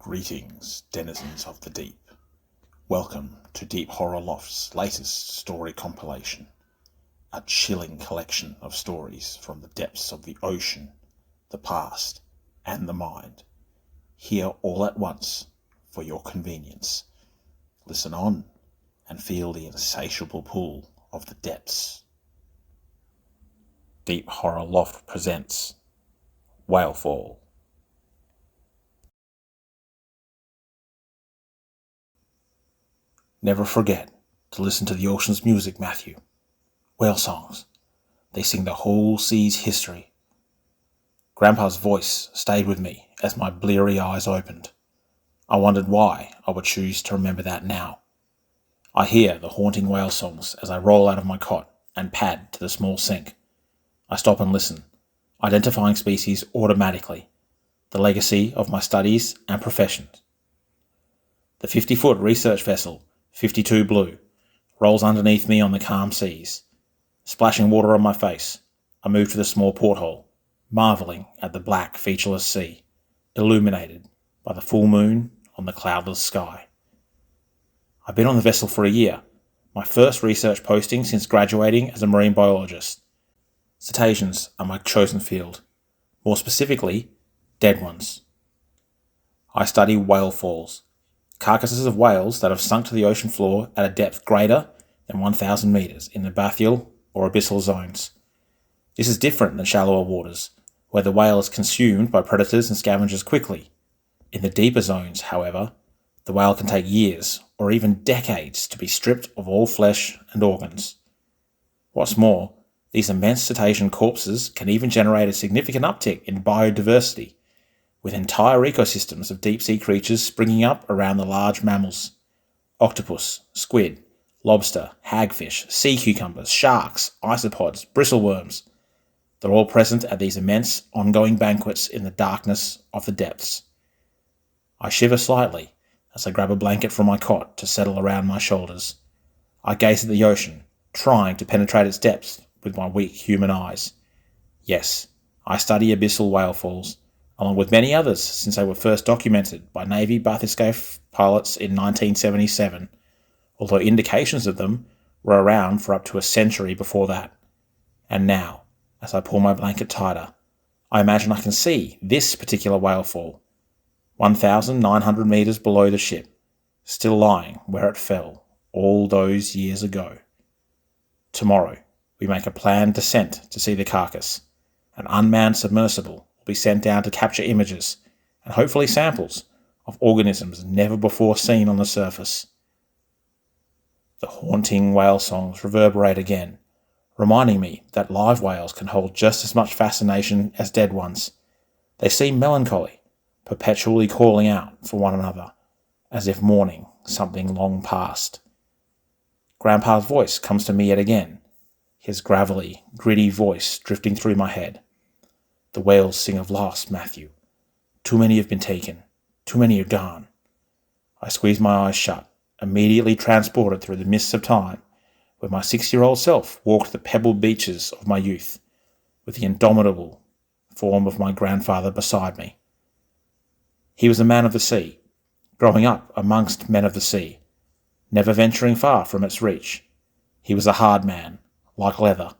Greetings, denizens of the deep. Welcome to Deep Horror LofT's latest story compilation, a chilling collection of stories from the depths of the ocean, the past, and the mind, here all at once for your convenience. Listen on and feel the insatiable pull of the depths. Deep Horror LofT presents Whalefall. Never forget to listen to the ocean's music, Matthew. Whale songs. They sing the whole sea's history. Grandpa's voice stayed with me as my bleary eyes opened. I wondered why I would choose to remember that now. I hear the haunting whale songs as I roll out of my cot and pad to the small sink. I stop and listen, identifying species automatically, the legacy of my studies and professions. The 50-foot research vessel 52 Blue rolls underneath me on the calm seas. Splashing water on my face, I move to the small porthole, marvelling at the black, featureless sea, illuminated by the full moon on the cloudless sky. I've been on the vessel for a year, my first research posting since graduating as a marine biologist. Cetaceans are my chosen field, more specifically, dead ones. I study whale falls, carcasses of whales that have sunk to the ocean floor at a depth greater than 1,000 metres in the bathyal or abyssal zones. This is different than shallower waters, where the whale is consumed by predators and scavengers quickly. In the deeper zones, however, the whale can take years or even decades to be stripped of all flesh and organs. What's more, these immense cetacean corpses can even generate a significant uptick in biodiversity, with entire ecosystems of deep-sea creatures springing up around the large mammals. Octopus, squid, lobster, hagfish, sea cucumbers, sharks, isopods, bristleworms. They're all present at these immense, ongoing banquets in the darkness of the depths. I shiver slightly as I grab a blanket from my cot to settle around my shoulders. I gaze at the ocean, trying to penetrate its depths with my weak human eyes. Yes, I study abyssal whale falls, along with many others since they were first documented by Navy bathyscaphe pilots in 1977, although indications of them were around for up to a century before that. And now, as I pull my blanket tighter, I imagine I can see this particular whale fall, 1,900 metres below the ship, still lying where it fell all those years ago. Tomorrow, we make a planned descent to see the carcass. An unmanned submersible be sent down to capture images and hopefully samples of organisms never before seen on the surface. The haunting whale songs reverberate again, reminding me that live whales can hold just as much fascination as dead ones. They seem melancholy, perpetually calling out for one another, as if mourning something long past. Grandpa's voice comes to me yet again, his gravelly, gritty voice drifting through my head. The whales sing of loss, Matthew. Too many have been taken. Too many are gone. I squeeze my eyes shut, immediately transported through the mists of time, where my 6-year-old self walked the pebbled beaches of my youth, with the indomitable form of my grandfather beside me. He was a man of the sea, growing up amongst men of the sea, never venturing far from its reach. He was a hard man, like leather,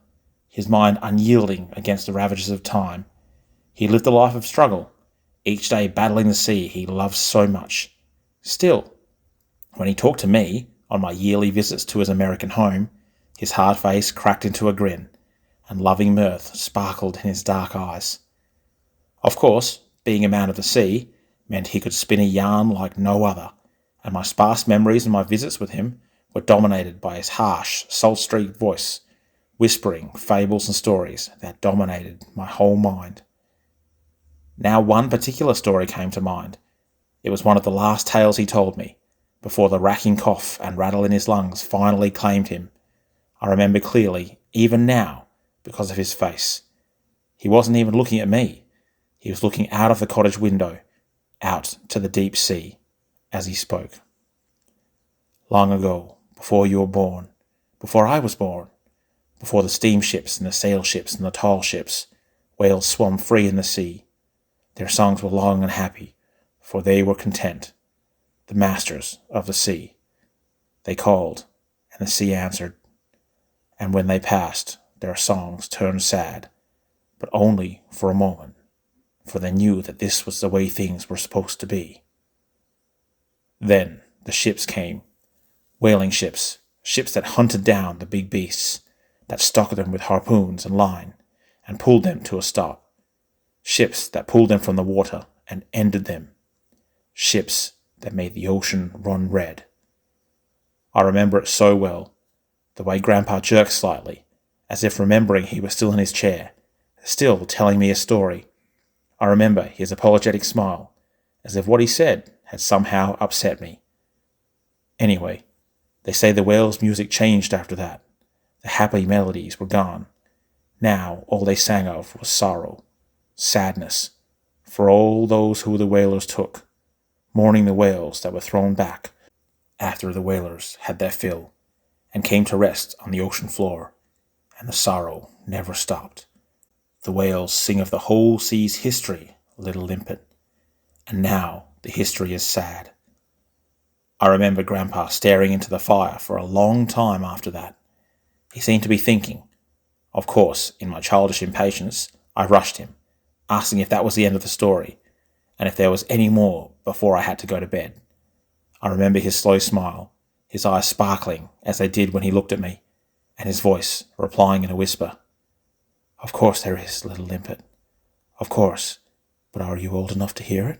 his mind unyielding against the ravages of time. He lived a life of struggle, each day battling the sea he loved so much. Still, when he talked to me on my yearly visits to his American home, his hard face cracked into a grin, and loving mirth sparkled in his dark eyes. Of course, being a man of the sea meant he could spin a yarn like no other, and my sparse memories of my visits with him were dominated by his harsh, salt-streaked voice, whispering fables and stories that dominated my whole mind. Now one particular story came to mind. It was one of the last tales he told me, before the racking cough and rattle in his lungs finally claimed him. I remember clearly, even now, because of his face. He wasn't even looking at me. He was looking out of the cottage window, out to the deep sea, as he spoke. Long ago, before you were born, before I was born, before the steamships and the sail ships and the tall ships, whales swam free in the sea. Their songs were long and happy, for they were content, the masters of the sea. They called, and the sea answered, and when they passed, their songs turned sad, but only for a moment, for they knew that this was the way things were supposed to be. Then the ships came, whaling ships, ships that hunted down the big beasts, that stuck them with harpoons and line, and pulled them to a stop. Ships that pulled them from the water and ended them. Ships that made the ocean run red. I remember it so well, the way Grandpa jerked slightly, as if remembering he was still in his chair, still telling me a story. I remember his apologetic smile, as if what he said had somehow upset me. Anyway, they say the whales' music changed after that. The happy melodies were gone. Now all they sang of was sorrow, sadness, for all those who the whalers took, mourning the whales that were thrown back after the whalers had their fill and came to rest on the ocean floor, and the sorrow never stopped. The whales sing of the whole sea's history, little limpet, and now the history is sad. I remember Grandpa staring into the fire for a long time after that. He seemed to be thinking. Of course, in my childish impatience, I rushed him, asking if that was the end of the story, and if there was any more before I had to go to bed. I remember his slow smile, his eyes sparkling as they did when he looked at me, and his voice replying in a whisper. Of course there is, little limpet. Of course, but are you old enough to hear it?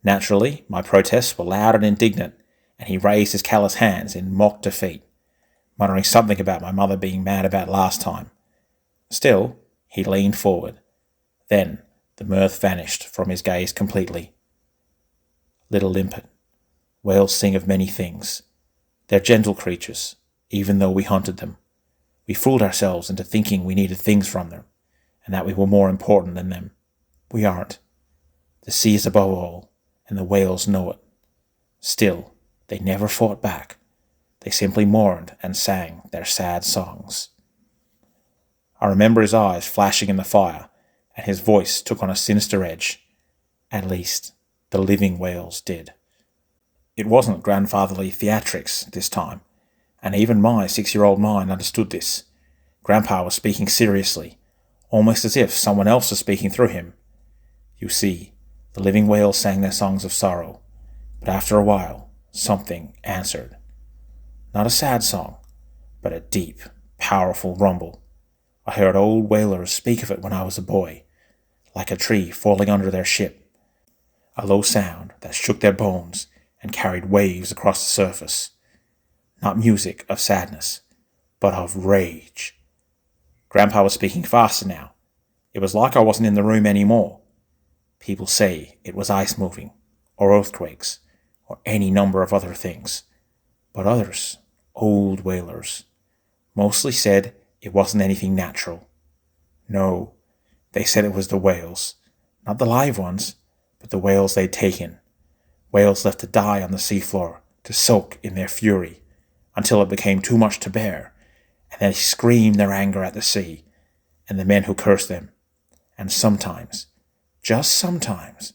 Naturally, my protests were loud and indignant, and he raised his callous hands in mock defeat, muttering something about my mother being mad about last time. Still, he leaned forward. Then the mirth vanished from his gaze completely. Little limpet, whales sing of many things. They're gentle creatures, even though we hunted them. We fooled ourselves into thinking we needed things from them, and that we were more important than them. We aren't. The sea is above all, and the whales know it. Still, they never fought back. They simply mourned and sang their sad songs. I remember his eyes flashing in the fire, and his voice took on a sinister edge. At least, the living whales did. It wasn't grandfatherly theatrics this time, and even my 6-year-old mind understood this. Grandpa was speaking seriously, almost as if someone else was speaking through him. You see, the living whales sang their songs of sorrow, but after a while, something answered. Not a sad song, but a deep, powerful rumble. I heard old whalers speak of it when I was a boy, like a tree falling under their ship. A low sound that shook their bones and carried waves across the surface. Not music of sadness, but of rage. Grandpa was speaking faster now. It was like I wasn't in the room anymore. People say it was ice moving, or earthquakes, or any number of other things. But others, old whalers, mostly said it wasn't anything natural. No, they said it was the whales, not the live ones, but the whales they'd taken. Whales left to die on the seafloor, to soak in their fury, until it became too much to bear, and they screamed their anger at the sea, and the men who cursed them. And sometimes, just sometimes,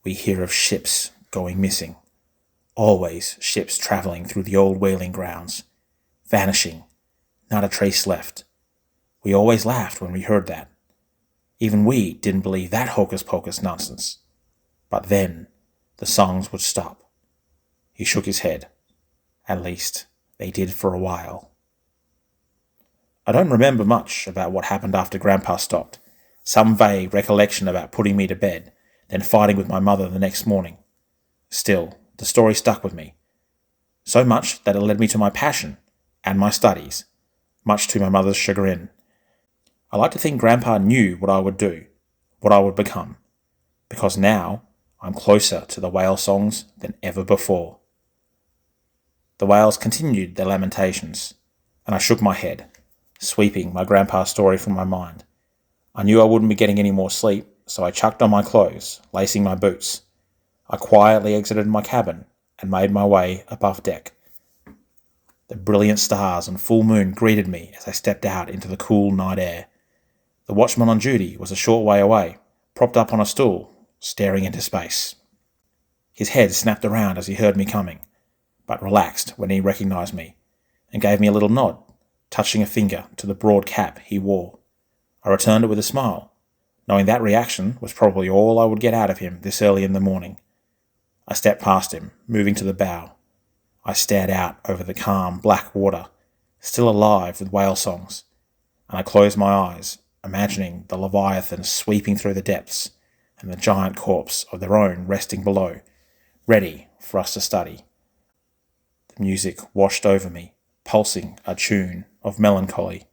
we hear of ships going missing. Always ships travelling through the old whaling grounds, vanishing, not a trace left. We always laughed when we heard that. Even we didn't believe that hocus-pocus nonsense. But then, the songs would stop. He shook his head. At least, they did for a while. I don't remember much about what happened after Grandpa stopped. Some vague recollection about putting me to bed, then fighting with my mother the next morning. Still, the story stuck with me. So much that it led me to my passion and my studies, much to my mother's chagrin. I like to think Grandpa knew what I would do, what I would become, because now I'm closer to the whale songs than ever before. The whales continued their lamentations, and I shook my head, sweeping my grandpa's story from my mind. I knew I wouldn't be getting any more sleep, so I chucked on my clothes, lacing my boots. I quietly exited my cabin and made my way above deck. The brilliant stars and full moon greeted me as I stepped out into the cool night air. The watchman on duty was a short way away, propped up on a stool, staring into space. His head snapped around as he heard me coming, but relaxed when he recognised me, and gave me a little nod, touching a finger to the broad cap he wore. I returned it with a smile, knowing that reaction was probably all I would get out of him this early in the morning. I stepped past him, moving to the bow. I stared out over the calm, black water, still alive with whale songs, and I closed my eyes, imagining the Leviathan sweeping through the depths and the giant corpse of their own resting below, ready for us to study. The music washed over me, pulsing a tune of melancholy.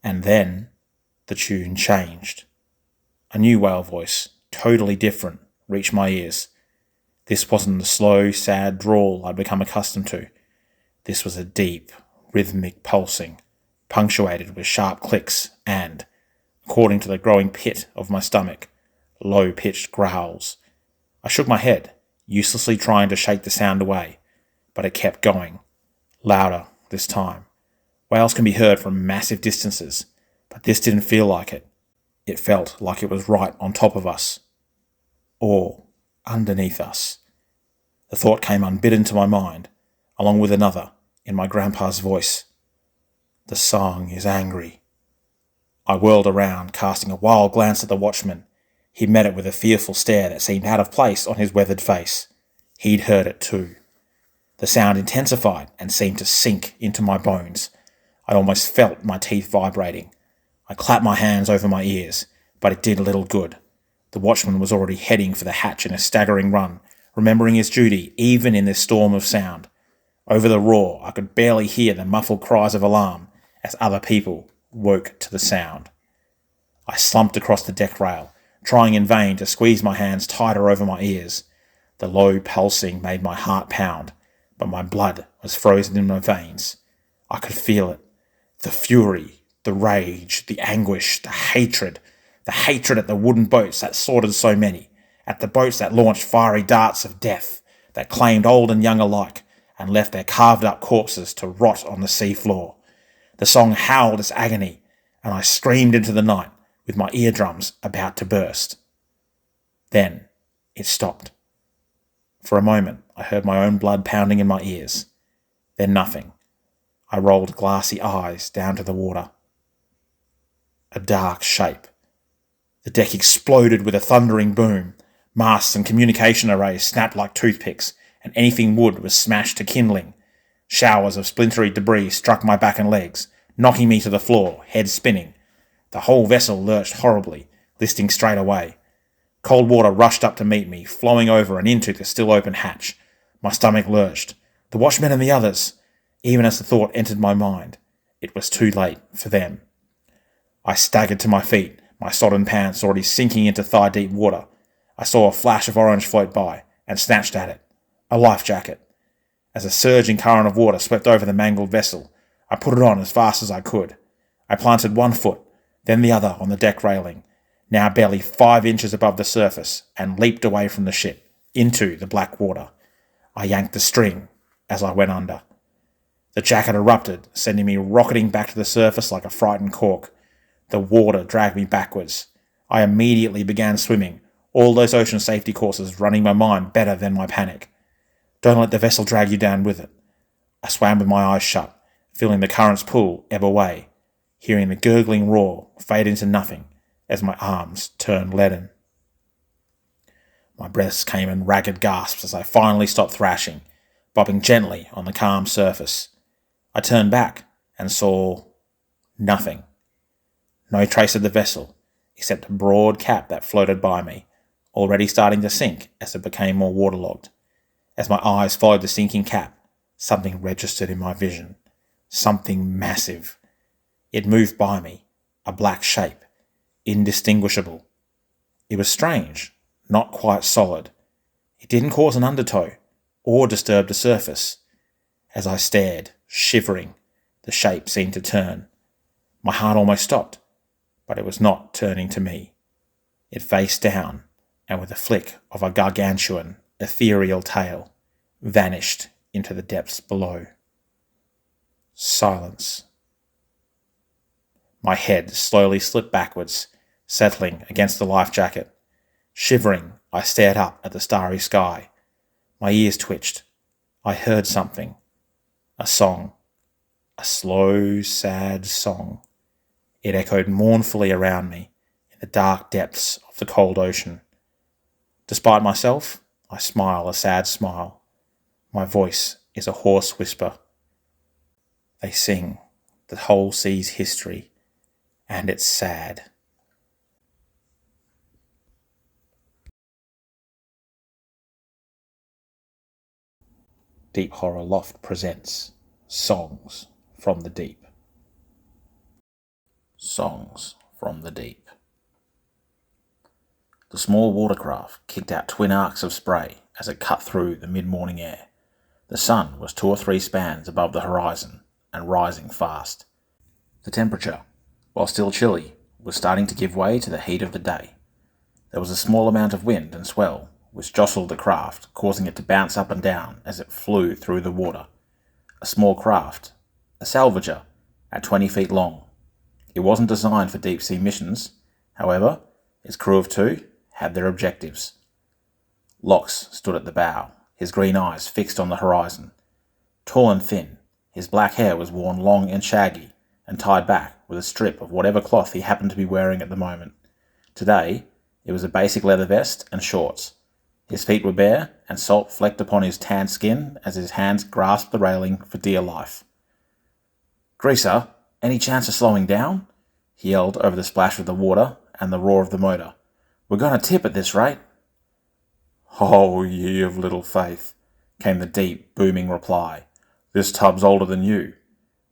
And then the tune changed. A new whale voice, totally different, reached my ears. This wasn't the slow, sad drawl I'd become accustomed to. This was a deep, rhythmic pulsing, punctuated with sharp clicks and, according to the growing pit of my stomach, low-pitched growls. I shook my head, uselessly trying to shake the sound away, but it kept going, louder this time. Whales can be heard from massive distances, but this didn't feel like it. It felt like it was right on top of us, or underneath us. The thought came unbidden to my mind, along with another, in my grandpa's voice. The song is angry. I whirled around, casting a wild glance at the watchman. He met it with a fearful stare that seemed out of place on his weathered face. He'd heard it too. The sound intensified and seemed to sink into my bones. I almost felt my teeth vibrating. I clapped my hands over my ears, but it did little good. The watchman was already heading for the hatch in a staggering run, remembering his duty even in this storm of sound. Over the roar, I could barely hear the muffled cries of alarm as other people woke to the sound. I slumped across the deck rail, trying in vain to squeeze my hands tighter over my ears. The low pulsing made my heart pound, but my blood was frozen in my veins. I could feel it. The fury, the rage, the anguish, the hatred at the wooden boats that slaughtered so many, at the boats that launched fiery darts of death, that claimed old and young alike, and left their carved-up corpses to rot on the sea floor. The song howled its agony, and I screamed into the night, with my eardrums about to burst. Then it stopped. For a moment, I heard my own blood pounding in my ears. Then nothing. I rolled glassy eyes down to the water. A dark shape. The deck exploded with a thundering boom. Masts and communication arrays snapped like toothpicks, and anything wood was smashed to kindling. Showers of splintery debris struck my back and legs, knocking me to the floor, head spinning. The whole vessel lurched horribly, listing straight away. Cold water rushed up to meet me, flowing over and into the still open hatch. My stomach lurched. The watchmen and the others! Even as the thought entered my mind, it was too late for them. I staggered to my feet, my sodden pants already sinking into thigh-deep water. I saw a flash of orange float by, and snatched at it. A life jacket. As a surging current of water swept over the mangled vessel, I put it on as fast as I could. I planted one foot, then the other on the deck railing, now barely 5 inches above the surface, and leaped away from the ship, into the black water. I yanked the string as I went under. The jacket erupted, sending me rocketing back to the surface like a frightened cork. The water dragged me backwards. I immediately began swimming, all those ocean safety courses running my mind better than my panic. Don't let the vessel drag you down with it. I swam with my eyes shut, feeling the current's pull ebb away, hearing the gurgling roar fade into nothing as my arms turned leaden. My breaths came in ragged gasps as I finally stopped thrashing, bobbing gently on the calm surface. I turned back and saw nothing. No trace of the vessel, except a broad cap that floated by me, already starting to sink as it became more waterlogged. As my eyes followed the sinking cap, something registered in my vision. Something massive. It moved by me, a black shape, indistinguishable. It was strange, not quite solid. It didn't cause an undertow, or disturb the surface. As I stared, shivering, the shape seemed to turn. My heart almost stopped, but it was not turning to me. It faced down, and with a flick of a gargantuan, ethereal tail, vanished into the depths below. Silence. My head slowly slipped backwards, settling against the life jacket. Shivering, I stared up at the starry sky. My ears twitched. I heard something. A song. A slow, sad song. It echoed mournfully around me in the dark depths of the cold ocean. Despite myself, I smile a sad smile. My voice is a hoarse whisper. They sing the whole sea's history, and it's sad. Deep Horror LofT presents Songs from the Deep. Songs from the Deep. The small watercraft kicked out twin arcs of spray as it cut through the mid-morning air. The sun was 2 or 3 spans above the horizon and rising fast. The temperature, while still chilly, was starting to give way to the heat of the day. There was a small amount of wind and swell, which jostled the craft, causing it to bounce up and down as it flew through the water. A small craft, a salvager, at 20 feet long. It wasn't designed for deep-sea missions. However, its crew of 2 had their objectives. Locks stood at the bow, his green eyes fixed on the horizon. Tall and thin, his black hair was worn long and shaggy and tied back with a strip of whatever cloth he happened to be wearing at the moment. Today, it was a basic leather vest and shorts. His feet were bare, and salt flecked upon his tanned skin as his hands grasped the railing for dear life. "Greaser, any chance of slowing down?" he yelled over the splash of the water and the roar of the motor. "We're going to tip at this rate." "Oh, ye of little faith," came the deep, booming reply. "This tub's older than you.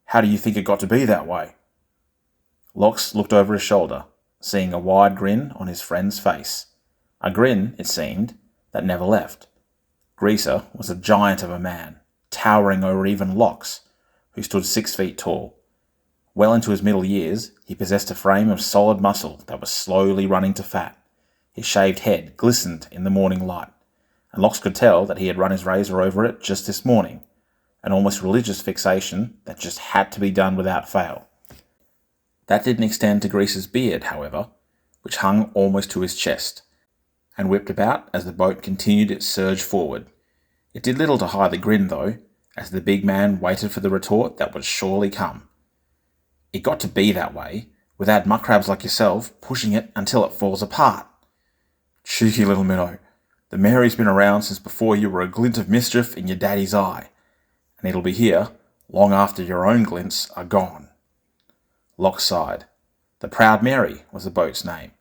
How do you think it got to be that way?" Locks looked over his shoulder, seeing a wide grin on his friend's face. A grin, it seemed, that never left. Greaser was a giant of a man, towering over even Locks, who stood 6 feet tall. Well into his middle years, he possessed a frame of solid muscle that was slowly running to fat. His shaved head glistened in the morning light, and Locks could tell that he had run his razor over it just this morning, an almost religious fixation that just had to be done without fail. That didn't extend to Greaser's beard, however, which hung almost to his chest, and whipped about as the boat continued its surge forward. It did little to hide the grin, though, as the big man waited for the retort that would surely come. "It got to be that way, without muckrabs like yourself pushing it until it falls apart." "Cheeky little minnow, the Mary's been around since before you were a glint of mischief in your daddy's eye, and it'll be here long after your own glints are gone." Locke sighed. The Proud Mary was the boat's name.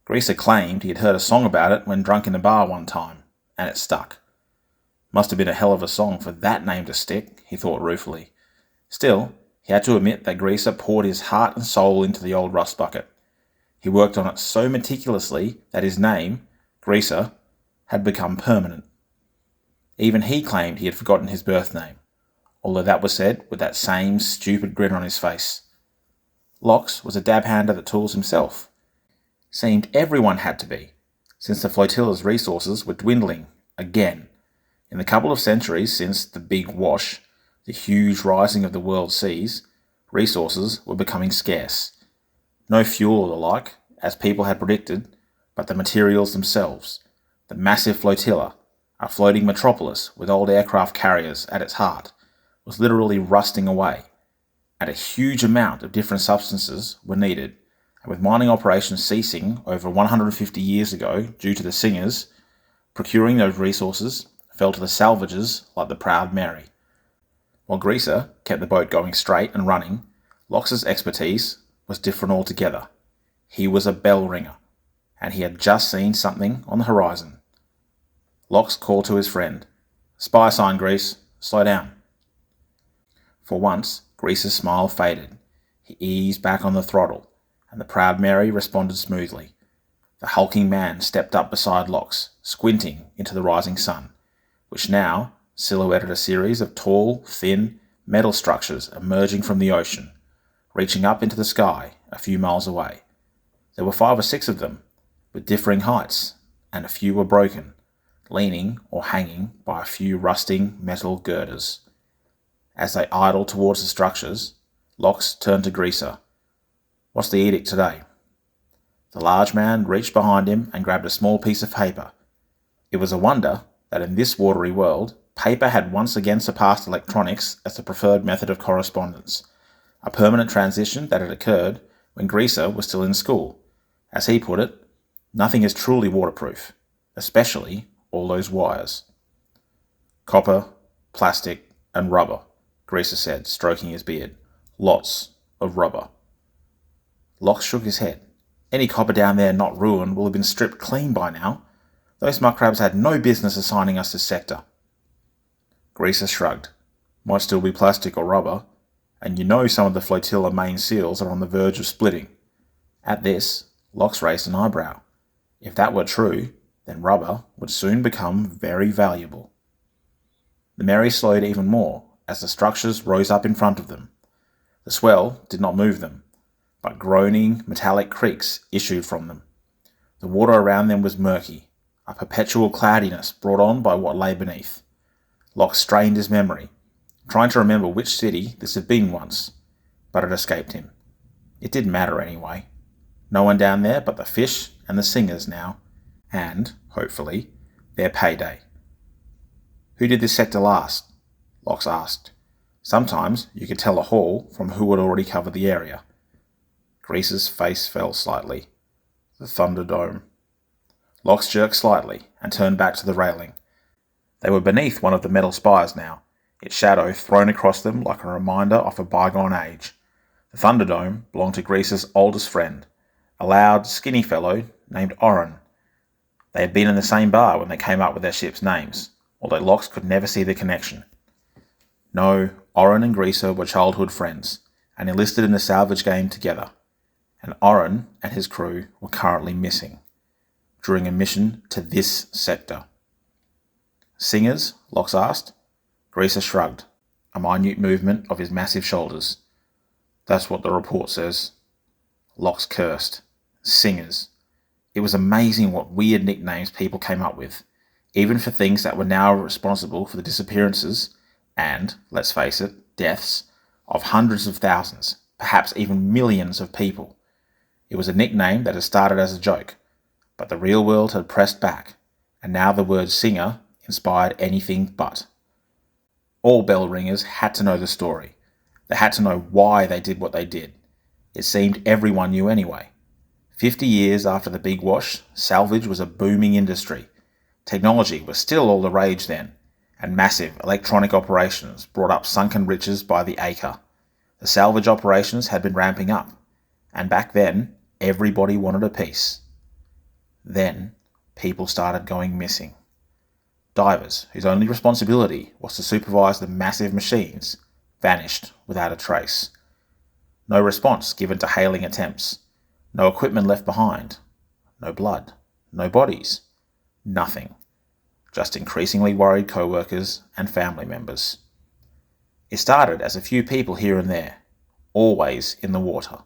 Greaser claimed he had heard a song about it when drunk in a bar one time, and it stuck. Must have been a hell of a song for that name to stick, he thought ruefully. Still, he had to admit that Greaser poured his heart and soul into the old rust bucket. He worked on it so meticulously that his name, Greaser, had become permanent. Even he claimed he had forgotten his birth name, although that was said with that same stupid grin on his face. Locks was a dab hand at the tools himself. Seemed everyone had to be, since the flotilla's resources were dwindling again. In the couple of centuries since the Big Wash, the huge rising of the world seas, resources were becoming scarce. No fuel or the like, as people had predicted, but the materials themselves. The massive flotilla, a floating metropolis with old aircraft carriers at its heart, was literally rusting away, and a huge amount of different substances were needed. And with mining operations ceasing over 150 years ago due to the Singers, procuring those resources fell to the salvagers like the Proud Mary. While Greaser kept the boat going straight and running, Lox's expertise was different altogether. He was a bell ringer, and he had just seen something on the horizon. Lox called to his friend, "Spy sign, Grease, slow down." For once, Greaser's smile faded. He eased back on the throttle, and the Proud Mary responded smoothly. The hulking man stepped up beside Lox, squinting into the rising sun, which now silhouetted a series of tall, thin, metal structures emerging from the ocean, reaching up into the sky a few miles away. There were 5 or 6 of them, with differing heights, and a few were broken, leaning or hanging by a few rusting metal girders. As they idled towards the structures, Lox turned to Greaser. "What's the edict today?" The large man reached behind him and grabbed a small piece of paper. It was a wonder that in this watery world, paper had once again surpassed electronics as the preferred method of correspondence, a permanent transition that had occurred when Greaser was still in school. As he put it, nothing is truly waterproof, especially all those wires. Copper, plastic, and rubber, Greaser said, stroking his beard. Lots of rubber. Locke shook his head. Any copper down there not ruined will have been stripped clean by now. Those muckrabs had no business assigning us this sector. Greaser shrugged. Might still be plastic or rubber, and you know some of the flotilla main seals are on the verge of splitting. At this, Locke raised an eyebrow. If that were true, then rubber would soon become very valuable. The Mary slowed even more as the structures rose up in front of them. The swell did not move them, but groaning metallic creaks issued from them. The water around them was murky, a perpetual cloudiness brought on by what lay beneath. Locke strained his memory, trying to remember which city this had been once, but it escaped him. It didn't matter anyway. No one down there but the fish and the singers now, and, hopefully, their payday. Who did this sector last? Locke asked. Sometimes you could tell a haul from who had already covered the area. Greaser's face fell slightly. The Thunderdome. Locke jerked slightly and turned back to the railing. They were beneath one of the metal spires now, its shadow thrown across them like a reminder of a bygone age. The Thunderdome belonged to Greaser's oldest friend, a loud, skinny fellow named Oren. They had been in the same bar when they came up with their ship's names, although Locke could never see the connection. No, Oren and Greaser were childhood friends, and enlisted in the salvage game together, and Oren and his crew were currently missing, during a mission to this sector. Singers? Locke asked. Greaser shrugged, a minute movement of his massive shoulders. That's what the report says. Locke cursed. Singers. It was amazing what weird nicknames people came up with, even for things that were now responsible for the disappearances and, let's face it, deaths of hundreds of thousands, perhaps even millions of people. It was a nickname that had started as a joke, but the real world had pressed back, and now the word singer inspired anything but. All bell ringers had to know the story. They had to know why they did what they did. It seemed everyone knew anyway. 50 years after the Big Wash, salvage was a booming industry. Technology was still all the rage then, and massive electronic operations brought up sunken riches by the acre. The salvage operations had been ramping up, and back then, everybody wanted a piece. Then, people started going missing. Divers, whose only responsibility was to supervise the massive machines, vanished without a trace. No response given to hailing attempts. No equipment left behind. No blood. No bodies. Nothing. Just increasingly worried co-workers and family members. It started as a few people here and there, always in the water.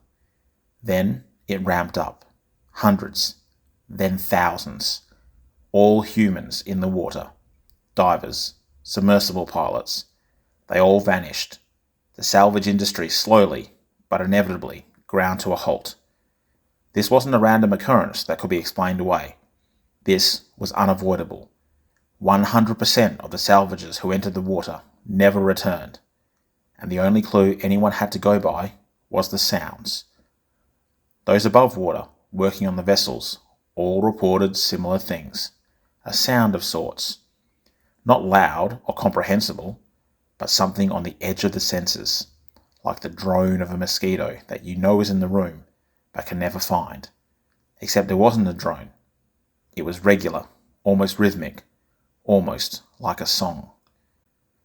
Then it ramped up. Hundreds. Then thousands. All humans in the water. Divers. Submersible pilots. They all vanished. The salvage industry slowly, but inevitably, ground to a halt. This wasn't a random occurrence that could be explained away. This was unavoidable. 100% of the salvagers who entered the water never returned, and the only clue anyone had to go by was the sounds. Those above water, working on the vessels, all reported similar things. A sound of sorts. Not loud or comprehensible, but something on the edge of the senses, like the drone of a mosquito that you know is in the room, but can never find. Except it wasn't a drone. It was regular, almost rhythmic, almost like a song.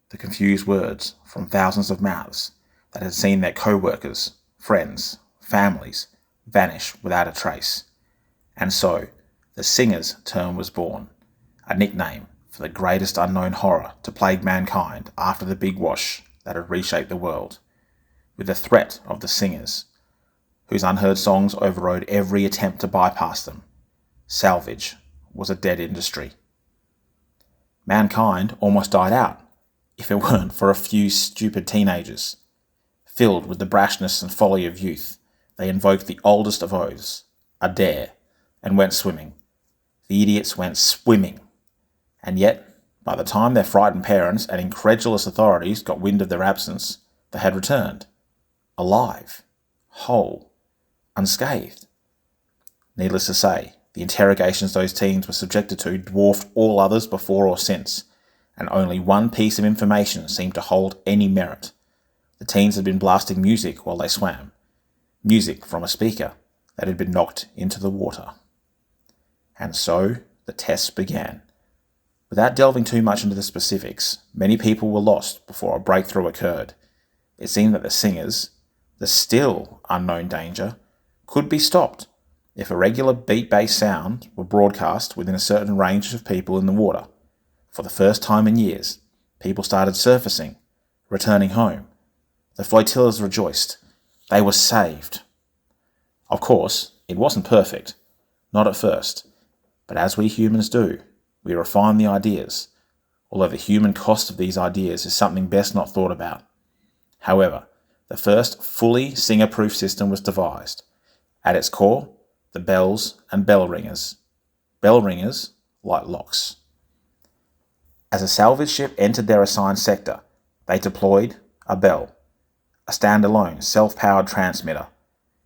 The confused words from thousands of mouths that had seen their co-workers, friends, families vanish without a trace. And so, the singer's term was born, a nickname for the greatest unknown horror to plague mankind after the Big Wash that had reshaped the world, with the threat of the singers, whose unheard songs overrode every attempt to bypass them. Salvage was a dead industry. Mankind almost died out, if it weren't for a few stupid teenagers. Filled with the brashness and folly of youth, they invoked the oldest of oaths, a dare, and went swimming. The idiots went swimming. And yet, by the time their frightened parents and incredulous authorities got wind of their absence, they had returned, alive, whole, unscathed. Needless to say, the interrogations those teens were subjected to dwarfed all others before or since, and only one piece of information seemed to hold any merit. The teens had been blasting music while they swam, music from a speaker that had been knocked into the water. And so the tests began. Without delving too much into the specifics, many people were lost before a breakthrough occurred. It seemed that the singers, the still unknown danger, could be stopped if a regular beat-based sound were broadcast within a certain range of people in the water. For the first time in years, people started surfacing, returning home. The flotillas rejoiced. They were saved. Of course, it wasn't perfect, not at first, but as we humans do, we refine the ideas, although the human cost of these ideas is something best not thought about. However, the first fully singer-proof system was devised. At its core, the bells and bell ringers. Bell ringers like locks. As a salvage ship entered their assigned sector, they deployed a bell, a standalone self-powered transmitter.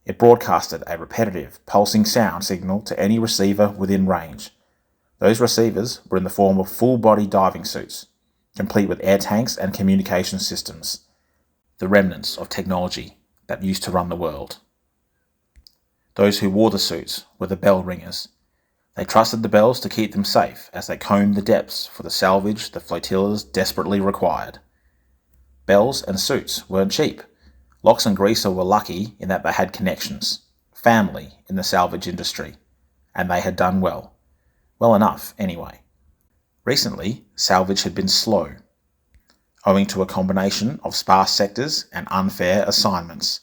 It broadcasted a repetitive, pulsing sound signal to any receiver within range. Those receivers were in the form of full-body diving suits, complete with air tanks and communication systems, the remnants of technology that used to run the world. Those who wore the suits were the bell ringers. They trusted the bells to keep them safe as they combed the depths for the salvage the flotillas desperately required. Bells and suits weren't cheap. Lox and Greaser were lucky in that they had connections, family in the salvage industry, and they had done well. Well enough, anyway. Recently, salvage had been slow, owing to a combination of sparse sectors and unfair assignments.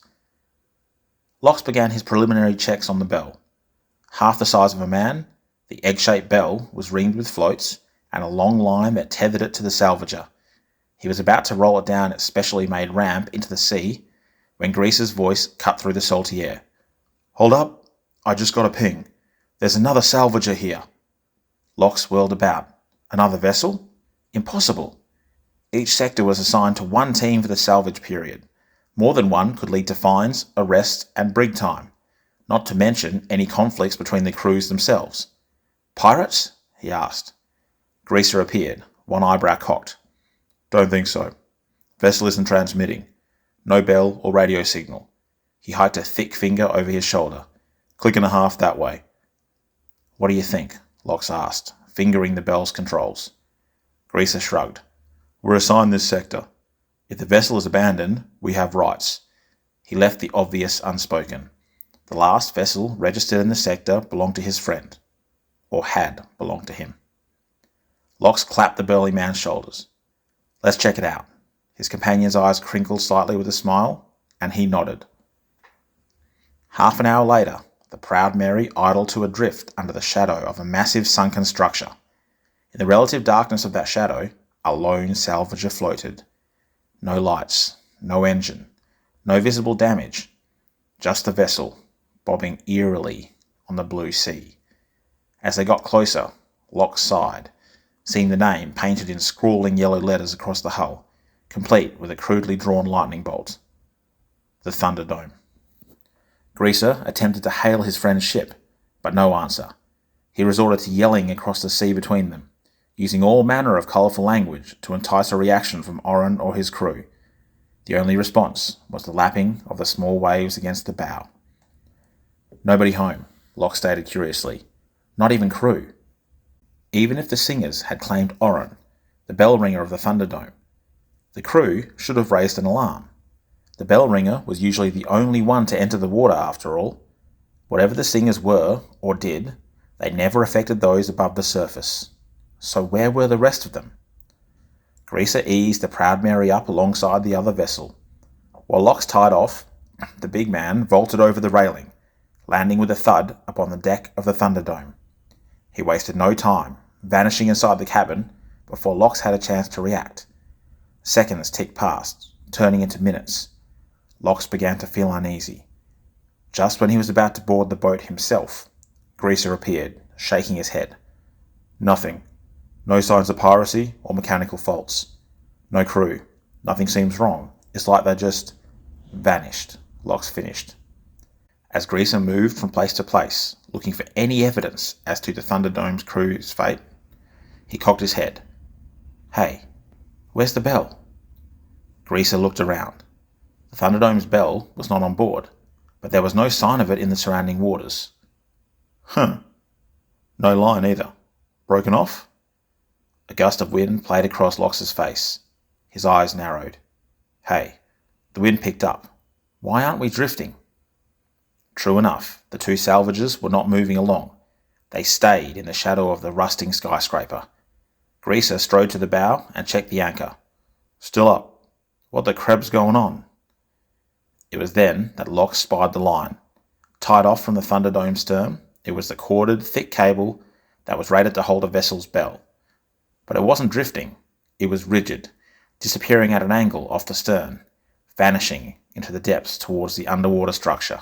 Lox began his preliminary checks on the bell. Half the size of a man, the egg-shaped bell was ringed with floats and a long line that tethered it to the salvager. He was about to roll it down its specially made ramp into the sea when Greaser's voice cut through the salty air. "Hold up, I just got a ping. There's another salvager here." Lox whirled about. Another vessel? Impossible. Each sector was assigned to one team for the salvage period. More than one could lead to fines, arrests, and brig time, not to mention any conflicts between the crews themselves. "Pirates?" he asked. Greaser appeared, one eyebrow cocked. "Don't think so. Vessel isn't transmitting. No bell or radio signal." He hiked a thick finger over his shoulder. "Click and a half that way." "What do you think?" Lox asked, fingering the bell's controls. Greaser shrugged. "We're assigned this sector. If the vessel is abandoned, we have rights." He left the obvious unspoken. The last vessel registered in the sector belonged to his friend, or had belonged to him. Lox clapped the burly man's shoulders. "Let's check it out." His companion's eyes crinkled slightly with a smile, and he nodded. Half an hour later, the Proud Mary idled to adrift under the shadow of a massive sunken structure. In the relative darkness of that shadow, a lone salvager floated. No lights, no engine, no visible damage, just the vessel, bobbing eerily on the blue sea. As they got closer, Lox sighed, seeing the name painted in scrawling yellow letters across the hull, complete with a crudely drawn lightning bolt. The Thunderdome. Greaser attempted to hail his friend's ship, but no answer. He resorted to yelling across the sea between them, using all manner of colourful language to entice a reaction from Oren or his crew. The only response was the lapping of the small waves against the bow. "Nobody home," Lox stated curiously. "Not even crew." Even if the singers had claimed Oren, the bell ringer of the Thunderdome, the crew should have raised an alarm. The bell ringer was usually the only one to enter the water after all. Whatever the singers were, or did, they never affected those above the surface. So where were the rest of them? Greaser eased the Proud Mary up alongside the other vessel. While Lox tied off, the big man vaulted over the railing, landing with a thud upon the deck of the Thunderdome. He wasted no time, vanishing inside the cabin before Lox had a chance to react. Seconds ticked past, turning into minutes. Lox began to feel uneasy. Just when he was about to board the boat himself, Greaser appeared, shaking his head. "Nothing. No signs of piracy or mechanical faults. No crew. Nothing seems wrong. It's like they just vanished, Locks finished. As Greaser moved from place to place, looking for any evidence as to the Thunderdome's crew's fate, he cocked his head. Hey, where's the bell? Greaser looked around. The Thunderdome's bell was not on board, but there was no sign of it in the surrounding waters. No line either. Broken off? A gust of wind played across Lox's face. His eyes narrowed. Hey, the wind picked up. Why aren't we drifting? True enough, the two salvages were not moving along. They stayed in the shadow of the rusting skyscraper. Greaser strode to the bow and checked the anchor. Still up. What the krebs going on? It was then that Lox spied the line. Tied off from the Thunderdome's stern, it was the corded, thick cable that was rated to hold a vessel's bell. But it wasn't drifting. It was rigid, disappearing at an angle off the stern, vanishing into the depths towards the underwater structure.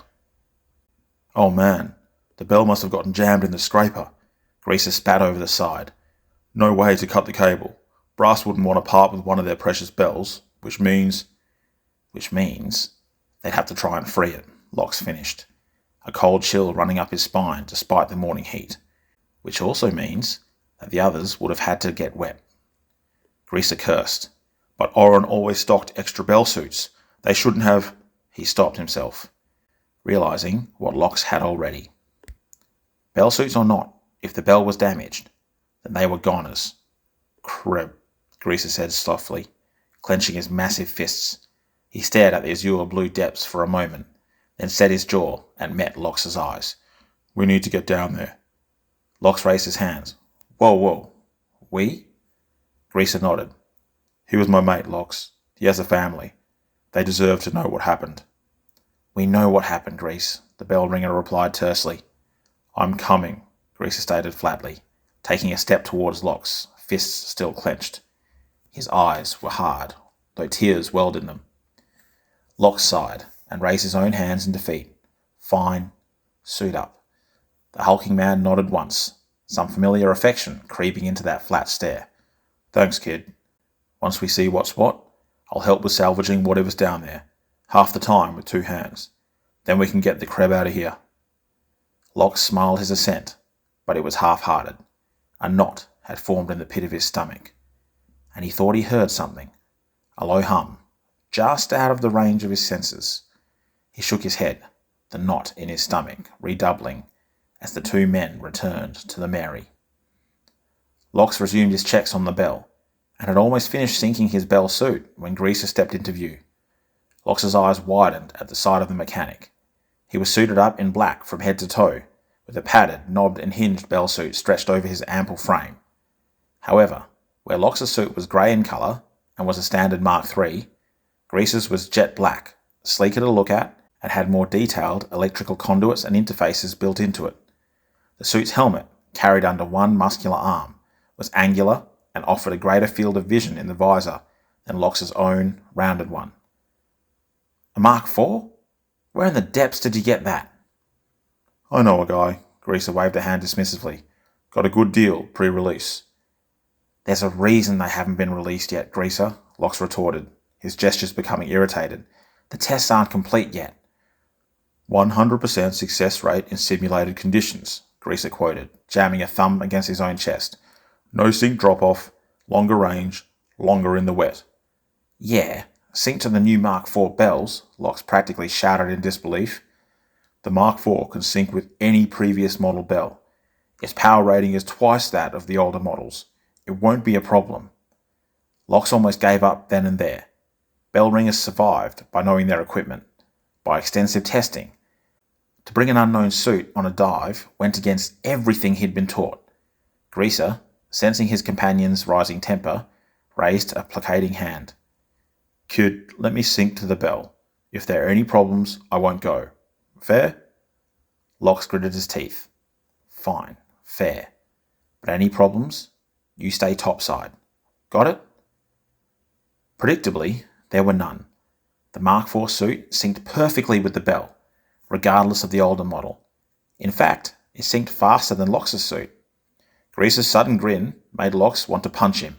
Oh man, the bell must have gotten jammed in the scraper. Greaser spat over the side. No way to cut the cable. Brass wouldn't want to part with one of their precious bells, which means they'd have to try and free it, Lox finished, a cold chill running up his spine despite the morning heat, which also means that the others would have had to get wet. Greaser cursed. But Orin always stocked extra bell suits. They shouldn't have... He stopped himself, realizing what Lox had already. Bell suits or not, if the bell was damaged, then they were goners. Crib, Greaser said softly, clenching his massive fists. He stared at the azure blue depths for a moment, then set his jaw and met Lox's eyes. We need to get down there. Lox raised his hands. Whoa. We? Greaser nodded. He was my mate, Lox. He has a family. They deserve to know what happened. We know what happened, Grease, the bell ringer replied tersely. I'm coming, Greaser stated flatly, taking a step towards Lox, fists still clenched. His eyes were hard, though tears welled in them. Lox sighed and raised his own hands in defeat. Fine. Suit up. The hulking man nodded once, some familiar affection creeping into that flat stare. Thanks, kid. Once we see what's what, I'll help with salvaging whatever's down there, half the time with 2 hands. Then we can get the crab out of here. Lox smiled his assent, but it was half-hearted. A knot had formed in the pit of his stomach, and he thought he heard something, a low hum, just out of the range of his senses. He shook his head, the knot in his stomach redoubling as the 2 men returned to the Mary. Lox resumed his checks on the bell, and had almost finished sinking his bell suit when Greaser stepped into view. Lox's eyes widened at the sight of the mechanic. He was suited up in black from head to toe, with a padded, knobbed and hinged bell suit stretched over his ample frame. However, where Lox's suit was grey in colour and was a standard Mark III, Greaser's was jet black, sleeker to look at, and had more detailed electrical conduits and interfaces built into it. The suit's helmet, carried under one muscular arm, was angular and offered a greater field of vision in the visor than Lox's own rounded one. A Mark IV? Where in the depths did you get that? I know a guy, Greaser waved a hand dismissively. Got a good deal, pre-release. There's a reason they haven't been released yet, Greaser, Lox retorted, his gestures becoming irritated. The tests aren't complete yet. 100% success rate in simulated conditions, Greaser quoted, jamming a thumb against his own chest. No sync drop-off, longer range, longer in the wet. Yeah, sync to the new Mark IV bells, Lox practically shouted in disbelief. The Mark IV can sync with any previous model bell. Its power rating is twice that of the older models. It won't be a problem. Lox almost gave up then and there. Bell ringers survived by knowing their equipment, by extensive testing. To bring an unknown suit on a dive went against everything he'd been taught. Greaser, sensing his companion's rising temper, raised a placating hand. Kid, let me sync to the bell. If there are any problems, I won't go. Fair? Lox gritted his teeth. Fine, fair. But any problems? You stay topside. Got it? Predictably, there were none. The Mark IV suit synced perfectly with the bell, regardless of the older model. In fact, it synced faster than Lox's suit. Greaser's sudden grin made Lox want to punch him.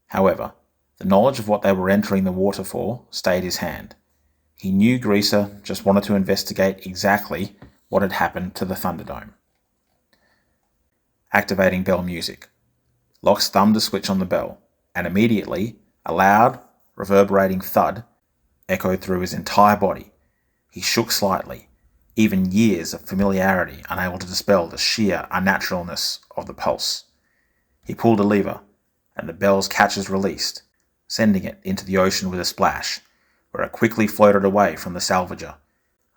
However, the knowledge of what they were entering the water for stayed his hand. He knew Greaser just wanted to investigate exactly what had happened to the Thunderdome. Activating bell music. Lox thumbed a switch on the bell, and immediately a loud, reverberating thud echoed through his entire body. He shook slightly, even years of familiarity unable to dispel the sheer unnaturalness of the pulse. He pulled a lever, and the bell's catches released, sending it into the ocean with a splash, where it quickly floated away from the salvager,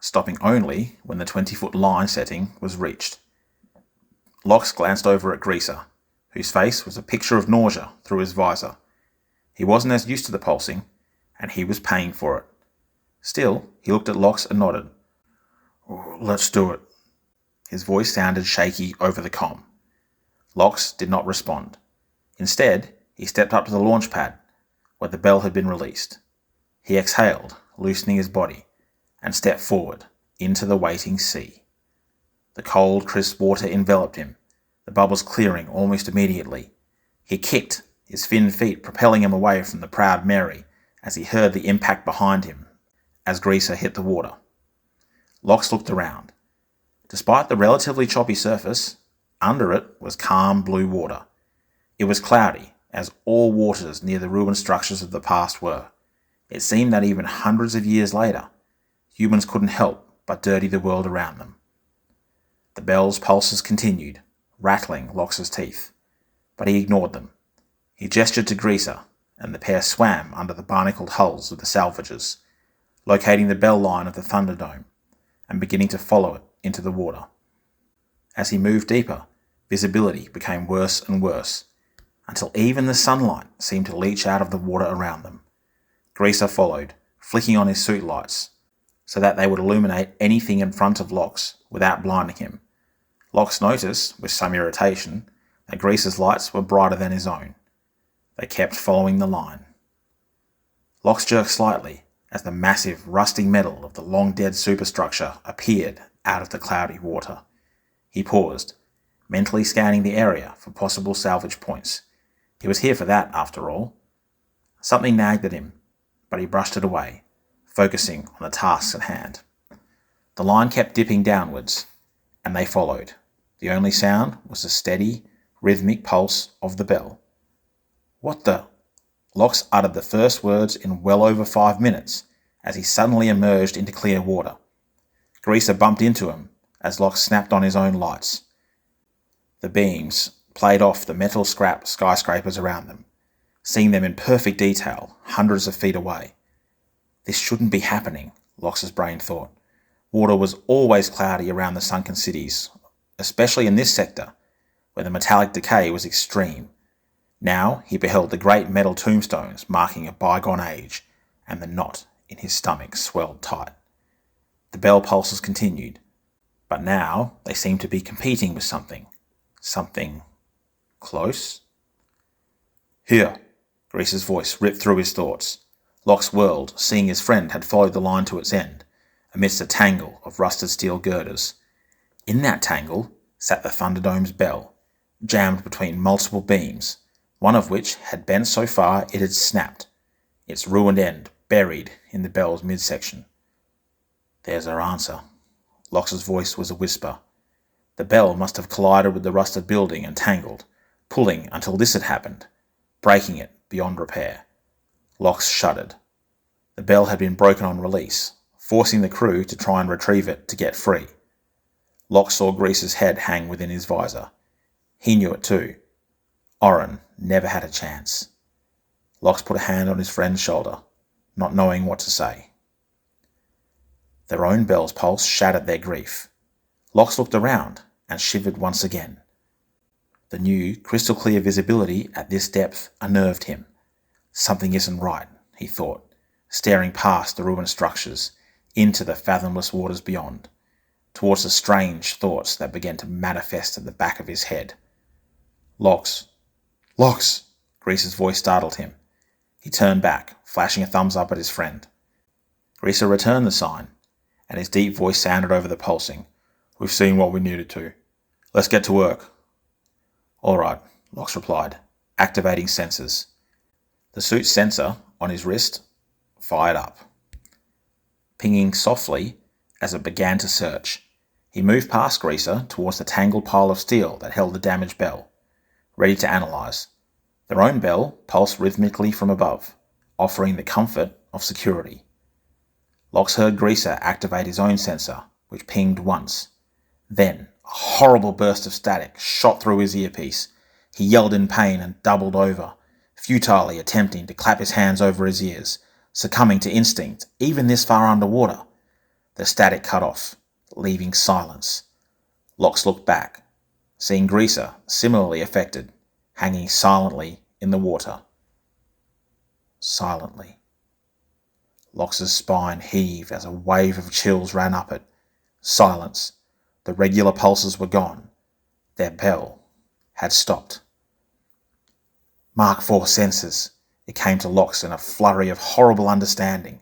stopping only when the 20-foot line setting was reached. Lox glanced over at Greaser, whose face was a picture of nausea through his visor. He wasn't as used to the pulsing, and he was paying for it. Still, he looked at Lox and nodded. "Let's do it." His voice sounded shaky over the comm. Lox did not respond. Instead, he stepped up to the launch pad, where the bell had been released. He exhaled, loosening his body, and stepped forward into the waiting sea. The cold, crisp water enveloped him, the bubbles clearing almost immediately. He kicked, his thin feet propelling him away from the proud Mary as he heard the impact behind him as Greaser hit the water. Lox looked around. Despite the relatively choppy surface, under it was calm blue water. It was cloudy, as all waters near the ruined structures of the past were. It seemed that even hundreds of years later, humans couldn't help but dirty the world around them. The bell's pulses continued, rattling Lox's teeth, but he ignored them. He gestured to Greaser, and the pair swam under the barnacled hulls of the salvagers, locating the bell line of the Thunderdome, and beginning to follow it into the water. As he moved deeper, visibility became worse and worse, until even the sunlight seemed to leach out of the water around them. Greaser followed, flicking on his suit lights, so that they would illuminate anything in front of Lox without blinding him. Lox noticed, with some irritation, that Greaser's lights were brighter than his own. They kept following the line. Lox jerked slightly as the massive, rusting metal of the long-dead superstructure appeared out of the cloudy water. He paused, mentally scanning the area for possible salvage points. He was here for that, after all. Something nagged at him, but he brushed it away, focusing on the tasks at hand. The line kept dipping downwards, and they followed. The only sound was the steady, rhythmic pulse of the bell. "What the?" Lox uttered the first words in well over 5 minutes as he suddenly emerged into clear water. Greaser bumped into him as Lox snapped on his own lights. The beams played off the metal scrap skyscrapers around them, seeing them in perfect detail hundreds of feet away. This shouldn't be happening, Lox's brain thought. Water was always cloudy around the sunken cities, especially in this sector, where the metallic decay was extreme. Now he beheld the great metal tombstones marking a bygone age, and the knot in his stomach swelled tight. The bell pulses continued, but now they seemed to be competing with something. Something close? "Here!" Greaser's voice ripped through his thoughts. Lox whirled, seeing his friend had followed the line to its end, amidst a tangle of rusted steel girders. In that tangle sat the Thunderdome's bell, jammed between multiple beams, one of which had bent so far it had snapped, its ruined end buried in the bell's midsection. "There's our answer." Lox's voice was a whisper. The bell must have collided with the rusted building and tangled, pulling until this had happened, breaking it beyond repair. Lox shuddered. The bell had been broken on release, forcing the crew to try and retrieve it to get free. Lox saw Greaser's head hang within his visor. He knew it too. Oren never had a chance. Lox put a hand on his friend's shoulder, not knowing what to say. Their own bell's pulse shattered their grief. Lox looked around and shivered once again. The new, crystal-clear visibility at this depth unnerved him. Something isn't right, he thought, staring past the ruined structures, into the fathomless waters beyond, towards the strange thoughts that began to manifest at the back of his head. "Lox! Lox!" Greaser's voice startled him. He turned back, flashing a thumbs up at his friend. Greaser returned the sign, and his deep voice sounded over the pulsing. "We've seen what we needed to. Let's get to work." All right, Lox replied, activating sensors. The suit's sensor on his wrist fired up, pinging softly as it began to search. He moved past Greaser towards the tangled pile of steel that held the damaged bell, ready to analyze. Their own bell pulsed rhythmically from above, offering the comfort of security. Lox heard Greaser activate his own sensor, which pinged once. Then, a horrible burst of static shot through his earpiece. He yelled in pain and doubled over, futilely attempting to clap his hands over his ears, succumbing to instinct, even this far underwater. The static cut off, leaving silence. Lox looked back, seeing Greaser, similarly affected, hanging silently in the water. Silently. Lox's spine heaved as a wave of chills ran up it. Silence. The regular pulses were gone. Their bell had stopped. Mark IV sensors. It came to Lox in a flurry of horrible understanding.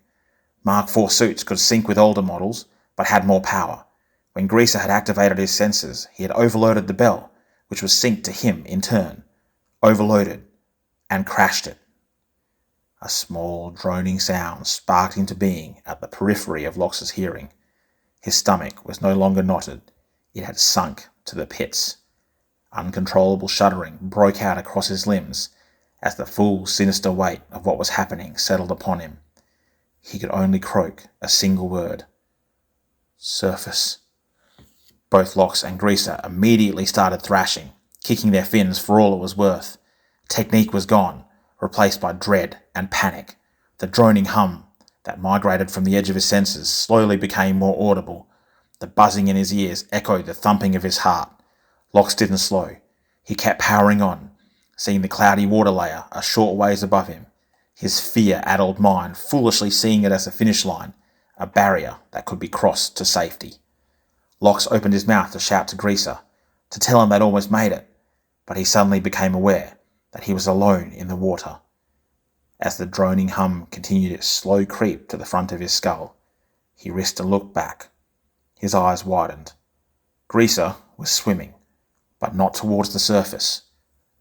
Mark IV suits could sync with older models, but had more power. When Greaser had activated his sensors, he had overloaded the bell, which was synced to him in turn. Overloaded and crashed it. A small droning sound sparked into being at the periphery of Lox's hearing. His stomach was no longer knotted. It had sunk to the pits. Uncontrollable shuddering broke out across his limbs as the full sinister weight of what was happening settled upon him. He could only croak a single word. Surface. Both Lox and Greaser immediately started thrashing, kicking their fins for all it was worth. Technique was gone, replaced by dread and panic. The droning hum that migrated from the edge of his senses slowly became more audible. The buzzing in his ears echoed the thumping of his heart. Lox didn't slow. He kept powering on, seeing the cloudy water layer a short ways above him, his fear-addled mind foolishly seeing it as a finish line, a barrier that could be crossed to safety. Lox opened his mouth to shout to Greaser, to tell him they'd almost made it, but he suddenly became aware that he was alone in the water. As the droning hum continued its slow creep to the front of his skull, he risked a look back. His eyes widened. Greaser was swimming, but not towards the surface.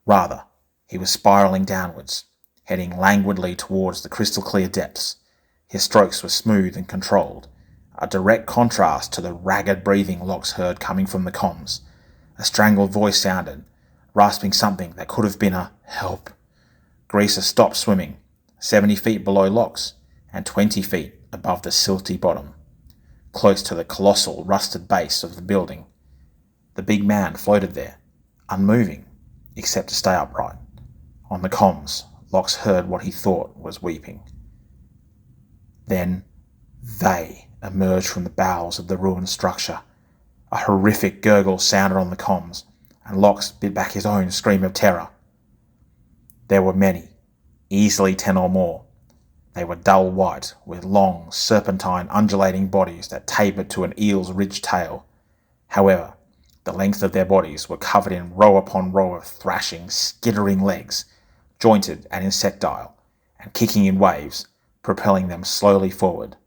Rather, he was spiraling downwards, heading languidly towards the crystal-clear depths. His strokes were smooth and controlled, a direct contrast to the ragged breathing Lox heard coming from the comms. A strangled voice sounded, rasping something that could have been a help. Greaser stopped swimming, 70 feet below Lox and 20 feet above the silty bottom, close to the colossal rusted base of the building. The big man floated there, unmoving, except to stay upright. On the comms, Lox heard what he thought was weeping. Then they emerged from the bowels of the ruined structure. A horrific gurgle sounded on the comms, and Lox bit back his own scream of terror. There were many, easily 10 or more. They were dull white, with long, serpentine, undulating bodies that tapered to an eel's ridged tail. However, the length of their bodies were covered in row upon row of thrashing, skittering legs, jointed and insectile, and kicking in waves, propelling them slowly forward.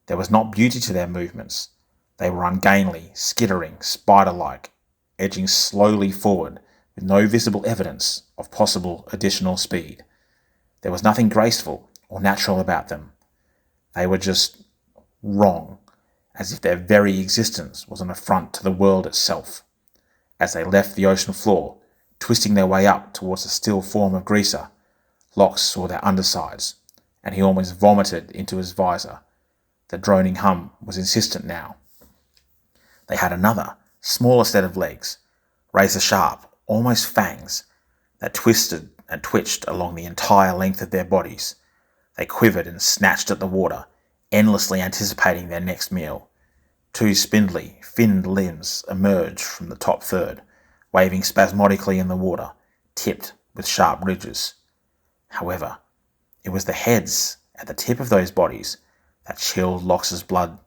There was not beauty to their movements. They were ungainly, skittering, spider-like, edging slowly forward with no visible evidence of possible additional speed. There was nothing graceful or natural about them. They were just wrong, as if their very existence was an affront to the world itself. As they left the ocean floor, twisting their way up towards the still form of Greaser, Lox saw their undersides, and he almost vomited into his visor. The droning hum was insistent now. They had another, smaller set of legs, razor-sharp, almost fangs, that twisted and twitched along the entire length of their bodies. They quivered and snatched at the water, endlessly anticipating their next meal. Two spindly, finned limbs emerged from the top third, waving spasmodically in the water, tipped with sharp ridges. However, it was the heads at the tip of those bodies that chilled Lox's blood,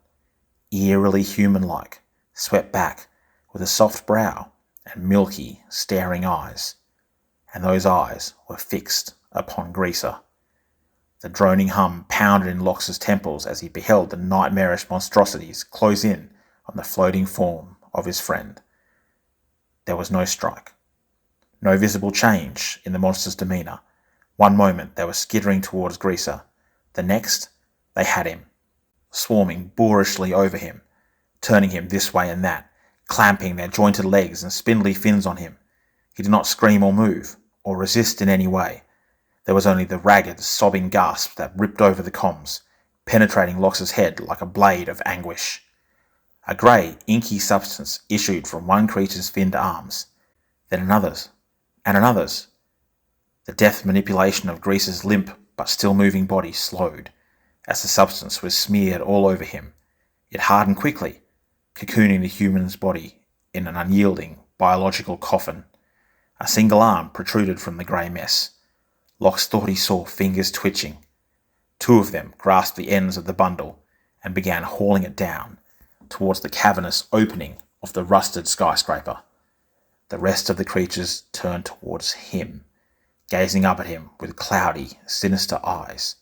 eerily human-like, swept back with a soft brow and milky, staring eyes. And those eyes were fixed upon Greaser. The droning hum pounded in Lox's temples as he beheld the nightmarish monstrosities close in on the floating form of his friend. There was no strike, No visible change in the monster's demeanour. One moment they were skittering towards Greaser. The next, they had him, swarming boorishly over him, turning him this way and that, clamping their jointed legs and spindly fins on him. He did not scream or move, or resist in any way. There was only the ragged, sobbing gasp that ripped over the comms, penetrating Lox's head like a blade of anguish. A grey, inky substance issued from one creature's finned arms, then another's, and another's. The deft manipulation of Greaser's limp but still moving body slowed, as the substance was smeared all over him. It hardened quickly, cocooning the human's body in an unyielding, biological coffin. A single arm protruded from the grey mess. Lox thought he saw fingers twitching. Two of them grasped the ends of the bundle and began hauling it down towards the cavernous opening of the rusted skyscraper. The rest of the creatures turned towards him, gazing up at him with cloudy, sinister eyes.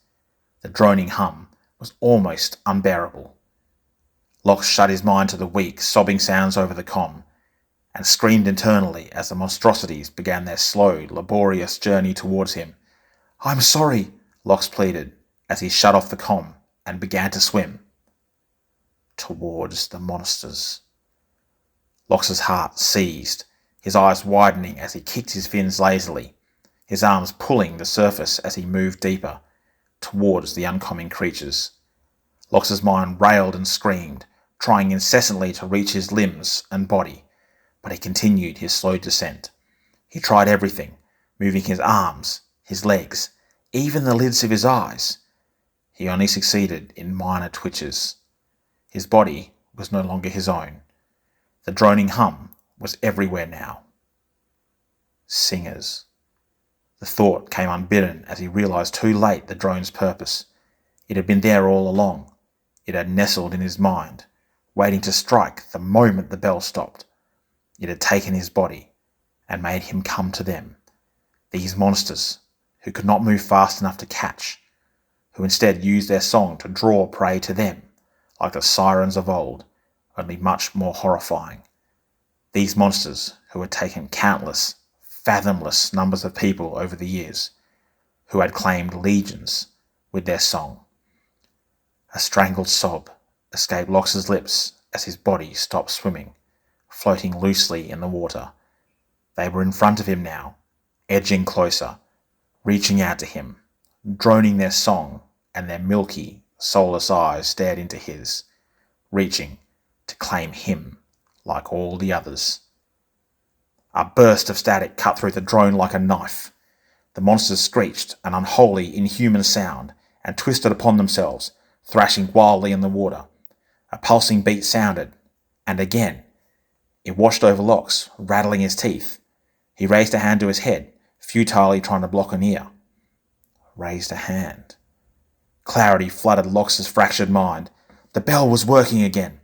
The droning hum was almost unbearable. Lox shut his mind to the weak, sobbing sounds over the comm, and screamed internally as the monstrosities began their slow, laborious journey towards him. "I'm sorry," Lox pleaded, as he shut off the comm and began to swim towards the monsters. Lox's heart seized, his eyes widening as he kicked his fins lazily, his arms pulling the surface as he moved deeper towards the oncoming creatures. Lox's mind railed and screamed, trying incessantly to reach his limbs and body, but he continued his slow descent. He tried everything, moving his arms, his legs, even the lids of his eyes. He only succeeded in minor twitches. His body was no longer his own. The droning hum was everywhere now. Singers. The thought came unbidden as he realized too late the drone's purpose. It had been there all along. It had nestled in his mind, waiting to strike the moment the bell stopped. It had taken his body and made him come to them. These monsters, who could not move fast enough to catch, who instead used their song to draw prey to them, like the sirens of old, only much more horrifying. These monsters who had taken countless, fathomless numbers of people over the years, who had claimed legions with their song. A strangled sob escaped Lox's lips as his body stopped swimming, floating loosely in the water. They were in front of him now, edging closer, reaching out to him, droning their song, and their milky, soulless eyes stared into his, reaching to claim him like all the others. A burst of static cut through the drone like a knife. The monsters screeched an unholy, inhuman sound and twisted upon themselves, thrashing wildly in the water. A pulsing beat sounded, and again. It washed over Lox, rattling his teeth. He raised a hand to his head, futilely trying to block an ear. Raised a hand. Clarity flooded Lox's fractured mind. The bell was working again.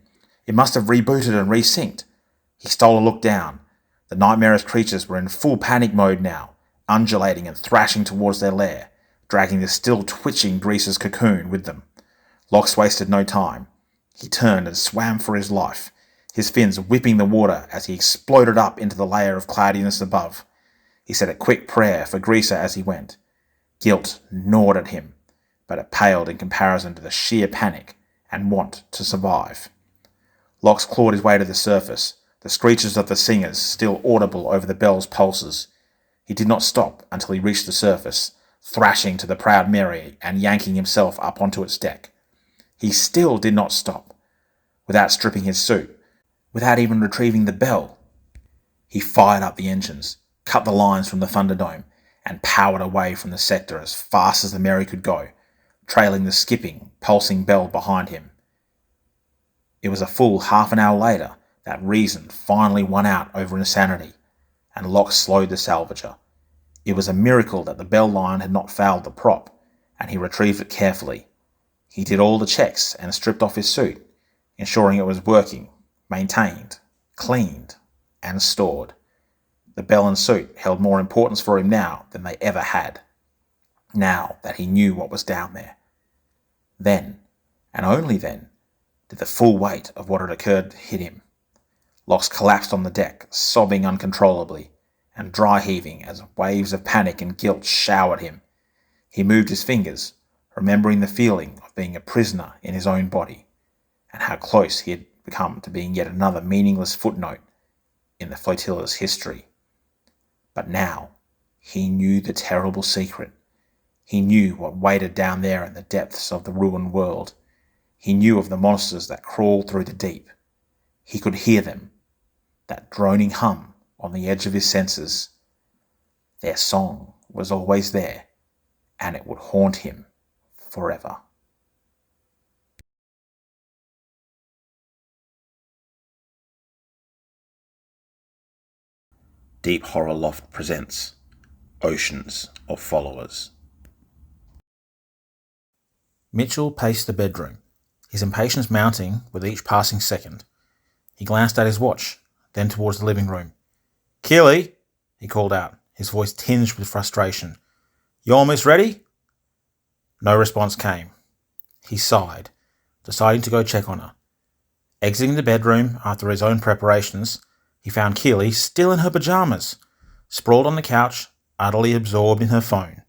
It must have rebooted and resynced. He stole a look down. The nightmarish creatures were in full panic mode now, undulating and thrashing towards their lair, dragging the still twitching Greaser's cocoon with them. Lox wasted no time. He turned and swam for his life, his fins whipping the water as he exploded up into the layer of cloudiness above. He said a quick prayer for Greaser as he went. Guilt gnawed at him, but it paled in comparison to the sheer panic and want to survive. Lox clawed his way to the surface, the screeches of the singers still audible over the bell's pulses. He did not stop until he reached the surface, thrashing to the Proud Mary and yanking himself up onto its deck. He still did not stop. Without stripping his suit, without even retrieving the bell, he fired up the engines, cut the lines from the Thunderdome, and powered away from the sector as fast as the Mary could go, trailing the skipping, pulsing bell behind him. It was a full half an hour later that reason finally won out over insanity, and Lox slowed the salvager. It was a miracle that the bell line had not fouled the prop, and he retrieved it carefully. He did all the checks and stripped off his suit, ensuring it was working, maintained, cleaned, and stored. The bell and suit held more importance for him now than they ever had, now that he knew what was down there. Then, and only then, did the full weight of what had occurred hit him. Lox collapsed on the deck, sobbing uncontrollably, and dry heaving as waves of panic and guilt showered him. He moved his fingers, remembering the feeling of being a prisoner in his own body, and how close he had become to being yet another meaningless footnote in the flotilla's history. But now he knew the terrible secret. He knew what waited down there in the depths of the ruined world. He knew of the monsters that crawled through the deep. He could hear them, that droning hum on the edge of his senses. Their song was always there, and it would haunt him forever. Deep Horror LofT presents Oceans of Followers. Mitchell paced the bedroom, his impatience mounting with each passing second. He glanced at his watch, then towards the living room. "Keely," he called out, his voice tinged with frustration. "You almost ready?" No response came. He sighed, deciding to go check on her. Exiting the bedroom after his own preparations, he found Keely still in her pajamas, sprawled on the couch, utterly absorbed in her phone.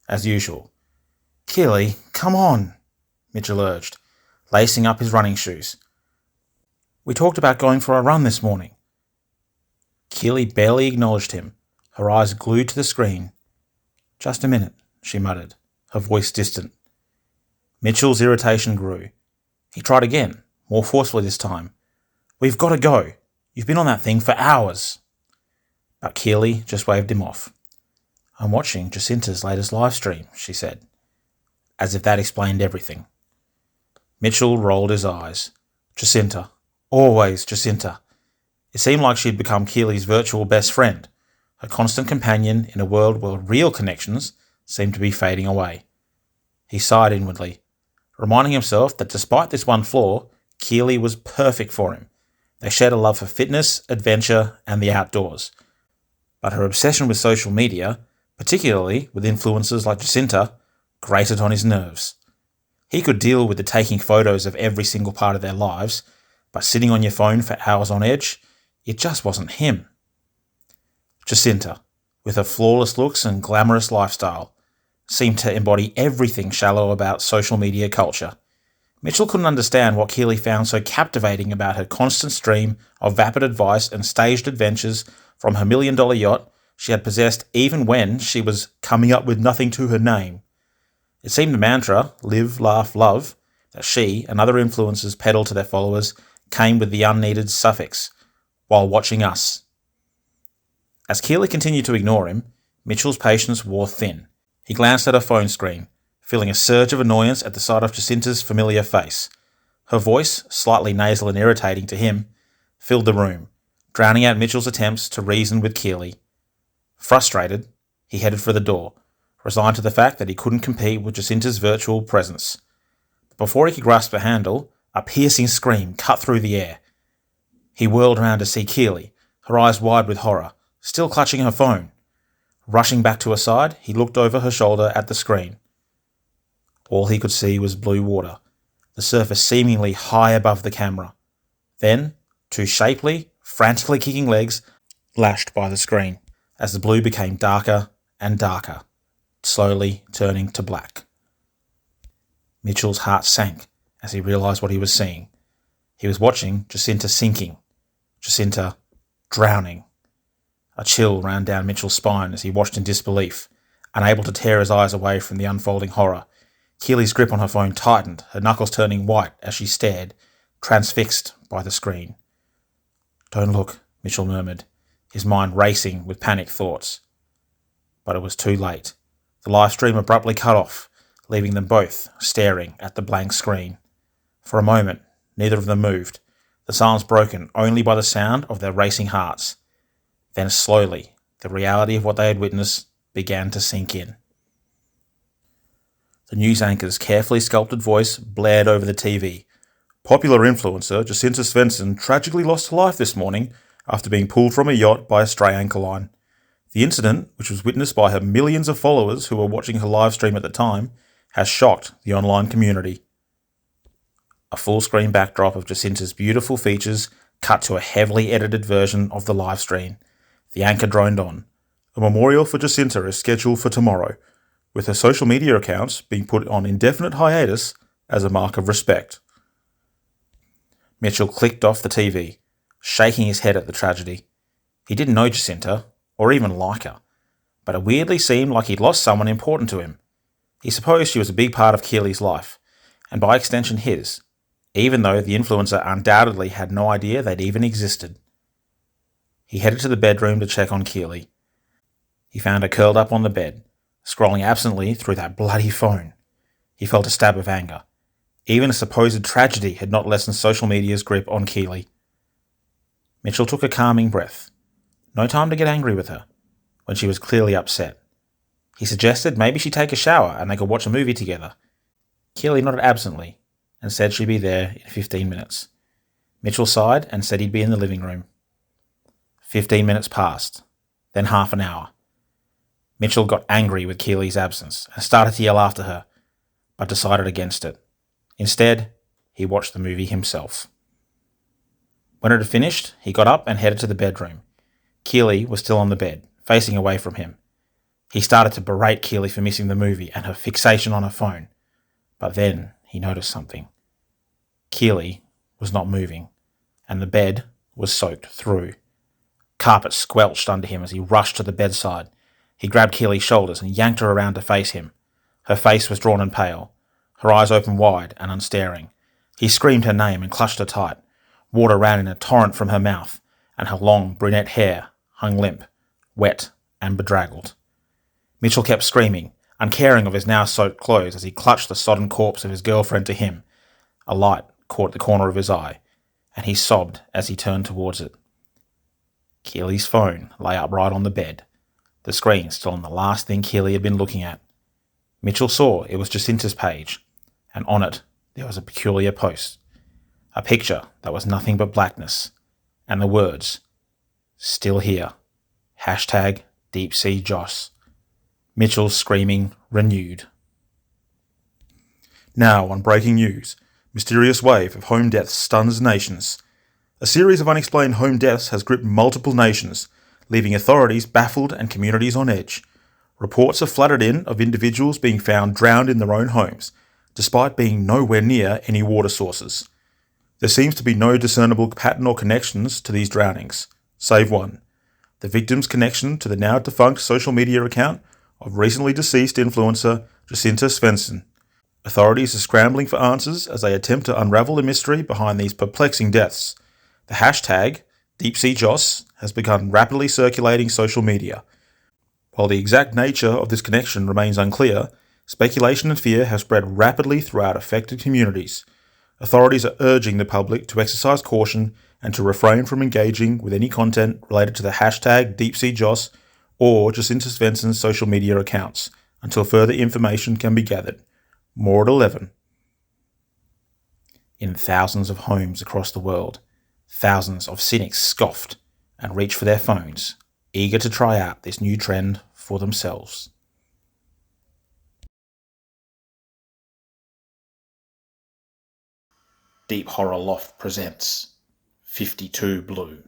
As usual. "Keely, come on," Mitchell urged, lacing up his running shoes. "We talked about going for a run this morning." Keely barely acknowledged him, her eyes glued to the screen. "Just a minute," she muttered, her voice distant. Mitchell's irritation grew. He tried again, more forcefully this time. "We've got to go. You've been on that thing for hours." But Keely just waved him off. "I'm watching Jacinta's latest live stream," she said, as if that explained everything. Mitchell rolled his eyes. Jacinta. Always Jacinta. It seemed like she'd become Keely's virtual best friend, her constant companion in a world where real connections seemed to be fading away. He sighed inwardly, reminding himself that despite this one flaw, Keely was perfect for him. They shared a love for fitness, adventure, and the outdoors. But her obsession with social media, particularly with influencers like Jacinta, grated on his nerves. He could deal with the taking photos of every single part of their lives, but sitting on your phone for hours on edge, it just wasn't him. Jacinta, with her flawless looks and glamorous lifestyle, seemed to embody everything shallow about social media culture. Mitchell couldn't understand what Keely found so captivating about her constant stream of vapid advice and staged adventures from her $1 million yacht she had possessed even when she was coming up with nothing to her name. It seemed the mantra, live, laugh, love, that she and other influencers peddled to their followers came with the unneeded suffix, while watching us. As Keely continued to ignore him, Mitchell's patience wore thin. He glanced at her phone screen, feeling a surge of annoyance at the sight of Jacinta's familiar face. Her voice, slightly nasal and irritating to him, filled the room, drowning out Mitchell's attempts to reason with Keely. Frustrated, he headed for the door, resigned to the fact that he couldn't compete with Jacinta's virtual presence. But before he could grasp a handle, a piercing scream cut through the air. He whirled round to see Keely, her eyes wide with horror, still clutching her phone. Rushing back to her side, he looked over her shoulder at the screen. All he could see was blue water, the surface seemingly high above the camera. Then, two shapely, frantically kicking legs lashed by the screen, as the blue became darker and darker, slowly turning to black. Mitchell's heart sank as he realised what he was seeing. He was watching Jacinta sinking, Jacinta drowning. A chill ran down Mitchell's spine as he watched in disbelief, unable to tear his eyes away from the unfolding horror. Keely's grip on her phone tightened, her knuckles turning white as she stared, transfixed by the screen. "Don't look," Mitchell murmured, his mind racing with panicked thoughts. But it was too late. The live stream abruptly cut off, leaving them both staring at the blank screen. For a moment, neither of them moved, the silence broken only by the sound of their racing hearts. Then slowly, the reality of what they had witnessed began to sink in. The news anchor's carefully sculpted voice blared over the TV. "Popular influencer Jacinta Svensson tragically lost her life this morning after being pulled from a yacht by a stray anchor line. The incident, which was witnessed by her millions of followers who were watching her live stream at the time, has shocked the online community." A full-screen backdrop of Jacinta's beautiful features cut to a heavily edited version of the live stream. The anchor droned on, A memorial for Jacinta is scheduled for tomorrow, with her social media accounts being put on indefinite hiatus as a mark of respect. Mitchell clicked off the TV, shaking his head at the tragedy. He didn't know Jacinta, or even like her, but it weirdly seemed like he'd lost someone important to him. He supposed she was a big part of Keely's life, and by extension his, even though the influencer undoubtedly had no idea they'd even existed. He headed to the bedroom to check on Keely. He found her curled up on the bed, scrolling absently through that bloody phone. He felt a stab of anger. Even a supposed tragedy had not lessened social media's grip on Keely. Mitchell took a calming breath. No time to get angry with her, when she was clearly upset. He suggested maybe she take a shower and they could watch a movie together. Keely nodded absently and said she'd be there in 15 minutes. Mitchell sighed and said he'd be in the living room. 15 minutes passed, then half an hour. Mitchell got angry with Keely's absence and started to yell after her, but decided against it. Instead, he watched the movie himself. When it had finished, he got up and headed to the bedroom. Keely was still on the bed, facing away from him. He started to berate Keely for missing the movie and her fixation on her phone. But then he noticed something. Keely was not moving, and the bed was soaked through. Carpet squelched under him as he rushed to the bedside. He grabbed Keely's shoulders and yanked her around to face him. Her face was drawn and pale, her eyes open wide and unstaring. He screamed her name and clutched her tight. Water ran in a torrent from her mouth, and her long brunette hair hung limp, wet and bedraggled. Mitchell kept screaming, uncaring of his now soaked clothes as he clutched the sodden corpse of his girlfriend to him. A light caught the corner of his eye, and he sobbed as he turned towards it. Keely's phone lay upright on the bed, the screen still on the last thing Keely had been looking at. Mitchell saw it was Jacinta's page, and on it there was a peculiar post. A picture that was nothing but blackness, and the words, "Still here. #DeepSeaJoss." Mitchell's screaming renewed. Now on breaking news, mysterious wave of home deaths stuns nations. A series of unexplained home deaths has gripped multiple nations, leaving authorities baffled and communities on edge. Reports have flooded in of individuals being found drowned in their own homes, despite being nowhere near any water sources. There seems to be no discernible pattern or connections to these drownings, save one: the victim's connection to the now defunct social media account of recently deceased influencer Jacinta Svensson. Authorities are scrambling for answers as they attempt to unravel the mystery behind these perplexing deaths. The hashtag #DeepSeaJoss has begun rapidly circulating social media. While the exact nature of this connection remains unclear, speculation and fear have spread rapidly throughout affected communities. Authorities are urging the public to exercise caution and to refrain from engaging with any content related to the hashtag #DeepSeaJoss or Jacinta Svensson's social media accounts until further information can be gathered. More at 11. In thousands of homes across the world, thousands of cynics scoffed and reached for their phones, eager to try out this new trend for themselves. Deep Horror LofT presents 52 Blue.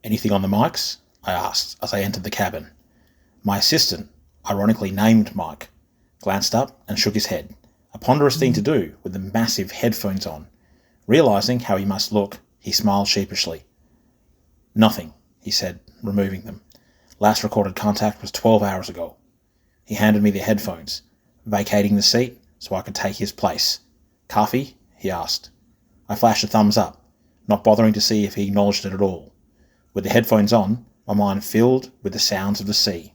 "Anything on the mics?" I asked as I entered the cabin. My assistant, ironically named Mike, glanced up and shook his head, a ponderous thing to do with the massive headphones on. Realizing how he must look, he smiled sheepishly. "Nothing," he said, removing them. "Last recorded contact was 12 hours ago." He handed me the headphones, vacating the seat so I could take his place. "Coffee?" he asked. I flashed a thumbs up, not bothering to see if he acknowledged it at all. With the headphones on, my mind filled with the sounds of the sea.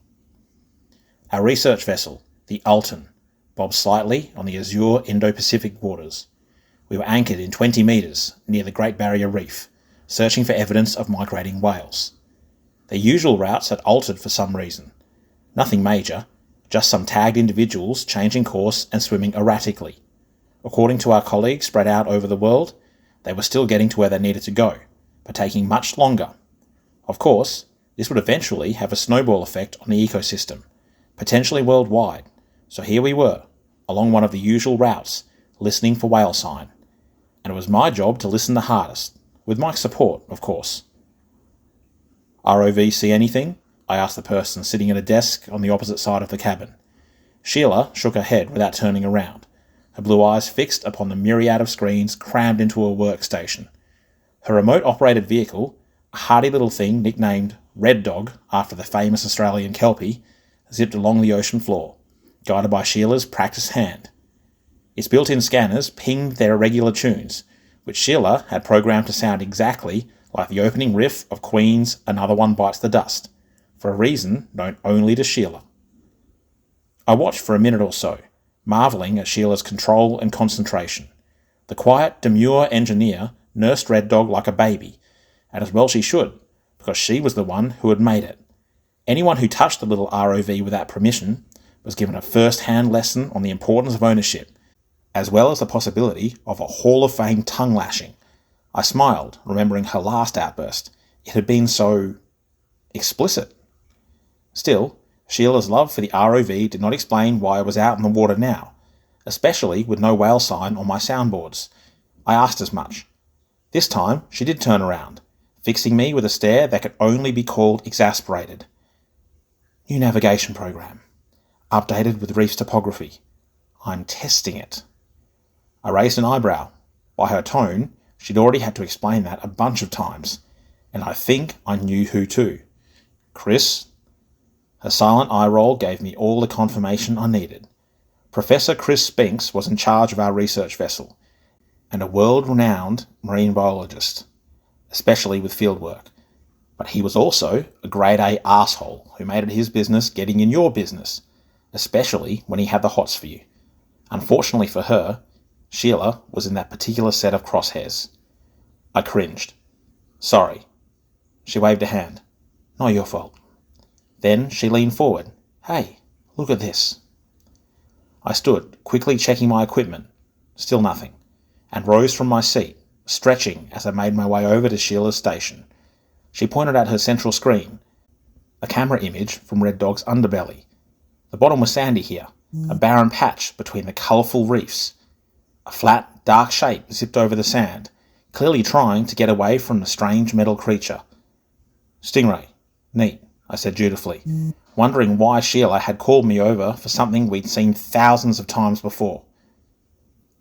Our research vessel, the Alton, bobbed slightly on the azure Indo-Pacific waters. We were anchored in 20 metres near the Great Barrier Reef, searching for evidence of migrating whales. Their usual routes had altered for some reason. Nothing major, just some tagged individuals changing course and swimming erratically. According to our colleagues spread out over the world, they were still getting to where they needed to go, but taking much longer. Of course, this would eventually have a snowball effect on the ecosystem, potentially worldwide, so here we were, along one of the usual routes, listening for whale sign. And it was my job to listen the hardest, with Mike's support, of course. ROV see anything? I asked the person sitting at a desk on the opposite side of the cabin. Sheila shook her head without turning around, her blue eyes fixed upon the myriad of screens crammed into her workstation. Her remote-operated vehicle, a hardy little thing nicknamed Red Dog after the famous Australian Kelpie, zipped along the ocean floor, guided by Sheila's practiced hand. Its built-in scanners pinged their irregular tunes, which Sheila had programmed to sound exactly like the opening riff of Queen's Another One Bites the Dust, for a reason known only to Sheila. I watched for a minute or so, marvelling at Sheila's control and concentration. The quiet, demure engineer nursed Red Dog like a baby, and as well she should, because she was the one who had made it. Anyone who touched the little ROV without permission was given a first-hand lesson on the importance of ownership, as well as the possibility of a Hall of Fame tongue-lashing. I smiled, remembering her last outburst. It had been so explicit. Still, Sheila's love for the ROV did not explain why I was out in the water now, especially with no whale sign on my soundboards. I asked as much. This time, she did turn around, fixing me with a stare that could only be called exasperated. New navigation program. Updated with reef's topography. I'm testing it. I raised an eyebrow. By her tone, she'd already had to explain that a bunch of times, and I think I knew who to. Chris? Her silent eye roll gave me all the confirmation I needed. Professor Chris Spinks was in charge of our research vessel, and a world-renowned marine biologist, especially with fieldwork. But he was also a grade A arsehole who made it his business getting in your business, especially when he had the hots for you. Unfortunately for her, Sheila was in that particular set of crosshairs. I cringed. Sorry. She waved a hand. Not your fault. Then she leaned forward. Hey, look at this. I stood, quickly checking my equipment. Still nothing. And rose from my seat, stretching as I made my way over to Sheila's station. She pointed at her central screen, a camera image from Red Dog's underbelly. The bottom was sandy here, a barren patch between the colourful reefs. A flat, dark shape zipped over the sand, clearly trying to get away from the strange metal creature. Stingray. Neat, I said dutifully, wondering why Sheila had called me over for something we'd seen thousands of times before.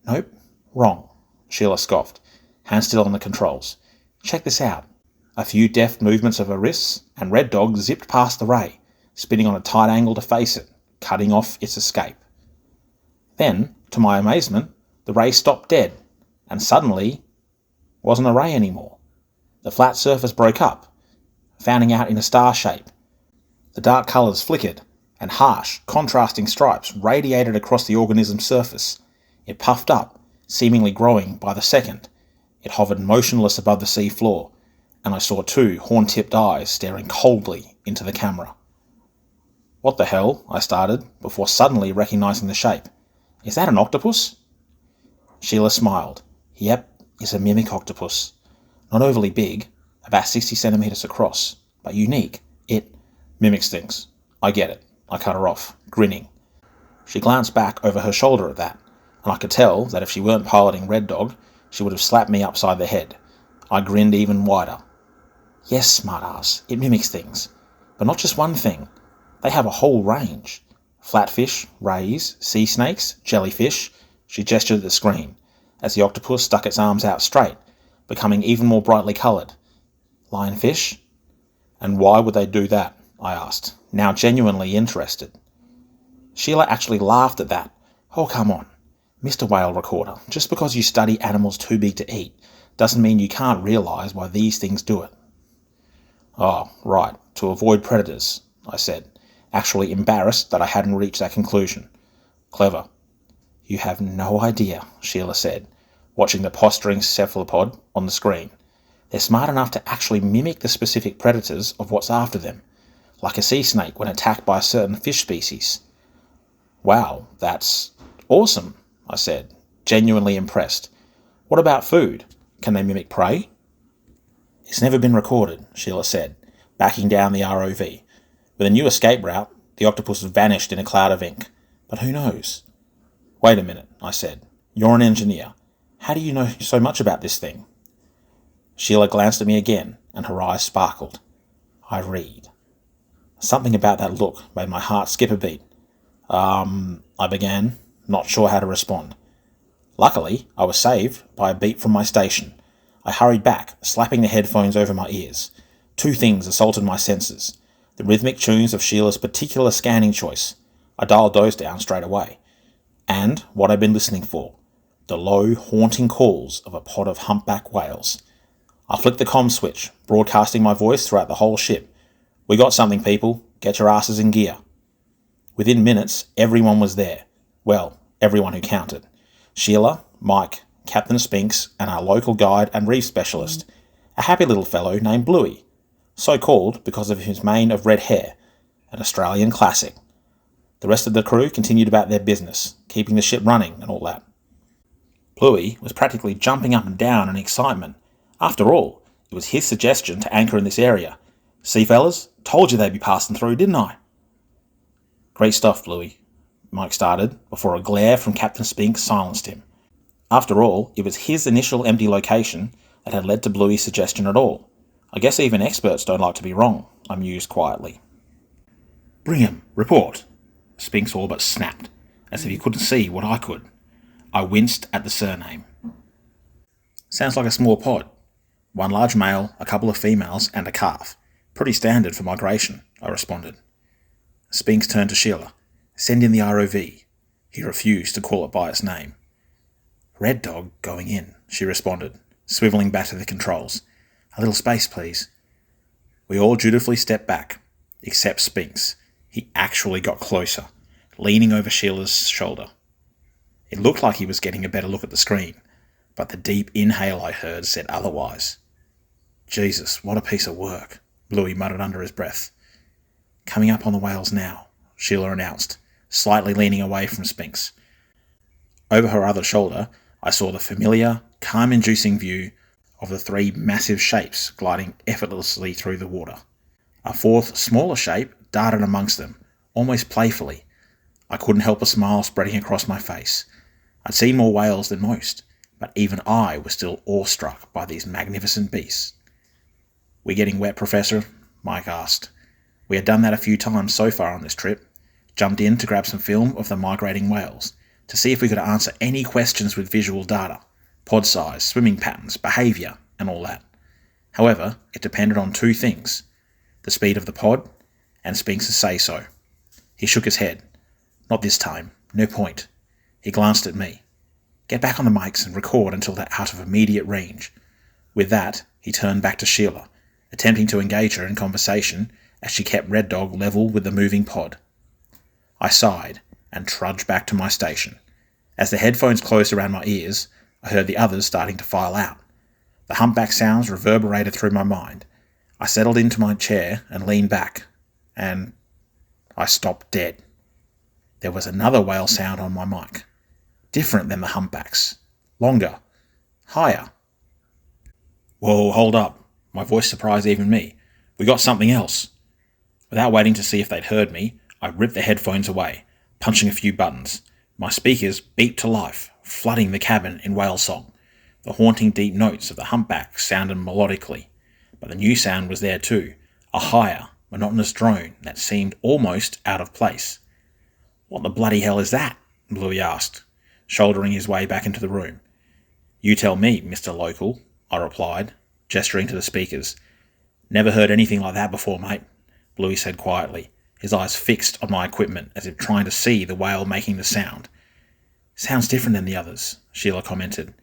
Nope, wrong, Sheila scoffed, hand still on the controls. Check this out. A few deft movements of her wrists, and Red Dog zipped past the ray, spinning on a tight angle to face it, cutting off its escape. Then, to my amazement, the ray stopped dead, and suddenly wasn't a ray anymore. The flat surface broke up, fanning out in a star shape. The dark colours flickered, and harsh, contrasting stripes radiated across the organism's surface. It puffed up, seemingly growing by the second. It hovered motionless above the sea floor, and I saw two horn-tipped eyes staring coldly into the camera. What the hell? I started, before suddenly recognising the shape. Is that an octopus? Sheila smiled. Yep, it's a mimic octopus. Not overly big, about 60 centimetres across, but unique. It mimics things. I get it. I cut her off, grinning. She glanced back over her shoulder at that, and I could tell that if she weren't piloting Red Dog, she would have slapped me upside the head. I grinned even wider. Yes, smartass, it mimics things. But not just one thing. They have a whole range. Flatfish, rays, sea snakes, jellyfish. She gestured at the screen, as the octopus stuck its arms out straight, becoming even more brightly coloured. Lionfish? And why would they do that? I asked, now genuinely interested. Sheila actually laughed at that. Oh, come on. Mr. Whale Recorder, just because you study animals too big to eat doesn't mean you can't realise why these things do it. Oh, right, to avoid predators, I said, actually embarrassed that I hadn't reached that conclusion. Clever. You have no idea, Sheila said, watching the posturing cephalopod on the screen. They're smart enough to actually mimic the specific predators of what's after them, like a sea snake when attacked by a certain fish species. Wow, that's awesome, I said, genuinely impressed. What about food? Can they mimic prey? It's never been recorded, Sheila said, backing down the ROV. With a new escape route, the octopus vanished in a cloud of ink. But who knows? Wait a minute, I said. You're an engineer. How do you know so much about this thing? Sheila glanced at me again, and her eyes sparkled. I read. Something about that look made my heart skip a beat. I began, not sure how to respond. Luckily, I was saved by a beep from my station. I hurried back, slapping the headphones over my ears. Two things assaulted my senses. The rhythmic tunes of Sheila's particular scanning choice. I dialed those down straight away. And what I'd been listening for. The low, haunting calls of a pod of humpback whales. I flicked the comm switch, broadcasting my voice throughout the whole ship. We got something, people. Get your asses in gear. Within minutes, everyone was there. Well, everyone who counted. Sheila, Mike, Captain Spinks, and our local guide and reef specialist, a happy little fellow named Bluey, so called because of his mane of red hair, an Australian classic. The rest of the crew continued about their business, keeping the ship running and all that. Bluey was practically jumping up and down in excitement. After all, it was his suggestion to anchor in this area. See, fellas, told you they'd be passing through, didn't I? Great stuff, Bluey, Mike started, before a glare from Captain Spinks silenced him. After all, it was his initial empty location that had led to Bluey's suggestion at all. I guess even experts don't like to be wrong, I mused quietly. Brigham, report. Spinks all but snapped, as if he couldn't see what I could. I winced at the surname. Sounds like a small pod. One large male, a couple of females, and a calf. Pretty standard for migration, I responded. Spinks turned to Sheila. Send in the ROV. He refused to call it by its name. Red Dog going in, she responded, swivelling back to the controls. A little space, please. We all dutifully stepped back, except Spinks. He actually got closer, leaning over Sheila's shoulder. It looked like he was getting a better look at the screen, but the deep inhale I heard said otherwise. Jesus, what a piece of work, Bluey muttered under his breath. Coming up on the whales now, Sheila announced, slightly leaning away from Spinks. Over her other shoulder, I saw the familiar, calm-inducing view of the three massive shapes gliding effortlessly through the water. A fourth, smaller shape darted amongst them, almost playfully. I couldn't help a smile spreading across my face. I'd seen more whales than most, but even I was still awestruck by these magnificent beasts. We getting wet, Professor? Mike asked. We had done that a few times so far on this trip. Jumped in to grab some film of the migrating whales, to see if we could answer any questions with visual data, pod size, swimming patterns, behaviour, and all that. However, it depended on two things, the speed of the pod, and Spinks' say-so. He shook his head. Not this time, no point. He glanced at me. Get back on the mics and record until they're out of immediate range. With that, he turned back to Sheila, attempting to engage her in conversation as she kept Red Dog level with the moving pod. I sighed and trudged back to my station. As the headphones closed around my ears, I heard the others starting to file out. The humpback sounds reverberated through my mind. I settled into my chair and leaned back, and I stopped dead. There was another whale sound on my mic. Different than the humpbacks. Longer. Higher. Whoa, hold up. My voice surprised even me. We got something else. Without waiting to see if they'd heard me, I ripped the headphones away, punching a few buttons. My speakers beeped to life, flooding the cabin in whale song. The haunting deep notes of the humpback sounded melodically, but the new sound was there too, a higher, monotonous drone that seemed almost out of place. What the bloody hell is that? Bluey asked, shouldering his way back into the room. You tell me, Mr. Local, I replied, gesturing to the speakers. Never heard anything like that before, mate, Bluey said quietly, his eyes fixed on my equipment as if trying to see the whale making the sound. Sounds different than the others, Sheila commented.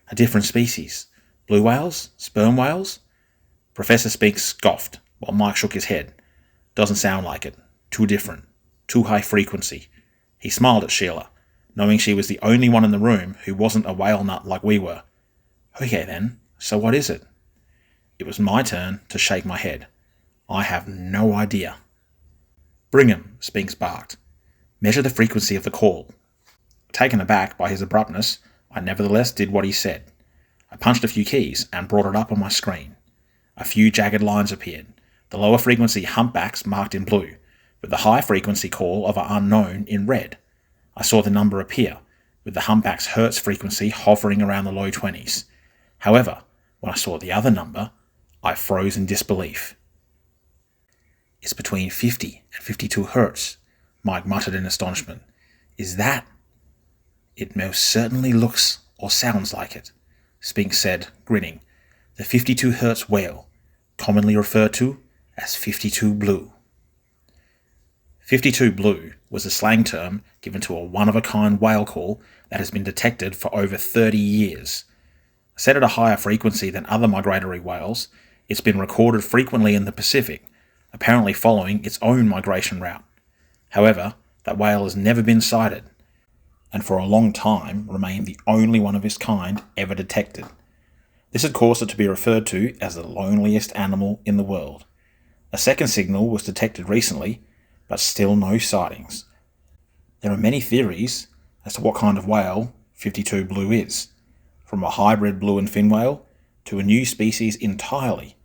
A different species. Blue whales? Sperm whales? Professor Spinks scoffed, while Mike shook his head. Doesn't sound like it. Too different. Too high frequency. He smiled at Sheila, knowing she was the only one in the room who wasn't a whale nut like we were. Okay then, so what is it? It was my turn to shake my head. I have no idea. Bring 'em, Spinks barked. Measure the frequency of the call. Taken aback by his abruptness, I nevertheless did what he said. I punched a few keys and brought it up on my screen. A few jagged lines appeared, the lower frequency humpbacks marked in blue, with the high frequency call of an unknown in red. I saw the number appear, with the humpback's hertz frequency hovering around the low 20s. However, when I saw the other number, I froze in disbelief. It's between 50 and 52 hertz, Mike muttered in astonishment. Is that? It most certainly looks or sounds like it, Spinks said, grinning. The 52 hertz whale, commonly referred to as 52 blue. 52 blue was a slang term given to a one-of-a-kind whale call that has been detected for over 30 years. Set at a higher frequency than other migratory whales, it's been recorded frequently in the Pacific, apparently following its own migration route. However, that whale has never been sighted, and for a long time remained the only one of its kind ever detected. This had caused it to be referred to as the loneliest animal in the world. A second signal was detected recently, but still no sightings. There are many theories as to what kind of whale 52 blue is, from a hybrid blue and fin whale to a new species entirely.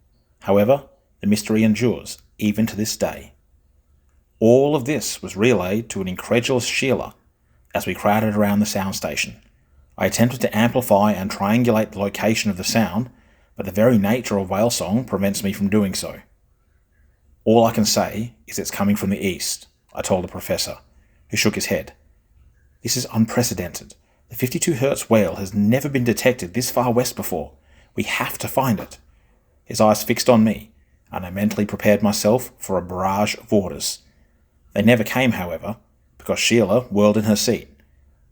However, the mystery endures even to this day. All of this was relayed to an incredulous Sheila as we crowded around the sound station. I attempted to amplify and triangulate the location of the sound, but the very nature of whale song prevents me from doing so. All I can say is it's coming from the east, I told the professor, who shook his head. This is unprecedented. The 52 hertz whale has never been detected this far west before. We have to find it. His eyes fixed on me, and I mentally prepared myself for a barrage of orders. They never came, however, because Sheila whirled in her seat.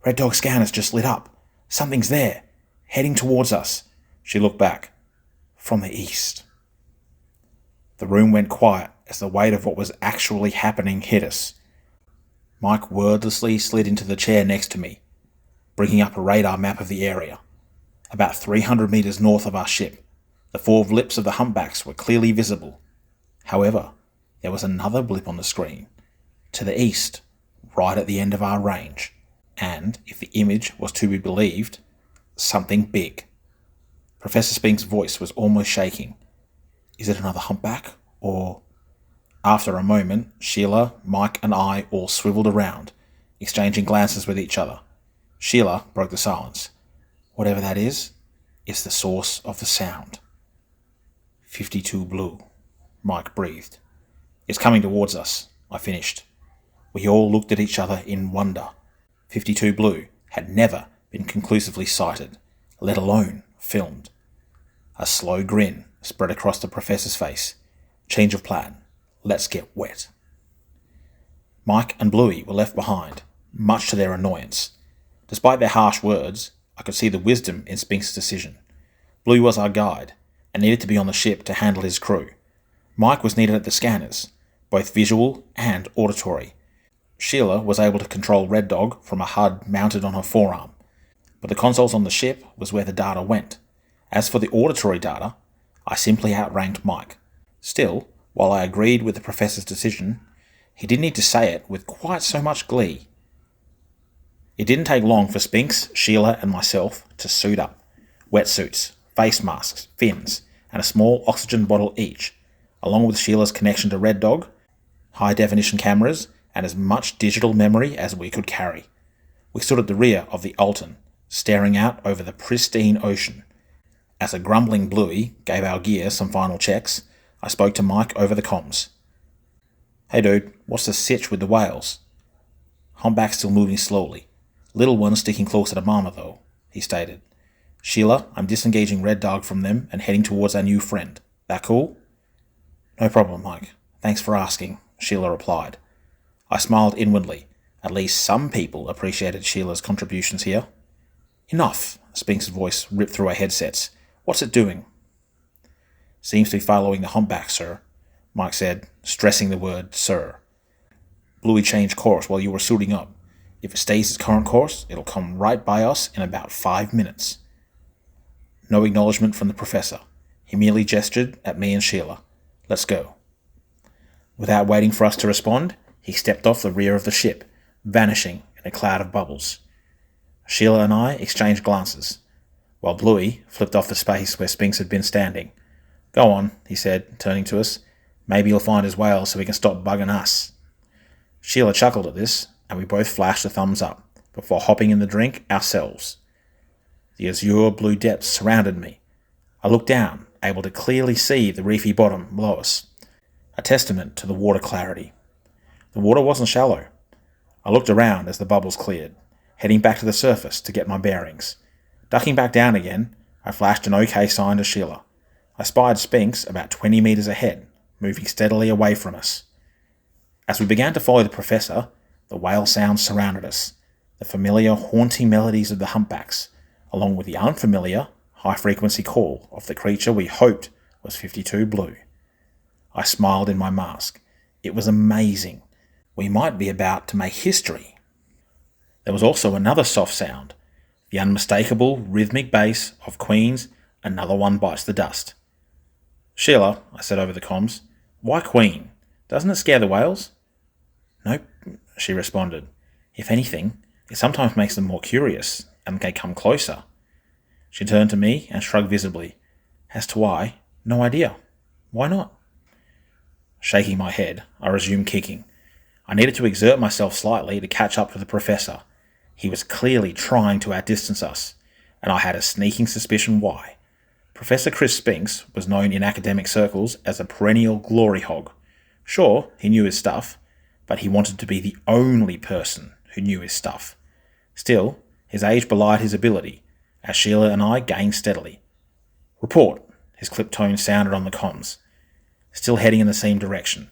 Red Dog scanner's just lit up. Something's there, heading towards us. She looked back. From the east. The room went quiet as the weight of what was actually happening hit us. Mike wordlessly slid into the chair next to me, bringing up a radar map of the area. About 300 meters north of our ship, the four lips of the humpbacks were clearly visible. However, there was another blip on the screen, to the east, right at the end of our range, and, if the image was to be believed, something big. Professor Spink's voice was almost shaking. Is it another humpback, or... After a moment, Sheila, Mike, and I all swiveled around, exchanging glances with each other. Sheila broke the silence. Whatever that is, it's the source of the sound. 52 blue, Mike breathed. It's coming towards us, I finished. We all looked at each other in wonder. 52 blue had never been conclusively sighted, let alone filmed. A slow grin spread across the professor's face. Change of plan. Let's get wet. Mike and Bluey were left behind, much to their annoyance. Despite their harsh words, I could see the wisdom in Spink's decision. Bluey was our guide, and needed to be on the ship to handle his crew. Mike was needed at the scanners, both visual and auditory. Sheila was able to control Red Dog from a HUD mounted on her forearm, but the consoles on the ship was where the data went. As for the auditory data, I simply outranked Mike. Still, while I agreed with the professor's decision, he didn't need to say it with quite so much glee. It didn't take long for Spinks, Sheila, and myself to suit up. Wetsuits, face masks, fins, and a small oxygen bottle each, along with Sheila's connection to Red Dog, high-definition cameras, and as much digital memory as we could carry. We stood at the rear of the Alton, staring out over the pristine ocean. As a grumbling Bluey gave our gear some final checks, I spoke to Mike over the comms. Hey dude, what's the sitch with the whales? Humpback's still moving slowly. Little one sticking closer to Mama though, he stated. Sheila, I'm disengaging Red Dog from them and heading towards our new friend. That cool? No problem, Mike. Thanks for asking, Sheila replied. I smiled inwardly. At least some people appreciated Sheila's contributions here. Enough, Spink's voice ripped through our headsets. What's it doing? Seems to be following the humpback, sir, Mike said, stressing the word sir. Bluey changed course while you were suiting up. If it stays its current course, it'll come right by us in about 5 minutes. No acknowledgement from the professor. He merely gestured at me and Sheila. Let's go. Without waiting for us to respond, he stepped off the rear of the ship, vanishing in a cloud of bubbles. Sheila and I exchanged glances, while Bluey flipped off the space where Spinks had been standing. Go on, he said, turning to us. Maybe he'll find his whale so he can stop bugging us. Sheila chuckled at this, and we both flashed a thumbs up, before hopping in the drink ourselves. The azure blue depths surrounded me. I looked down, able to clearly see the reefy bottom below us. a testament to the water clarity. The water wasn't shallow. I looked around as the bubbles cleared, heading back to the surface to get my bearings. Ducking back down again, I flashed an OK sign to Sheila. I spied Spinks about 20 metres ahead, moving steadily away from us. As we began to follow the Professor, the whale sounds surrounded us, the familiar haunting melodies of the humpbacks, along with the unfamiliar, high-frequency call of the creature we hoped was 52 Blue. I smiled in my mask. It was amazing. We might be about to make history. There was also another soft sound, the unmistakable rhythmic bass of Queen's Another One Bites the Dust. "Sheila," I said over the comms, "why Queen? Doesn't it scare the whales?" "Nope," she responded. "If anything, it sometimes makes them more curious, and they come closer." She turned to me and shrugged visibly. "As to why, no idea. Why not?" Shaking my head, I resumed kicking. I needed to exert myself slightly to catch up to the Professor. He was clearly trying to outdistance us, and I had a sneaking suspicion why. Professor Chris Spinks was known in academic circles as a perennial glory hog. Sure, he knew his stuff, but he wanted to be the only person who knew his stuff. Still, his age belied his ability, as Sheila and I gained steadily. "Report," his clipped tone sounded on the comms. "Still heading in the same direction.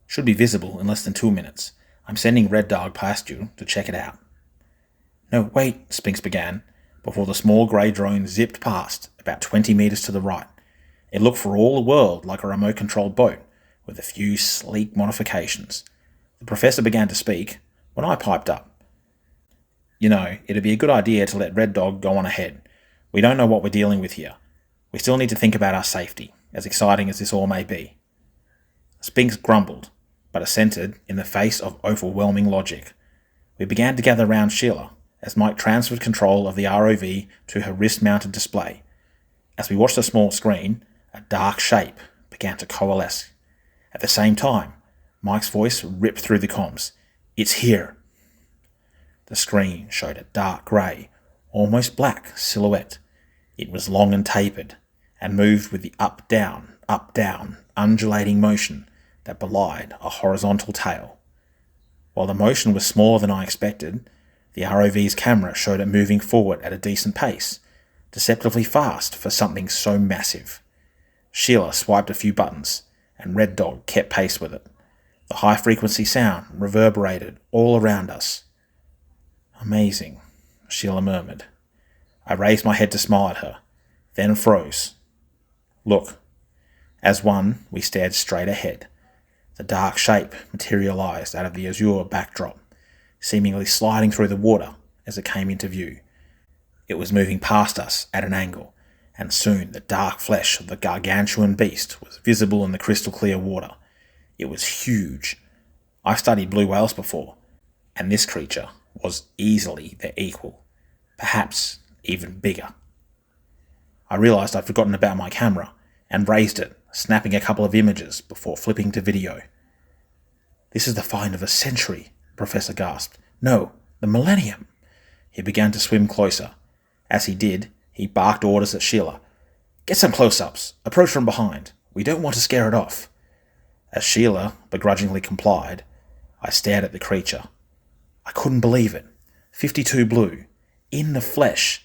Should be visible in less than 2 minutes. I'm sending Red Dog past you to check it out." "No, wait," Spinks began, before the small grey drone zipped past, about 20 metres to the right. It looked for all the world like a remote-controlled boat, with a few sleek modifications. The Professor began to speak, when I piped up. "You know, it'd be a good idea to let Red Dog go on ahead. We don't know what we're dealing with here. We still need to think about our safety, as exciting as this all may be." Spinks grumbled, but assented in the face of overwhelming logic. We began to gather round Sheila, as Mike transferred control of the ROV to her wrist-mounted display. As we watched the small screen, a dark shape began to coalesce. At the same time, Mike's voice ripped through the comms. "It's here." The screen showed a dark grey, almost black silhouette. It was long and tapered, and moved with the up-down, undulating motion that belied a horizontal tail. While the motion was smaller than I expected, the ROV's camera showed it moving forward at a decent pace, deceptively fast for something so massive. Sheila swiped a few buttons, and Red Dog kept pace with it. The high-frequency sound reverberated all around us. "Amazing," Sheila murmured. I raised my head to smile at her, then froze. "Look." As one, we stared straight ahead. The dark shape materialized out of the azure backdrop, seemingly sliding through the water as it came into view. It was moving past us at an angle, and soon the dark flesh of the gargantuan beast was visible in the crystal-clear water. It was huge. I've studied blue whales before, and this creature was easily their equal, perhaps even bigger. I realized I'd forgotten about my camera, and raised it, snapping a couple of images before flipping to video. "This is the find of a century," the Professor gasped. "No, the millennium." He began to swim closer. As he did, he barked orders at Sheila. "Get some close-ups. Approach from behind. We don't want to scare it off." As Sheila begrudgingly complied, I stared at the creature. I couldn't believe it. 52 Blue. In the flesh.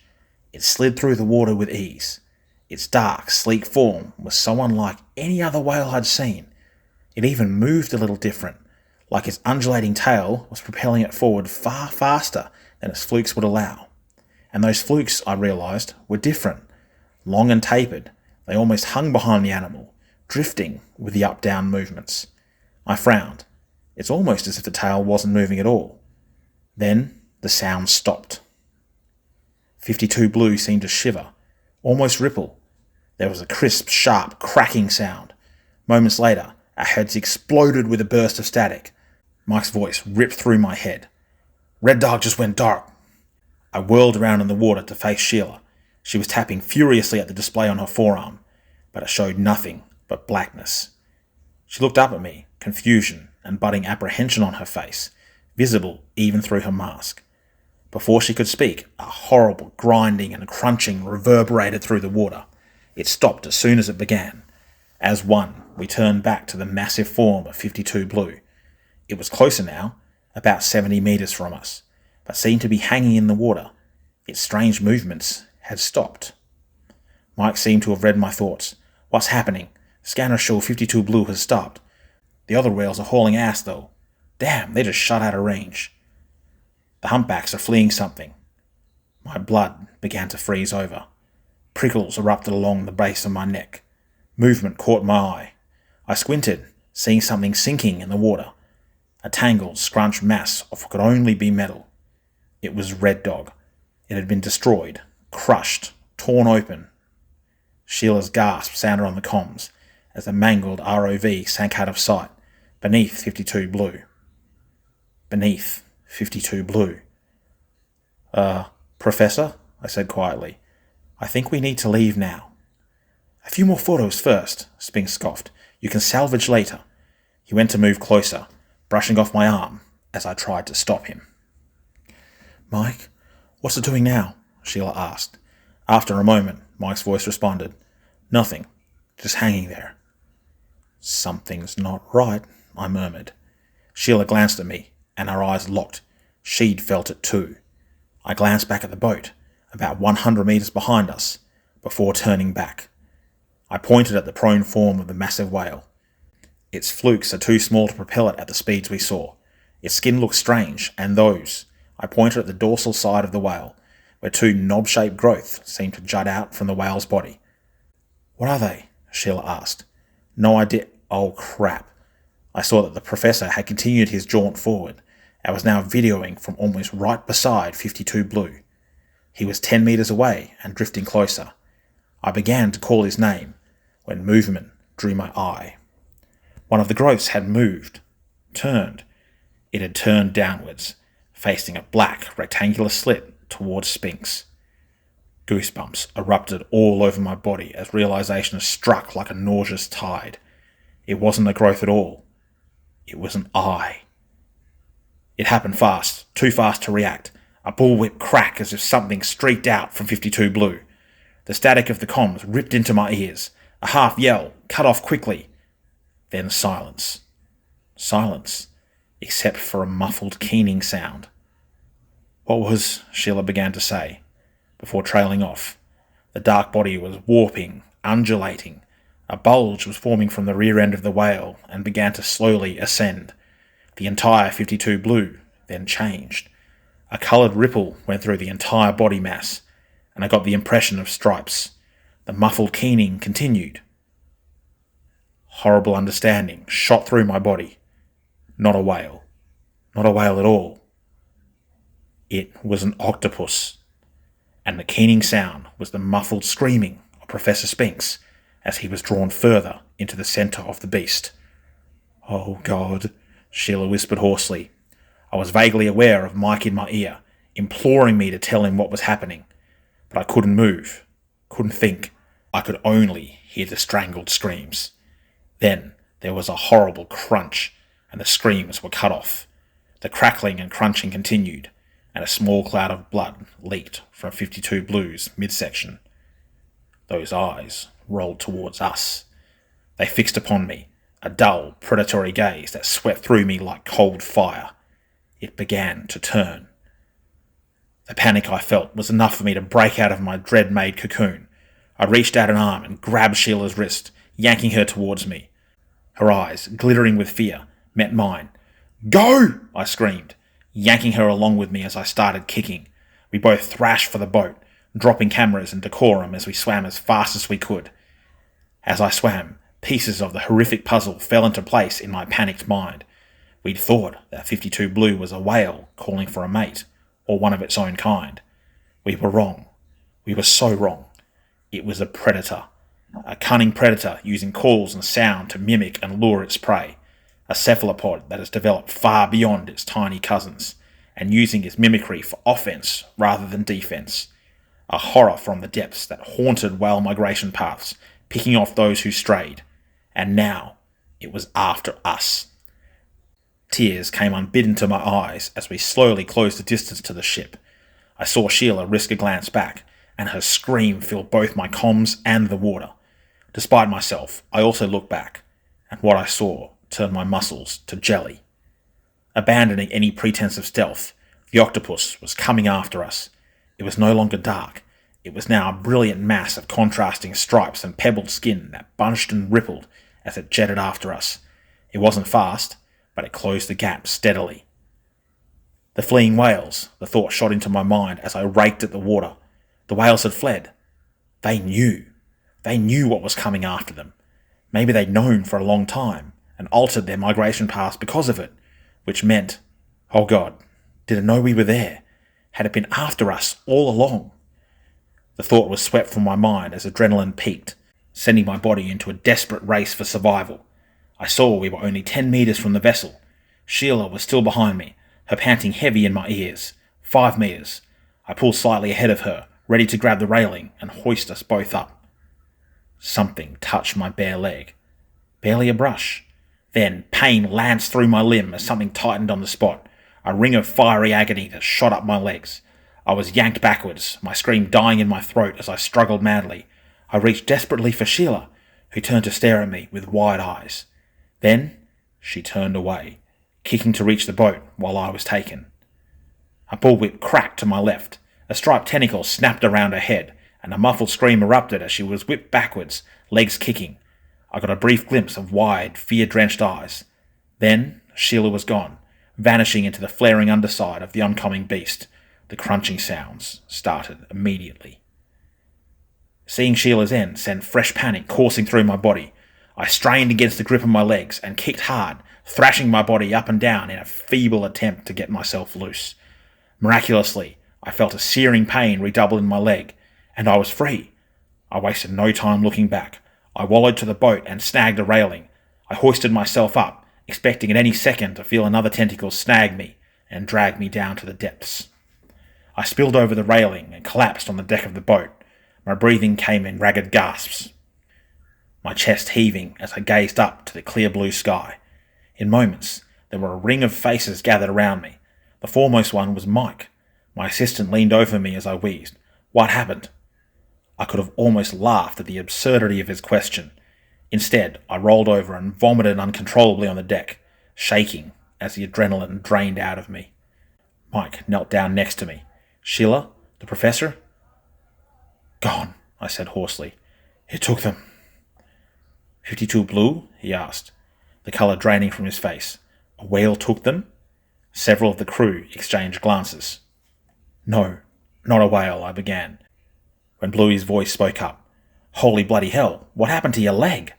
It slid through the water with ease. Its dark, sleek form was so unlike any other whale I'd seen. It even moved a little different, like its undulating tail was propelling it forward far faster than its flukes would allow. And those flukes, I realised, were different. Long and tapered, they almost hung behind the animal, drifting with the up-down movements. I frowned. It's almost as if the tail wasn't moving at all. Then the sound stopped. 52 Blue seemed to shiver, almost ripple. There was a crisp, sharp, cracking sound. Moments later, our heads exploded with a burst of static. Mike's voice ripped through my head. "Red Dog just went dark." I whirled around in the water to face Sheila. She was tapping furiously at the display on her forearm, but it showed nothing but blackness. She looked up at me, confusion and budding apprehension on her face, visible even through her mask. Before she could speak, a horrible grinding and crunching reverberated through the water. It stopped as soon as it began. As one, we turned back to the massive form of 52 Blue. It was closer now, about 70 metres from us, but seemed to be hanging in the water. Its strange movements had stopped. Mike seemed to have read my thoughts. "What's happening? Scanners show 52 Blue has stopped. The other whales are hauling ass though. Damn, they just shot out of range. The humpbacks are fleeing something." My blood began to freeze over. Prickles erupted along the base of my neck. Movement caught my eye. I squinted, seeing something sinking in the water. A tangled, scrunched mass of what could only be metal. It was Red Dog. It had been destroyed, crushed, torn open. Sheila's gasp sounded on the comms as the mangled ROV sank out of sight beneath 52 Blue. Beneath 52 Blue. Professor, I said quietly, I think we need to leave now. "A few more photos first," Spinks scoffed. "You can salvage later." He went to move closer, brushing off my arm as I tried to stop him. "Mike, what's it doing now?" Sheila asked. After a moment, Mike's voice responded. "Nothing, just hanging there." "Something's not right," I murmured. Sheila glanced at me, and our eyes locked. She'd felt it too. I glanced back at the boat, about 100 metres behind us, before turning back. I pointed at the prone form of the massive whale. Its flukes are too small to propel it at the speeds we saw. Its skin looked strange, and I pointed at the dorsal side of the whale, where two knob-shaped growths seemed to jut out from the whale's body. "What are they?" Sheila asked. "No idea." Oh, crap. I saw that the professor had continued his jaunt forward and was now videoing from almost right beside 52 Blue. He was 10 metres away and drifting closer. I began to call his name when movement drew my eye. One of the growths had moved, turned. It had turned downwards, facing a black rectangular slit towards Spinks. Goosebumps erupted all over my body as realization struck like a nauseous tide. It wasn't a growth at all. It was an eye. It happened fast, too fast to react. A bullwhip crack as if something streaked out from 52 Blue. The static of the comms ripped into my ears. A half yell, cut off quickly. Then silence. Silence, except for a muffled keening sound. "What was?" Sheila began to say, before trailing off. The dark body was warping, undulating. A bulge was forming from the rear end of the whale and began to slowly ascend. The entire 52 Blue then changed. A coloured ripple went through the entire body mass, and I got the impression of stripes. The muffled keening continued. Horrible understanding shot through my body. Not a whale. Not a whale at all. It was an octopus. And the keening sound was the muffled screaming of Professor Spinks as he was drawn further into the centre of the beast. "Oh, God," Sheila whispered hoarsely. I was vaguely aware of Mike in my ear, imploring me to tell him what was happening. But I couldn't move, couldn't think. I could only hear the strangled screams. Then there was a horrible crunch, and the screams were cut off. The crackling and crunching continued, and a small cloud of blood leaked from 52 Blue's midsection. Those eyes rolled towards us. They fixed upon me, a dull, predatory gaze that swept through me like cold fire. It began to turn. The panic I felt was enough for me to break out of my dread-made cocoon. I reached out an arm and grabbed Sheila's wrist, yanking her towards me. Her eyes, glittering with fear, met mine. "Go!" I screamed, yanking her along with me as I started kicking. We both thrashed for the boat, dropping cameras and decorum as we swam as fast as we could. As I swam, pieces of the horrific puzzle fell into place in my panicked mind. We'd thought that 52 Blue was a whale calling for a mate, or one of its own kind. We were wrong. We were so wrong. It was a predator. A cunning predator using calls and sound to mimic and lure its prey. A cephalopod that has developed far beyond its tiny cousins, and using its mimicry for offense rather than defense. A horror from the depths that haunted whale migration paths, picking off those who strayed. And now it was after us. Tears came unbidden to my eyes as we slowly closed the distance to the ship. I saw Sheila risk a glance back, and her scream filled both my comms and the water. Despite myself, I also looked back. and what I saw turned my muscles to jelly. Abandoning any pretense of stealth, the octopus was coming after us. It was no longer dark. It was now a brilliant mass of contrasting stripes and pebbled skin that bunched and rippled as it jetted after us. It wasn't fast, but it closed the gap steadily. The fleeing whales, the thought shot into my mind as I raked at the water. The whales had fled. They knew. They knew what was coming after them. Maybe they'd known for a long time and altered their migration paths because of it, which meant, oh God, did it know we were there? Had it been after us all along? The thought was swept from my mind as adrenaline peaked, sending my body into a desperate race for survival. I saw we were only 10 meters from the vessel. Sheila was still behind me, her panting heavy in my ears. 5 meters. I pulled slightly ahead of her, ready to grab the railing and hoist us both up. Something touched my bare leg. Barely a brush. Then pain lanced through my limb as something tightened on the spot, a ring of fiery agony that shot up my legs. I was yanked backwards, my scream dying in my throat as I struggled madly. I reached desperately for Sheila, who turned to stare at me with wide eyes. Then she turned away, kicking to reach the boat while I was taken. A bullwhip cracked to my left. A striped tentacle snapped around her head, and a muffled scream erupted as she was whipped backwards, legs kicking. I got a brief glimpse of wide, fear-drenched eyes. Then Sheila was gone, vanishing into the flaring underside of the oncoming beast. The crunching sounds started immediately. Seeing Sheila's end sent fresh panic coursing through my body. I strained against the grip of my legs and kicked hard, thrashing my body up and down in a feeble attempt to get myself loose. Miraculously, I felt a searing pain redouble in my leg, and I was free. I wasted no time looking back. I wallowed to the boat and snagged a railing. I hoisted myself up, expecting at any second to feel another tentacle snag me and drag me down to the depths. I spilled over the railing and collapsed on the deck of the boat. My breathing came in ragged gasps, my chest heaving as I gazed up to the clear blue sky. In moments, there were a ring of faces gathered around me. The foremost one was Mike. My assistant leaned over me as I wheezed. What happened? I could have almost laughed at the absurdity of his question. Instead, I rolled over and vomited uncontrollably on the deck, shaking as the adrenaline drained out of me. Mike knelt down next to me. Sheila? The professor? Gone, I said hoarsely. It took them. 52 Blue? He asked, the colour draining from his face. A whale took them? Several of the crew exchanged glances. No, not a whale, I began, when Bluey's voice spoke up. Holy bloody hell, what happened to your leg?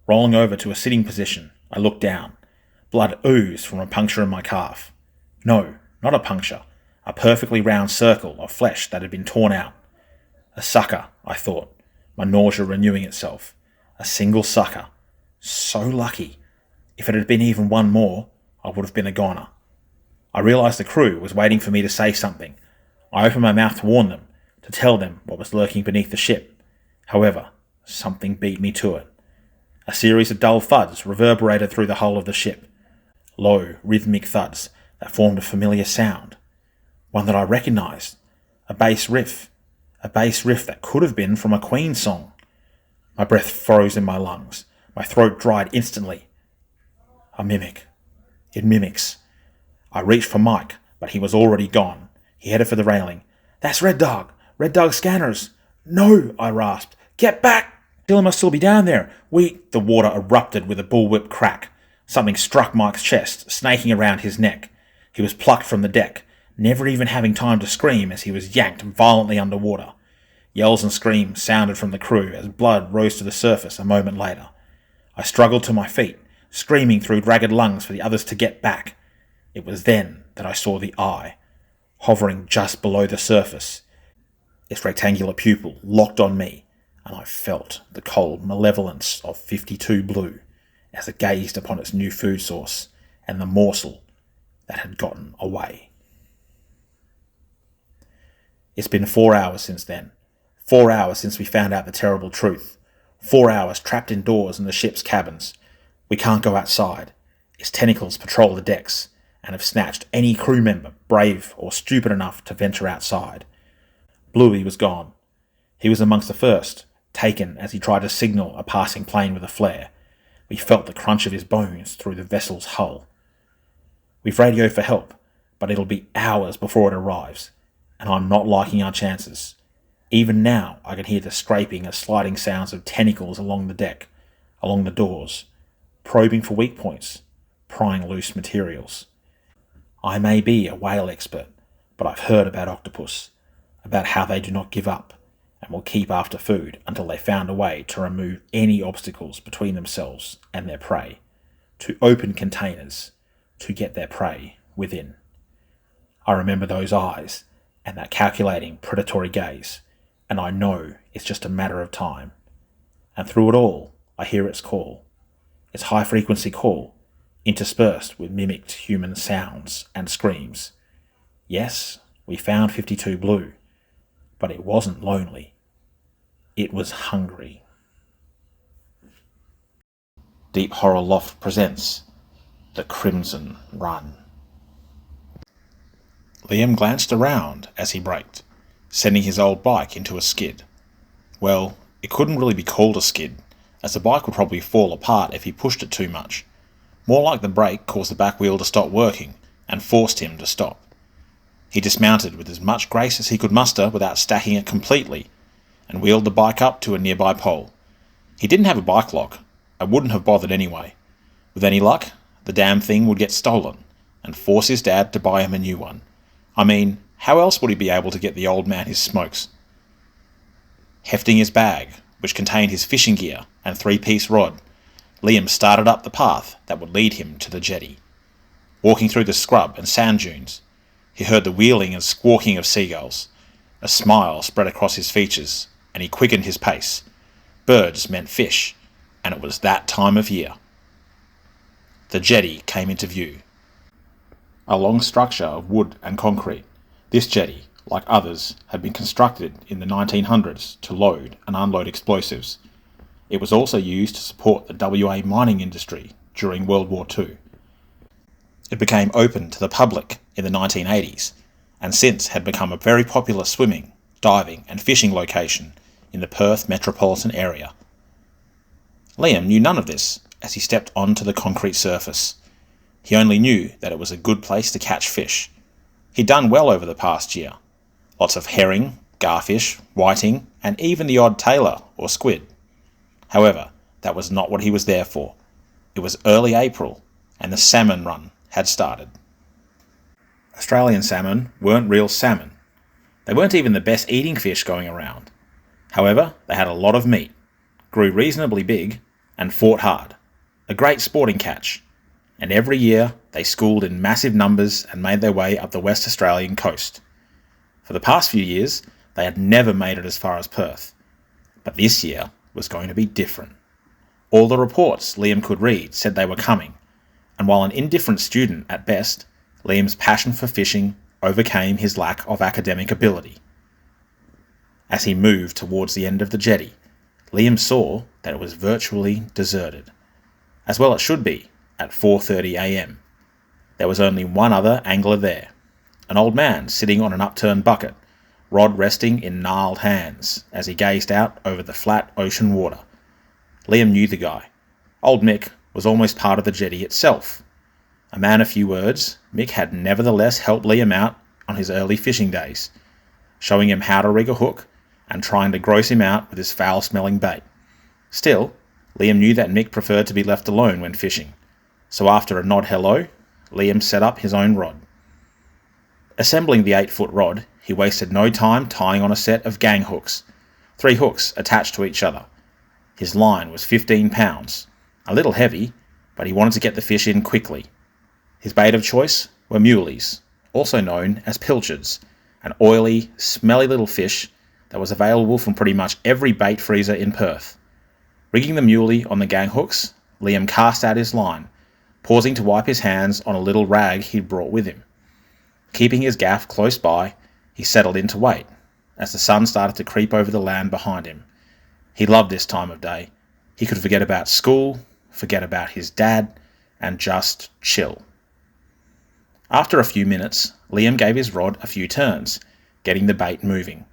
Rolling over to a sitting position, I looked down. Blood oozed from a puncture in my calf. No, not a puncture. A perfectly round circle of flesh that had been torn out. A sucker, I thought, my nausea renewing itself. A single sucker. So lucky. If it had been even one more, I would have been a goner. I realised the crew was waiting for me to say something. I opened my mouth to warn them, to tell them what was lurking beneath the ship. However, something beat me to it. A series of dull thuds reverberated through the hull of the ship. Low, rhythmic thuds that formed a familiar sound. One that I recognised. A bass riff. A bass riff that could have been from a Queen song. My breath froze in my lungs. My throat dried instantly. A mimic. It mimics. I reached for Mike, but he was already gone. He headed for the railing. That's Red Dog. Red Dog scanners. No, I rasped. Get back! Sheila must still be down there. The water erupted with a bullwhip crack. Something struck Mike's chest, snaking around his neck. He was plucked from the deck, never even having time to scream as he was yanked violently underwater. Yells and screams sounded from the crew as blood rose to the surface a moment later. I struggled to my feet, screaming through ragged lungs for the others to get back. It was then that I saw the eye, hovering just below the surface. Its rectangular pupil locked on me, and I felt the cold malevolence of 52 Blue as it gazed upon its new food source and the morsel that had gotten away. It's been 4 hours since then. 4 hours since we found out the terrible truth. 4 hours trapped indoors in the ship's cabins. We can't go outside. Its tentacles patrol the decks and have snatched any crew member brave or stupid enough to venture outside. Bluey was gone. He was amongst the first, taken as he tried to signal a passing plane with a flare. We felt the crunch of his bones through the vessel's hull. We've radioed for help, but it'll be hours before it arrives, and I'm not liking our chances. Even now, I can hear the scraping and sliding sounds of tentacles along the deck, along the doors, probing for weak points, prying loose materials. I may be a whale expert, but I've heard about octopus, about how they do not give up and will keep after food until they found a way to remove any obstacles between themselves and their prey, to open containers, to get their prey within. I remember those eyes and that calculating, predatory gaze, and I know it's just a matter of time. And through it all, I hear its call, its high-frequency call, interspersed with mimicked human sounds and screams. Yes, we found 52 Blue, but it wasn't lonely. It was hungry. Deep Horror LofT presents The Crimson Run. Liam glanced around as he braked, sending his old bike into a skid. Well, it couldn't really be called a skid, as the bike would probably fall apart if he pushed it too much. More like the brake caused the back wheel to stop working and forced him to stop. He dismounted with as much grace as he could muster without stacking it completely, and wheeled the bike up to a nearby pole. He didn't have a bike lock, and wouldn't have bothered anyway. With any luck, the damn thing would get stolen, and force his dad to buy him a new one. I mean, how else would he be able to get the old man his smokes? Hefting his bag, which contained his fishing gear and three-piece rod, Liam started up the path that would lead him to the jetty. Walking through the scrub and sand dunes, he heard the wheeling and squawking of seagulls. A smile spread across his features, and he quickened his pace. Birds meant fish, and it was that time of year. The jetty came into view. A long structure of wood and concrete, this jetty, like others, had been constructed in the 1900s to load and unload explosives. It was also used to support the WA mining industry during World War II. It became open to the public in the 1980s, and since had become a very popular swimming, diving and fishing location in the Perth metropolitan area. Liam knew none of this as he stepped onto the concrete surface. He only knew that it was a good place to catch fish. He'd done well over the past year. Lots of herring, garfish, whiting, and even the odd tailor or squid. However, that was not what he was there for. It was early April, and the salmon run had started. Australian salmon weren't real salmon. They weren't even the best eating fish going around. However, they had a lot of meat, grew reasonably big, and fought hard. A great sporting catch. And every year they schooled in massive numbers and made their way up the West Australian coast. For the past few years, they had never made it as far as Perth. But this year was going to be different. All the reports Liam could read said they were coming, and while an indifferent student at best, Liam's passion for fishing overcame his lack of academic ability. As he moved towards the end of the jetty, Liam saw that it was virtually deserted. As well it should be, at 4:30 a.m. There was only one other angler there, an old man sitting on an upturned bucket, rod resting in gnarled hands as he gazed out over the flat ocean water. Liam knew the guy. Old Mick was almost part of the jetty itself. A man of few words, Mick had nevertheless helped Liam out on his early fishing days, showing him how to rig a hook and trying to gross him out with his foul-smelling bait. Still, Liam knew that Mick preferred to be left alone when fishing, so after a nod hello, Liam set up his own rod. Assembling the 8-foot rod, he wasted no time tying on a set of gang hooks, 3 hooks attached to each other. His line was 15 pounds, a little heavy, but he wanted to get the fish in quickly. His bait of choice were muleys, also known as pilchards, an oily, smelly little fish that was available from pretty much every bait freezer in Perth. Rigging the muley on the gang hooks, Liam cast out his line, pausing to wipe his hands on a little rag he'd brought with him. Keeping his gaff close by, he settled in to wait, as the sun started to creep over the land behind him. He loved this time of day. He could forget about school, forget about his dad, and just chill. After a few minutes, Liam gave his rod a few turns, getting the bait moving.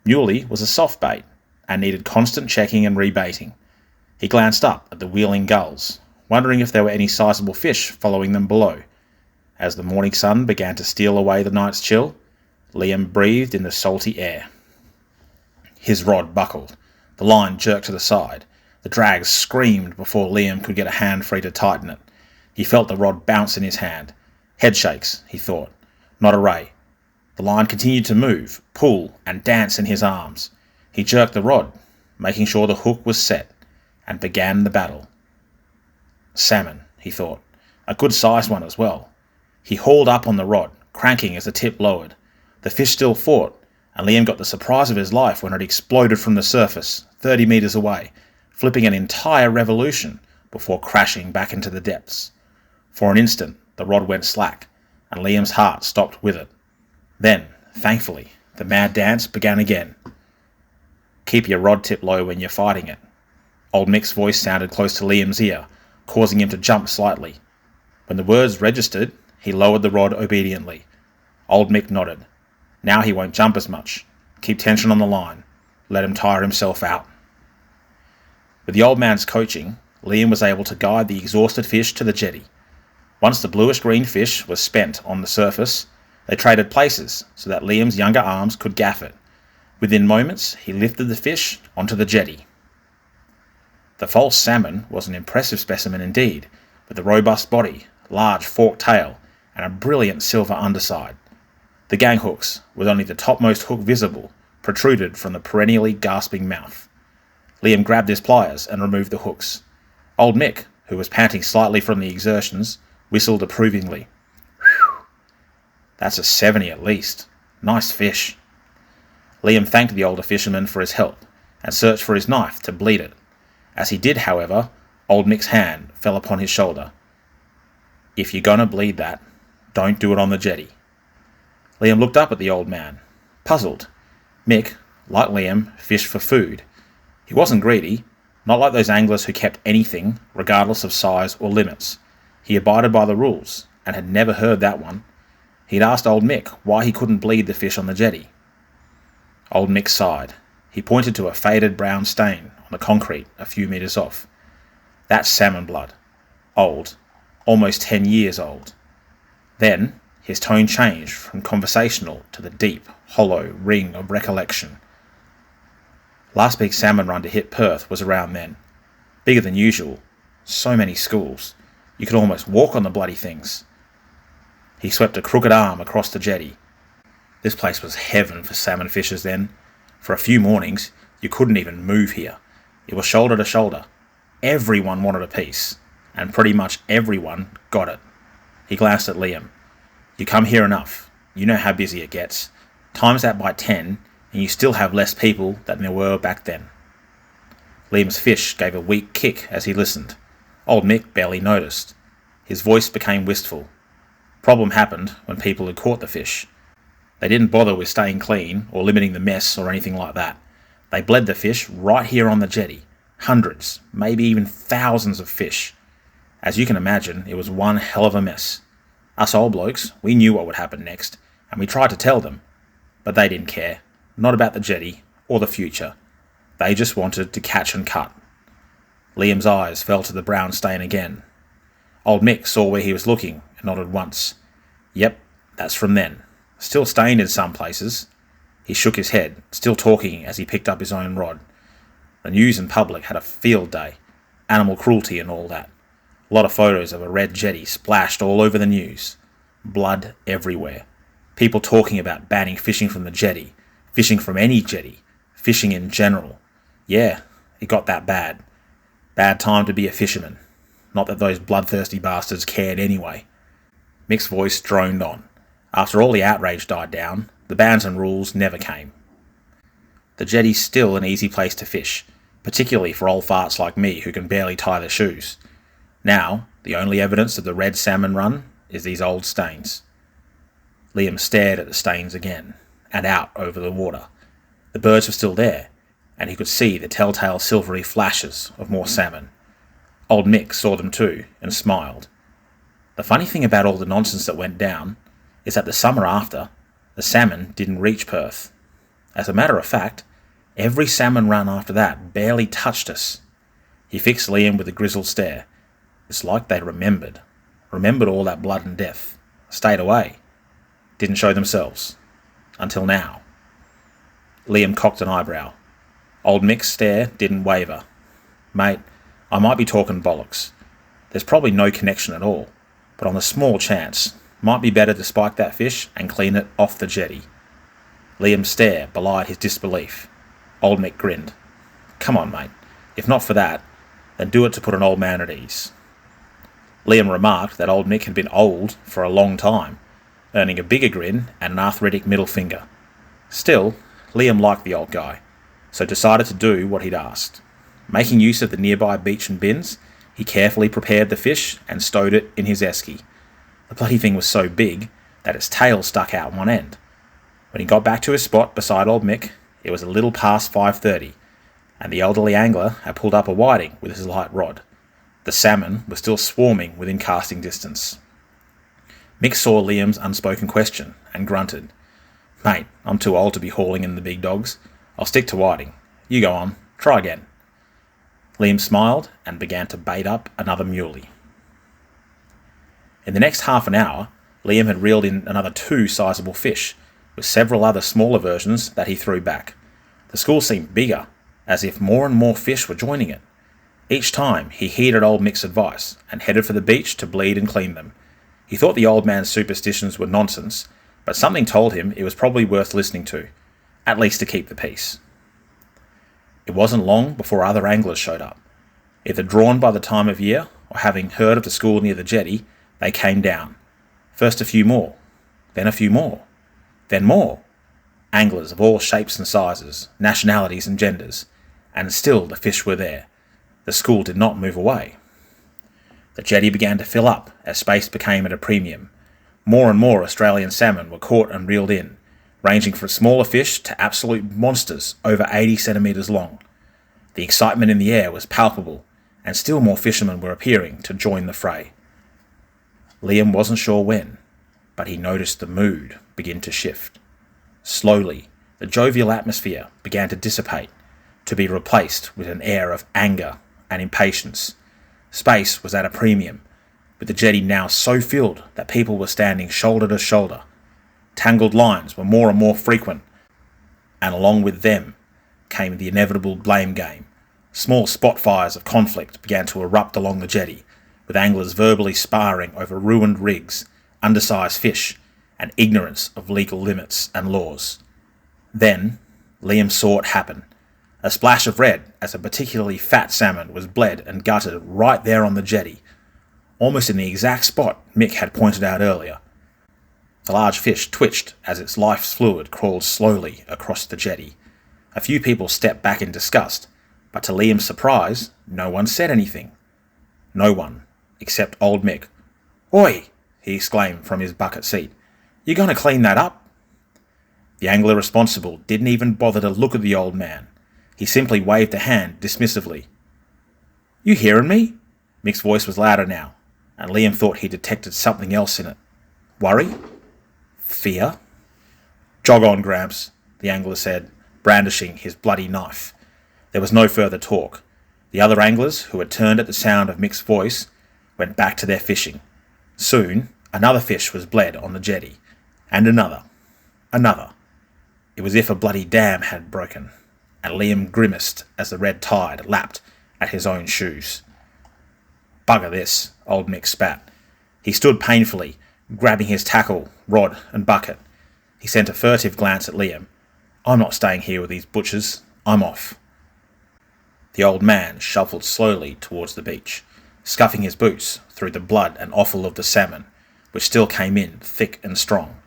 Muley was a soft bait, and needed constant checking and rebaiting. He glanced up at the wheeling gulls, wondering if there were any sizable fish following them below. As the morning sun began to steal away the night's chill, Liam breathed in the salty air. His rod buckled. The line jerked to the side. The drag screamed before Liam could get a hand free to tighten it. He felt the rod bounce in his hand. Head shakes, he thought. Not a ray. The line continued to move, pull, and dance in his arms. He jerked the rod, making sure the hook was set, and began the battle. Salmon, he thought. A good-sized one as well. He hauled up on the rod, cranking as the tip lowered. The fish still fought, and Liam got the surprise of his life when it exploded from the surface, 30 metres away, flipping an entire revolution before crashing back into the depths. For an instant, the rod went slack, and Liam's heart stopped with it. Then, thankfully, the mad dance began again. Keep your rod tip low when you're fighting it. Old Mick's voice sounded close to Liam's ear, causing him to jump slightly. When the words registered, he lowered the rod obediently. Old Mick nodded. Now he won't jump as much. Keep tension on the line. Let him tire himself out. With the old man's coaching, Liam was able to guide the exhausted fish to the jetty. Once the bluish-green fish was spent on the surface, they traded places so that Liam's younger arms could gaff it. Within moments, he lifted the fish onto the jetty. The false salmon was an impressive specimen indeed, with a robust body, large forked tail, and a brilliant silver underside. The gang hooks, with only the topmost hook visible, protruded from the perennially gasping mouth. Liam grabbed his pliers and removed the hooks. Old Mick, who was panting slightly from the exertions, whistled approvingly. Whew! That's a 70 at least. Nice fish. Liam thanked the older fisherman for his help and searched for his knife to bleed it. As he did, however, Old Mick's hand fell upon his shoulder. If you're gonna bleed that, don't do it on the jetty. Liam looked up at the old man, puzzled. Mick, like Liam, fished for food. He wasn't greedy, not like those anglers who kept anything, regardless of size or limits. He abided by the rules, and had never heard that one. He'd asked old Mick why he couldn't bleed the fish on the jetty. Old Mick sighed. He pointed to a faded brown stain on the concrete a few metres off. That's salmon blood. Old. Almost 10 years old. Then, his tone changed from conversational to the deep, hollow ring of recollection. Last big salmon run to hit Perth was around then. Bigger than usual. So many schools. You could almost walk on the bloody things. He swept a crooked arm across the jetty. This place was heaven for salmon fishers then. For a few mornings, you couldn't even move here. It was shoulder to shoulder. Everyone wanted a piece, and pretty much everyone got it. He glanced at Liam. You come here enough. You know how busy it gets. Times that by 10, and you still have less people than there were back then. Liam's fish gave a weak kick as he listened. Old Mick barely noticed. His voice became wistful. Problem happened when people had caught the fish. They didn't bother with staying clean or limiting the mess or anything like that. They bled the fish right here on the jetty. Hundreds, maybe even thousands of fish. As you can imagine, it was one hell of a mess. Us old blokes, we knew what would happen next, and we tried to tell them. But they didn't care. Not about the jetty or the future. They just wanted to catch and cut. Liam's eyes fell to the brown stain again. Old Mick saw where he was looking and nodded once. Yep, that's from then. Still stained in some places. He shook his head, still talking as he picked up his own rod. The news and public had a field day. Animal cruelty and all that. A lot of photos of a red jetty splashed all over the news. Blood everywhere. People talking about banning fishing from the jetty, fishing from any jetty, fishing in general. Yeah, it got that bad. Bad time to be a fisherman. Not that those bloodthirsty bastards cared anyway. Mick's voice droned on. After all the outrage died down, the bans and rules never came. The jetty's still an easy place to fish, particularly for old farts like me who can barely tie their shoes. Now, the only evidence of the red salmon run is these old stains. Liam stared at the stains again, and out over the water. The birds were still there, and he could see the telltale silvery flashes of more salmon. Old Mick saw them too, and smiled. The funny thing about all the nonsense that went down is that the summer after, the salmon didn't reach Perth. As a matter of fact, every salmon run after that barely touched us. He fixed Liam with a grizzled stare. It's like they remembered. Remembered all that blood and death. Stayed away. Didn't show themselves. Until now. Liam cocked an eyebrow. Old Mick's stare didn't waver. Mate, I might be talking bollocks. There's probably no connection at all, but on the small chance, might be better to spike that fish and clean it off the jetty. Liam's stare belied his disbelief. Old Mick grinned. Come on, mate. If not for that, then do it to put an old man at ease. Liam remarked that Old Mick had been old for a long time, earning a bigger grin and an arthritic middle finger. Still, Liam liked the old guy, so decided to do what he'd asked. Making use of the nearby beach and bins, he carefully prepared the fish and stowed it in his esky. The bloody thing was so big that its tail stuck out one end. When he got back to his spot beside Old Mick, it was a little past 5:30, and the elderly angler had pulled up a whiting with his light rod. The salmon were still swarming within casting distance. Mick saw Liam's unspoken question and grunted. Mate, I'm too old to be hauling in the big dogs. I'll stick to whiting. You go on. Try again. Liam smiled and began to bait up another muley. In the next half an hour, Liam had reeled in another 2 sizable fish, with several other smaller versions that he threw back. The school seemed bigger, as if more and more fish were joining it. Each time, he heeded Old Mick's advice and headed for the beach to bleed and clean them. He thought the old man's superstitions were nonsense, but something told him it was probably worth listening to, at least to keep the peace. It wasn't long before other anglers showed up. Either drawn by the time of year, or having heard of the school near the jetty, they came down. First a few more, then a few more, then more. Anglers of all shapes and sizes, nationalities and genders, and still the fish were there. The school did not move away. The jetty began to fill up as space became at a premium. More and more Australian salmon were caught and reeled in, ranging from smaller fish to absolute monsters over 80 centimetres long. The excitement in the air was palpable, and still more fishermen were appearing to join the fray. Liam wasn't sure when, but he noticed the mood begin to shift. Slowly, the jovial atmosphere began to dissipate, to be replaced with an air of anger and impatience. Space was at a premium, with the jetty now so filled that people were standing shoulder to shoulder. Tangled lines were more and more frequent, and along with them came the inevitable blame game. Small spot fires of conflict began to erupt along the jetty, with anglers verbally sparring over ruined rigs, undersized fish, and ignorance of legal limits and laws. Then, Liam saw it happen. A splash of red as a particularly fat salmon was bled and gutted right there on the jetty, almost in the exact spot Mick had pointed out earlier. The large fish twitched as its life's fluid crawled slowly across the jetty. A few people stepped back in disgust, but to Liam's surprise, no one said anything. No one, except Old Mick. "Oi!" he exclaimed from his bucket seat. "You going to clean that up?" The angler responsible didn't even bother to look at the old man. He simply waved a hand dismissively. "You hearing me?" Mick's voice was louder now, and Liam thought he detected something else in it. Worry? Fear? "Jog on, Gramps," the angler said, brandishing his bloody knife. There was no further talk. The other anglers, who had turned at the sound of Mick's voice, went back to their fishing. Soon, another fish was bled on the jetty, and another. It was as if a bloody dam had broken, and Liam grimaced as the red tide lapped at his own shoes. "Bugger this," Old Mick spat. He stood painfully, grabbing his tackle, rod and bucket. He sent a furtive glance at Liam. "I'm not staying here with these butchers. I'm off." The old man shuffled slowly towards the beach, scuffing his boots through the blood and offal of the salmon, which still came in thick and strong.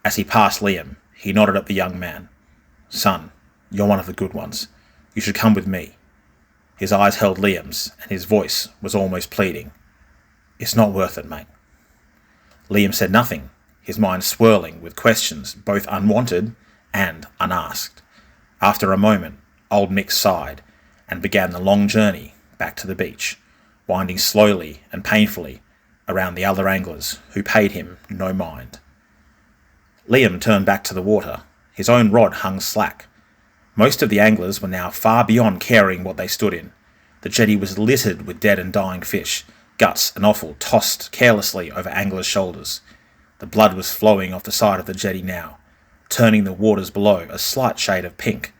As he passed Liam, he nodded at the young man. "Son, you're one of the good ones. You should come with me." His eyes held Liam's, and his voice was almost pleading. "It's not worth it, mate." Liam said nothing, his mind swirling with questions both unwanted and unasked. After a moment, Old Mick sighed, and began the long journey back to the beach, winding slowly and painfully around the other anglers who paid him no mind. Liam turned back to the water. His own rod hung slack. Most of the anglers were now far beyond caring what they stood in. The jetty was littered with dead and dying fish, guts and offal tossed carelessly over anglers' shoulders. The blood was flowing off the side of the jetty now, turning the waters below a slight shade of pink.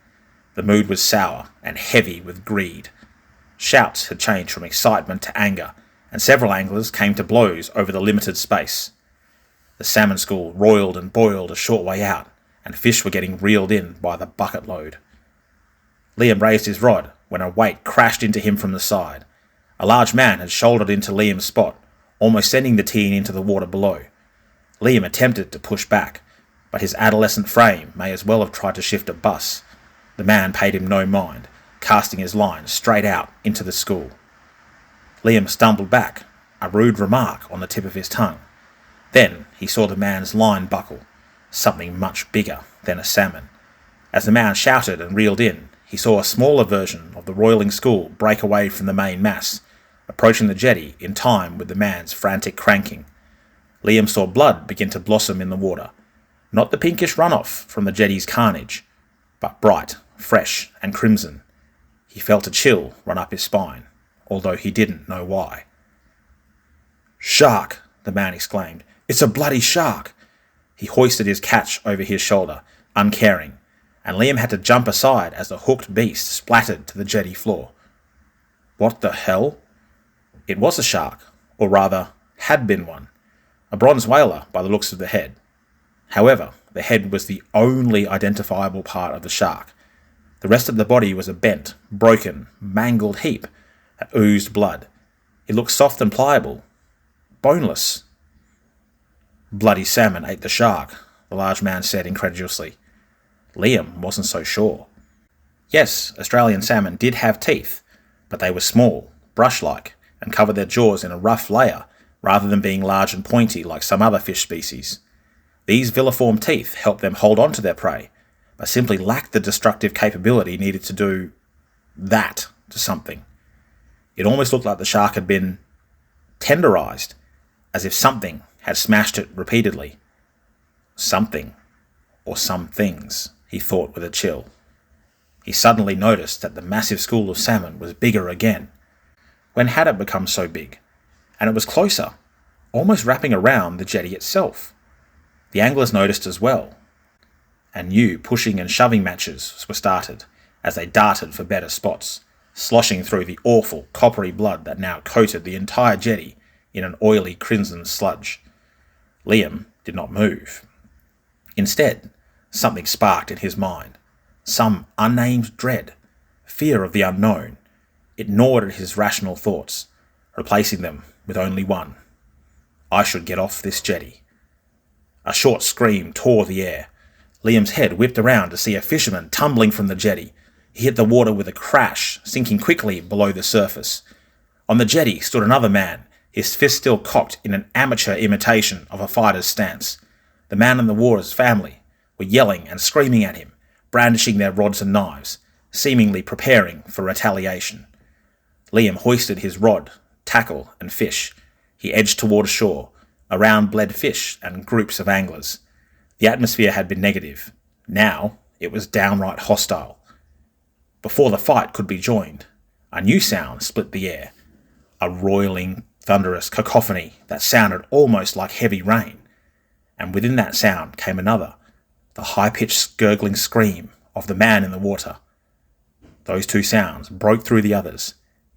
The mood was sour and heavy with greed. Shouts had changed from excitement to anger, and several anglers came to blows over the limited space. The salmon school roiled and boiled a short way out, and fish were getting reeled in by the bucket load. Liam raised his rod when a weight crashed into him from the side. A large man had shouldered into Liam's spot, almost sending the teen into the water below. Liam attempted to push back, but his adolescent frame may as well have tried to shift a bus. The man paid him no mind, casting his line straight out into the school. Liam stumbled back, a rude remark on the tip of his tongue. Then he saw the man's line buckle, something much bigger than a salmon. As the man shouted and reeled in, he saw a smaller version of the roiling school break away from the main mass, approaching the jetty in time with the man's frantic cranking. Liam saw blood begin to blossom in the water, not the pinkish runoff from the jetty's carnage, but bright, fresh and crimson. He felt a chill run up his spine, although he didn't know why. "Shark!" the man exclaimed. "It's a bloody shark!" He hoisted his catch over his shoulder, uncaring, and Liam had to jump aside as the hooked beast splattered to the jetty floor. What the hell? It was a shark, or rather, had been one. A bronze whaler by the looks of the head. However, the head was the only identifiable part of the shark. The rest of the body was a bent, broken, mangled heap that oozed blood. It looked soft and pliable, boneless. "Bloody salmon ate the shark," the large man said incredulously. Liam wasn't so sure. Yes, Australian salmon did have teeth, but they were small, brush-like, and covered their jaws in a rough layer rather than being large and pointy like some other fish species. These villiform teeth helped them hold on to their prey, but simply lacked the destructive capability needed to do that to something. It almost looked like the shark had been tenderized, as if something had smashed it repeatedly. Something, or some things, he thought with a chill. He suddenly noticed that the massive school of salmon was bigger again. When had it become so big? And it was closer, almost wrapping around the jetty itself. The anglers noticed as well, and new pushing and shoving matches were started as they darted for better spots, sloshing through the awful coppery blood that now coated the entire jetty in an oily crimson sludge. Liam did not move. Instead, something sparked in his mind, some unnamed dread, fear of the unknown. It gnawed at his rational thoughts, replacing them with only one. I should get off this jetty. A short scream tore the air. Liam's head whipped around to see a fisherman tumbling from the jetty. He hit the water with a crash, sinking quickly below the surface. On the jetty stood another man, his fist still cocked in an amateur imitation of a fighter's stance. The man and the warrior's family were yelling and screaming at him, brandishing their rods and knives, seemingly preparing for retaliation. Liam hoisted his rod, tackle and fish. He edged toward shore, around bled fish and groups of anglers. The atmosphere had been negative. Now it was downright hostile. Before the fight could be joined, a new sound split the air. A roiling, thunderous cacophony that sounded almost like heavy rain. And within that sound came another, the high-pitched gurgling scream of the man in the water. Those two sounds broke through the others,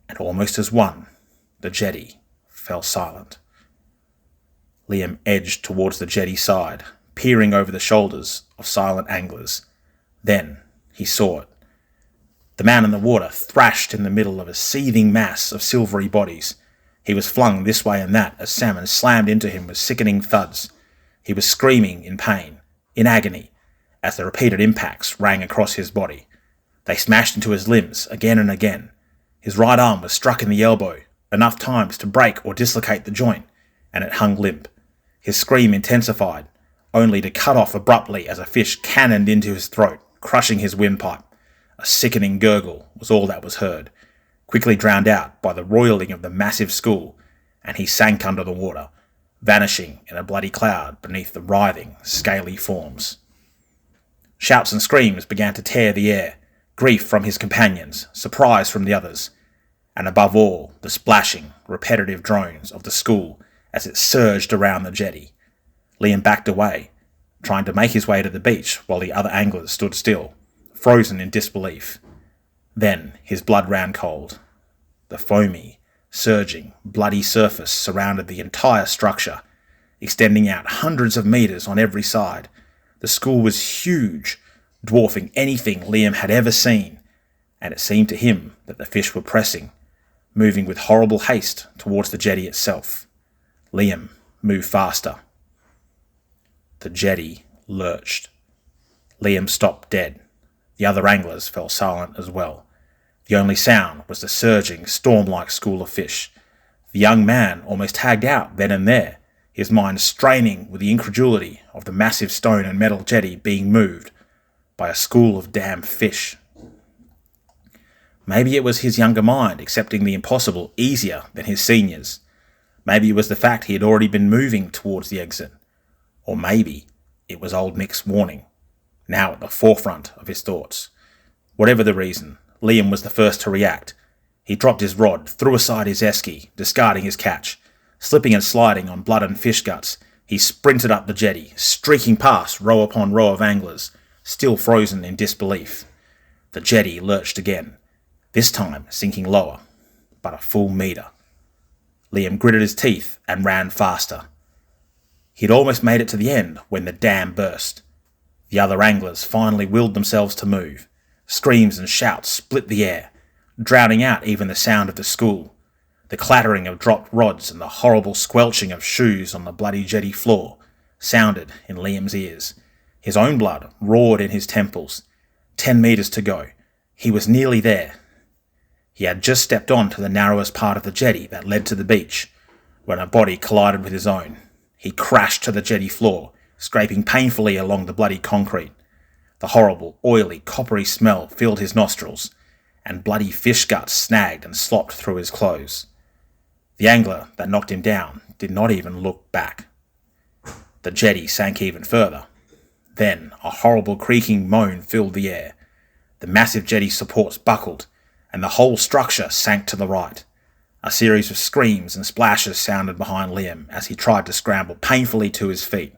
and almost as one, the jetty fell silent. Liam edged towards the jetty side, peering over the shoulders of silent anglers. Then he saw it. The man in the water thrashed in the middle of a seething mass of silvery bodies. He was flung this way and that as salmon slammed into him with sickening thuds. He was screaming in pain, in agony, as the repeated impacts rang across his body. They smashed into his limbs again and again. His right arm was struck in the elbow, enough times to break or dislocate the joint, and it hung limp. His scream intensified, only to cut off abruptly as a fish cannoned into his throat, crushing his windpipe. A sickening gurgle was all that was heard, quickly drowned out by the roiling of the massive school, and he sank under the water, vanishing in a bloody cloud beneath the writhing, scaly forms. Shouts and screams began to tear the air, grief from his companions, surprise from the others. and above all, the splashing, repetitive drones of the school as it surged around the jetty. Liam backed away, trying to make his way to the beach while the other anglers stood still, frozen in disbelief. Then his blood ran cold. The foamy, surging, bloody surface surrounded the entire structure, extending out hundreds of meters on every side. The school was huge, dwarfing anything Liam had ever seen, and it seemed to him that the fish were pressing, moving with horrible haste towards the jetty itself. Liam moved faster. The jetty lurched. Liam stopped dead. The other anglers fell silent as well. The only sound was the surging, storm-like school of fish. The young man almost tagged out then and there, his mind straining with the incredulity of the massive stone and metal jetty being moved by a school of damn fish. Maybe it was his younger mind accepting the impossible easier than his seniors. Maybe it was the fact he had already been moving towards the exit. Or maybe it was old Nick's warning, now at the forefront of his thoughts. Whatever the reason, Liam was the first to react. He dropped his rod, threw aside his esky, discarding his catch. Slipping and sliding on blood and fish guts, he sprinted up the jetty, streaking past row upon row of anglers, still frozen in disbelief. The jetty lurched again, this time sinking lower, but a full metre. Liam gritted his teeth and ran faster. He'd almost made it to the end when the dam burst. The other anglers finally willed themselves to move. Screams and shouts split the air, drowning out even the sound of the school. The clattering of dropped rods and the horrible squelching of shoes on the bloody jetty floor sounded in Liam's ears. His own blood roared in his temples. 10 metres to go. He was nearly there. He had just stepped on to the narrowest part of the jetty that led to the beach, when a body collided with his own. He crashed to the jetty floor, scraping painfully along the bloody concrete. The horrible, oily, coppery smell filled his nostrils, and bloody fish guts snagged and slopped through his clothes. The angler that knocked him down did not even look back. The jetty sank even further. Then a horrible creaking moan filled the air. The massive jetty supports buckled, and the whole structure sank to the right. A series of screams and splashes sounded behind Liam as he tried to scramble painfully to his feet.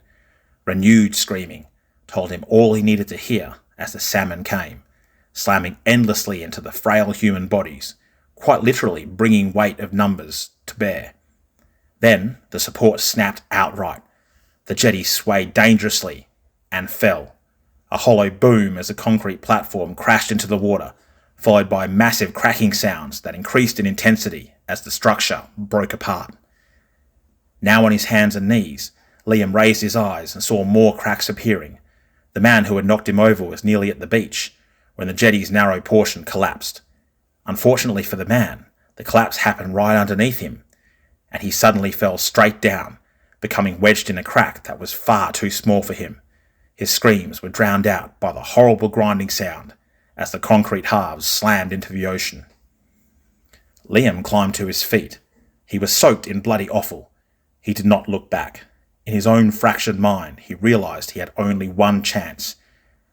Renewed screaming told him all he needed to hear as the salmon came, slamming endlessly into the frail human bodies, quite literally bringing weight of numbers to bear. Then the support snapped outright. The jetty swayed dangerously and fell. A hollow boom as the concrete platform crashed into the water, followed by massive cracking sounds that increased in intensity as the structure broke apart. Now on his hands and knees, Liam raised his eyes and saw more cracks appearing. The man who had knocked him over was nearly at the beach when the jetty's narrow portion collapsed. Unfortunately for the man, the collapse happened right underneath him, and he suddenly fell straight down, becoming wedged in a crack that was far too small for him. His screams were drowned out by the horrible grinding sound as the concrete halves slammed into the ocean. Liam climbed to his feet. He was soaked in bloody offal. He did not look back. In his own fractured mind, he realised he had only one chance.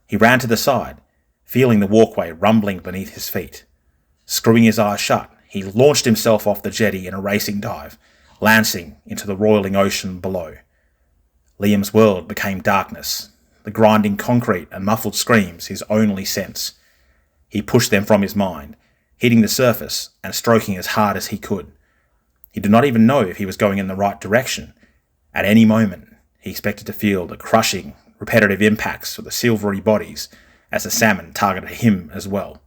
He ran to the side, feeling the walkway rumbling beneath his feet. Screwing his eyes shut, he launched himself off the jetty in a racing dive, lancing into the roiling ocean below. Liam's world became darkness, the grinding concrete and muffled screams his only sense. He pushed them from his mind, hitting the surface and stroking as hard as he could. He did not even know if he was going in the right direction. At any moment, he expected to feel the crushing, repetitive impacts of the silvery bodies as the salmon targeted him as well,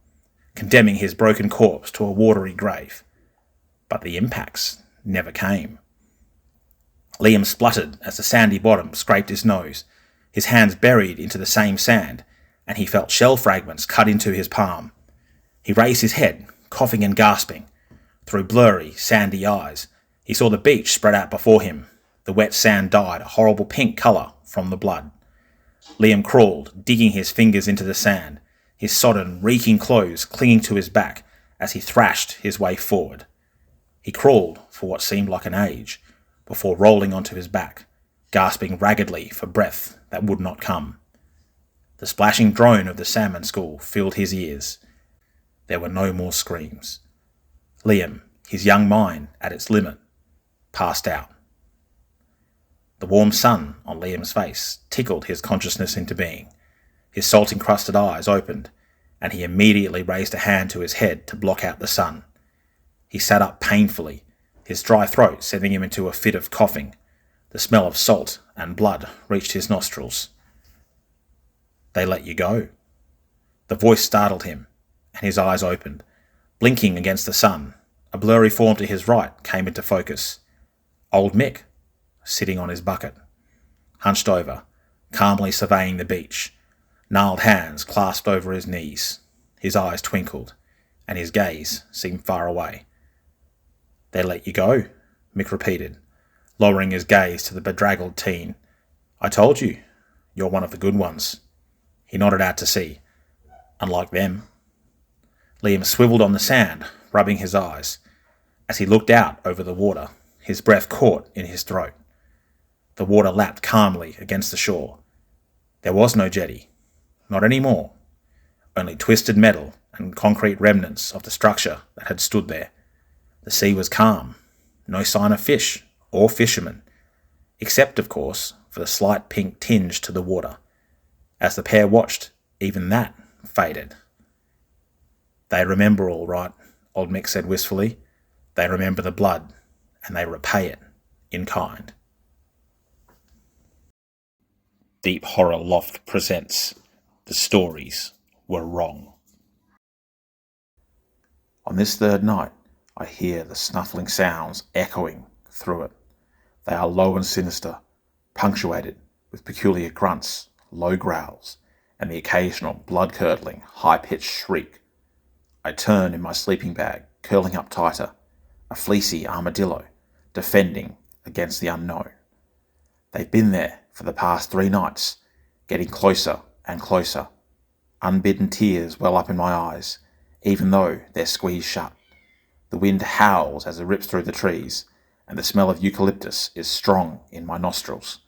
condemning his broken corpse to a watery grave. But the impacts never came. Liam spluttered as the sandy bottom scraped his nose, his hands buried into the same sand, and he felt shell fragments cut into his palm. He raised his head, coughing and gasping. Through blurry, sandy eyes, he saw the beach spread out before him, the wet sand dyed a horrible pink colour from the blood. Liam crawled, digging his fingers into the sand, his sodden, reeking clothes clinging to his back as he thrashed his way forward. He crawled for what seemed like an age, before rolling onto his back, gasping raggedly for breath that would not come. The splashing drone of the salmon school filled his ears. There were no more screams. Liam, his young mind at its limit, passed out. The warm sun on Liam's face tickled his consciousness into being. His salt-encrusted eyes opened, and he immediately raised a hand to his head to block out the sun. He sat up painfully, his dry throat sending him into a fit of coughing. The smell of salt and blood reached his nostrils. "They let you go." The voice startled him, and his eyes opened. Blinking against the sun, a blurry form to his right came into focus. Old Mick, sitting on his bucket, hunched over, calmly surveying the beach, gnarled hands clasped over his knees. His eyes twinkled, and his gaze seemed far away. "They let you go," Mick repeated, lowering his gaze to the bedraggled teen. "I told you, you're one of the good ones." He nodded out to sea. "Unlike them." Liam swiveled on the sand, rubbing his eyes. As he looked out over the water, his breath caught in his throat. The water lapped calmly against the shore. There was no jetty. Not anymore. Only twisted metal and concrete remnants of the structure that had stood there. The sea was calm. No sign of fish or fishermen, except, of course, for the slight pink tinge to the water. As the pair watched, even that faded. "They remember all right," old Mick said wistfully. "They remember the blood, and they repay it in kind." Deep Horror LofT presents The Stories Were Wrong. On this third night, I hear the snuffling sounds echoing through it. They are low and sinister, punctuated with peculiar grunts, low growls, and the occasional blood-curdling, high-pitched shriek. I turn in my sleeping bag, curling up tighter, a fleecy armadillo, defending against the unknown. They've been there for the past 3 nights, getting closer and closer. Unbidden tears well up in my eyes, even though they're squeezed shut. The wind howls as it rips through the trees, and the smell of eucalyptus is strong in my nostrils.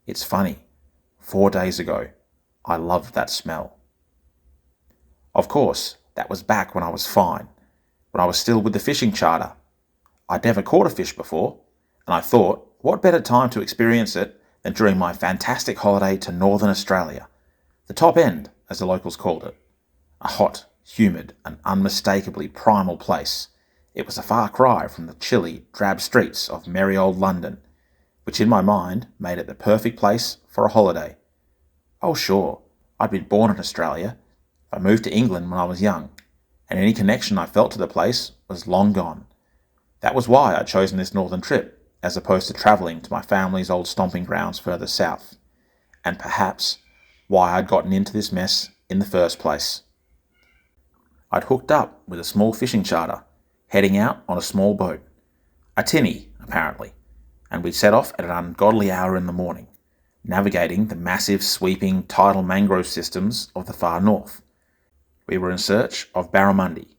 It's funny, 4 days ago, I loved that smell. Of course, that was back when I was fine, when I was still with the fishing charter. I'd never caught a fish before, and I thought, what better time to experience it than during my fantastic holiday to Northern Australia, the top end, as the locals called it. A hot, humid, and unmistakably primal place. It was a far cry from the chilly, drab streets of merry old London, which in my mind made it the perfect place for a holiday. Oh sure, I'd been born in Australia. I moved to England when I was young, and any connection I felt to the place was long gone. That was why I'd chosen this northern trip, as opposed to travelling to my family's old stomping grounds further south, and perhaps why I'd gotten into this mess in the first place. I'd hooked up with a small fishing charter, heading out on a small boat. A tinny, apparently, and we'd set off at an ungodly hour in the morning, navigating the massive, sweeping, tidal mangrove systems of the far north. We were in search of barramundi,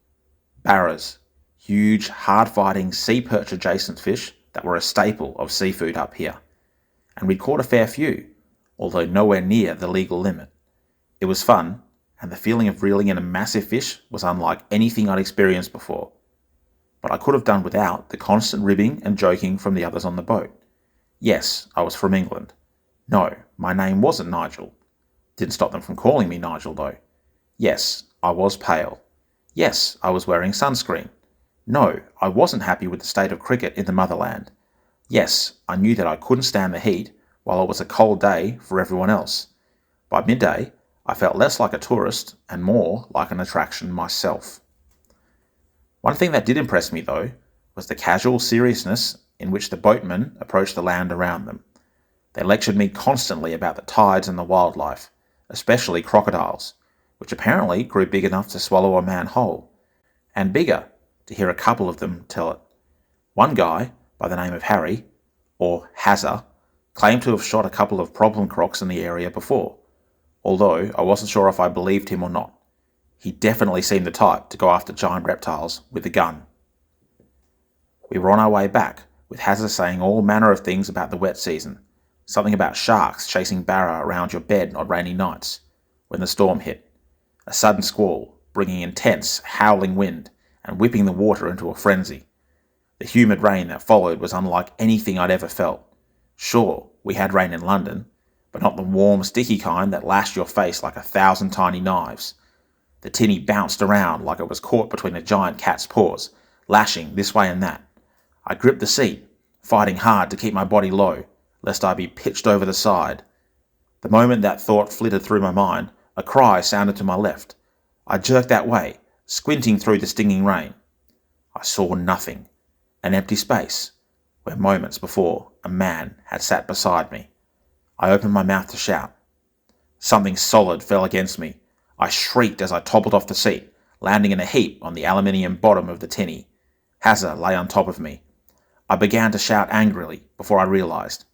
barras, huge, hard-fighting, sea perch-adjacent fish that were a staple of seafood up here. And we'd caught a fair few, although nowhere near the legal limit. It was fun, and the feeling of reeling in a massive fish was unlike anything I'd experienced before. But I could have done without the constant ribbing and joking from the others on the boat. Yes, I was from England. No, my name wasn't Nigel. Didn't stop them from calling me Nigel, though. Yes, I was pale. Yes, I was wearing sunscreen. No, I wasn't happy with the state of cricket in the motherland. Yes, I knew that I couldn't stand the heat while it was a cold day for everyone else. By midday, I felt less like a tourist and more like an attraction myself. One thing that did impress me, though, was the casual seriousness in which the boatmen approached the land around them. They lectured me constantly about the tides and the wildlife, especially crocodiles, which apparently grew big enough to swallow a man whole, and bigger, to hear a couple of them tell it. One guy, by the name of Harry, or Hazza, claimed to have shot a couple of problem crocs in the area before, although I wasn't sure if I believed him or not. He definitely seemed the type to go after giant reptiles with a gun. We were on our way back, with Hazza saying all manner of things about the wet season, something about sharks chasing barra around your bed on rainy nights, when the storm hit. A sudden squall, bringing intense, howling wind, and whipping the water into a frenzy. The humid rain that followed was unlike anything I'd ever felt. Sure, we had rain in London, but not the warm, sticky kind that lashed your face like 1,000 tiny knives. The tinny bounced around like it was caught between a giant cat's paws, lashing this way and that. I gripped the seat, fighting hard to keep my body low, lest I be pitched over the side. The moment that thought flitted through my mind, a cry sounded to my left. I jerked that way, squinting through the stinging rain. I saw nothing. An empty space, where moments before a man had sat beside me. I opened my mouth to shout. Something solid fell against me. I shrieked as I toppled off the seat, landing in a heap on the aluminium bottom of the tinny. Hazza lay on top of me. I began to shout angrily before I realised.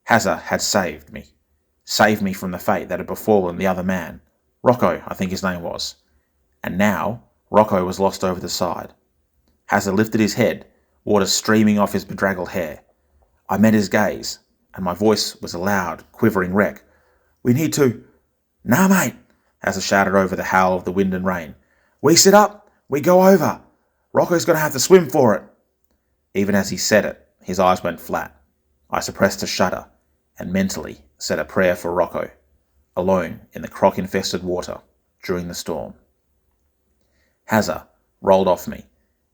Hazza had saved me. Saved me from the fate that had befallen the other man. Rocco, I think his name was. And now, Rocco was lost over the side. Hazza lifted his head, water streaming off his bedraggled hair. I met his gaze, and my voice was a loud, quivering wreck. "We need to—" "Nah, mate," Hazza shouted over the howl of the wind and rain. "We sit up, we go over. Rocco's going to have to swim for it." Even as he said it, his eyes went flat. I suppressed a shudder, and mentally said a prayer for Rocco, alone in the croc-infested water during the storm. Hazza rolled off me,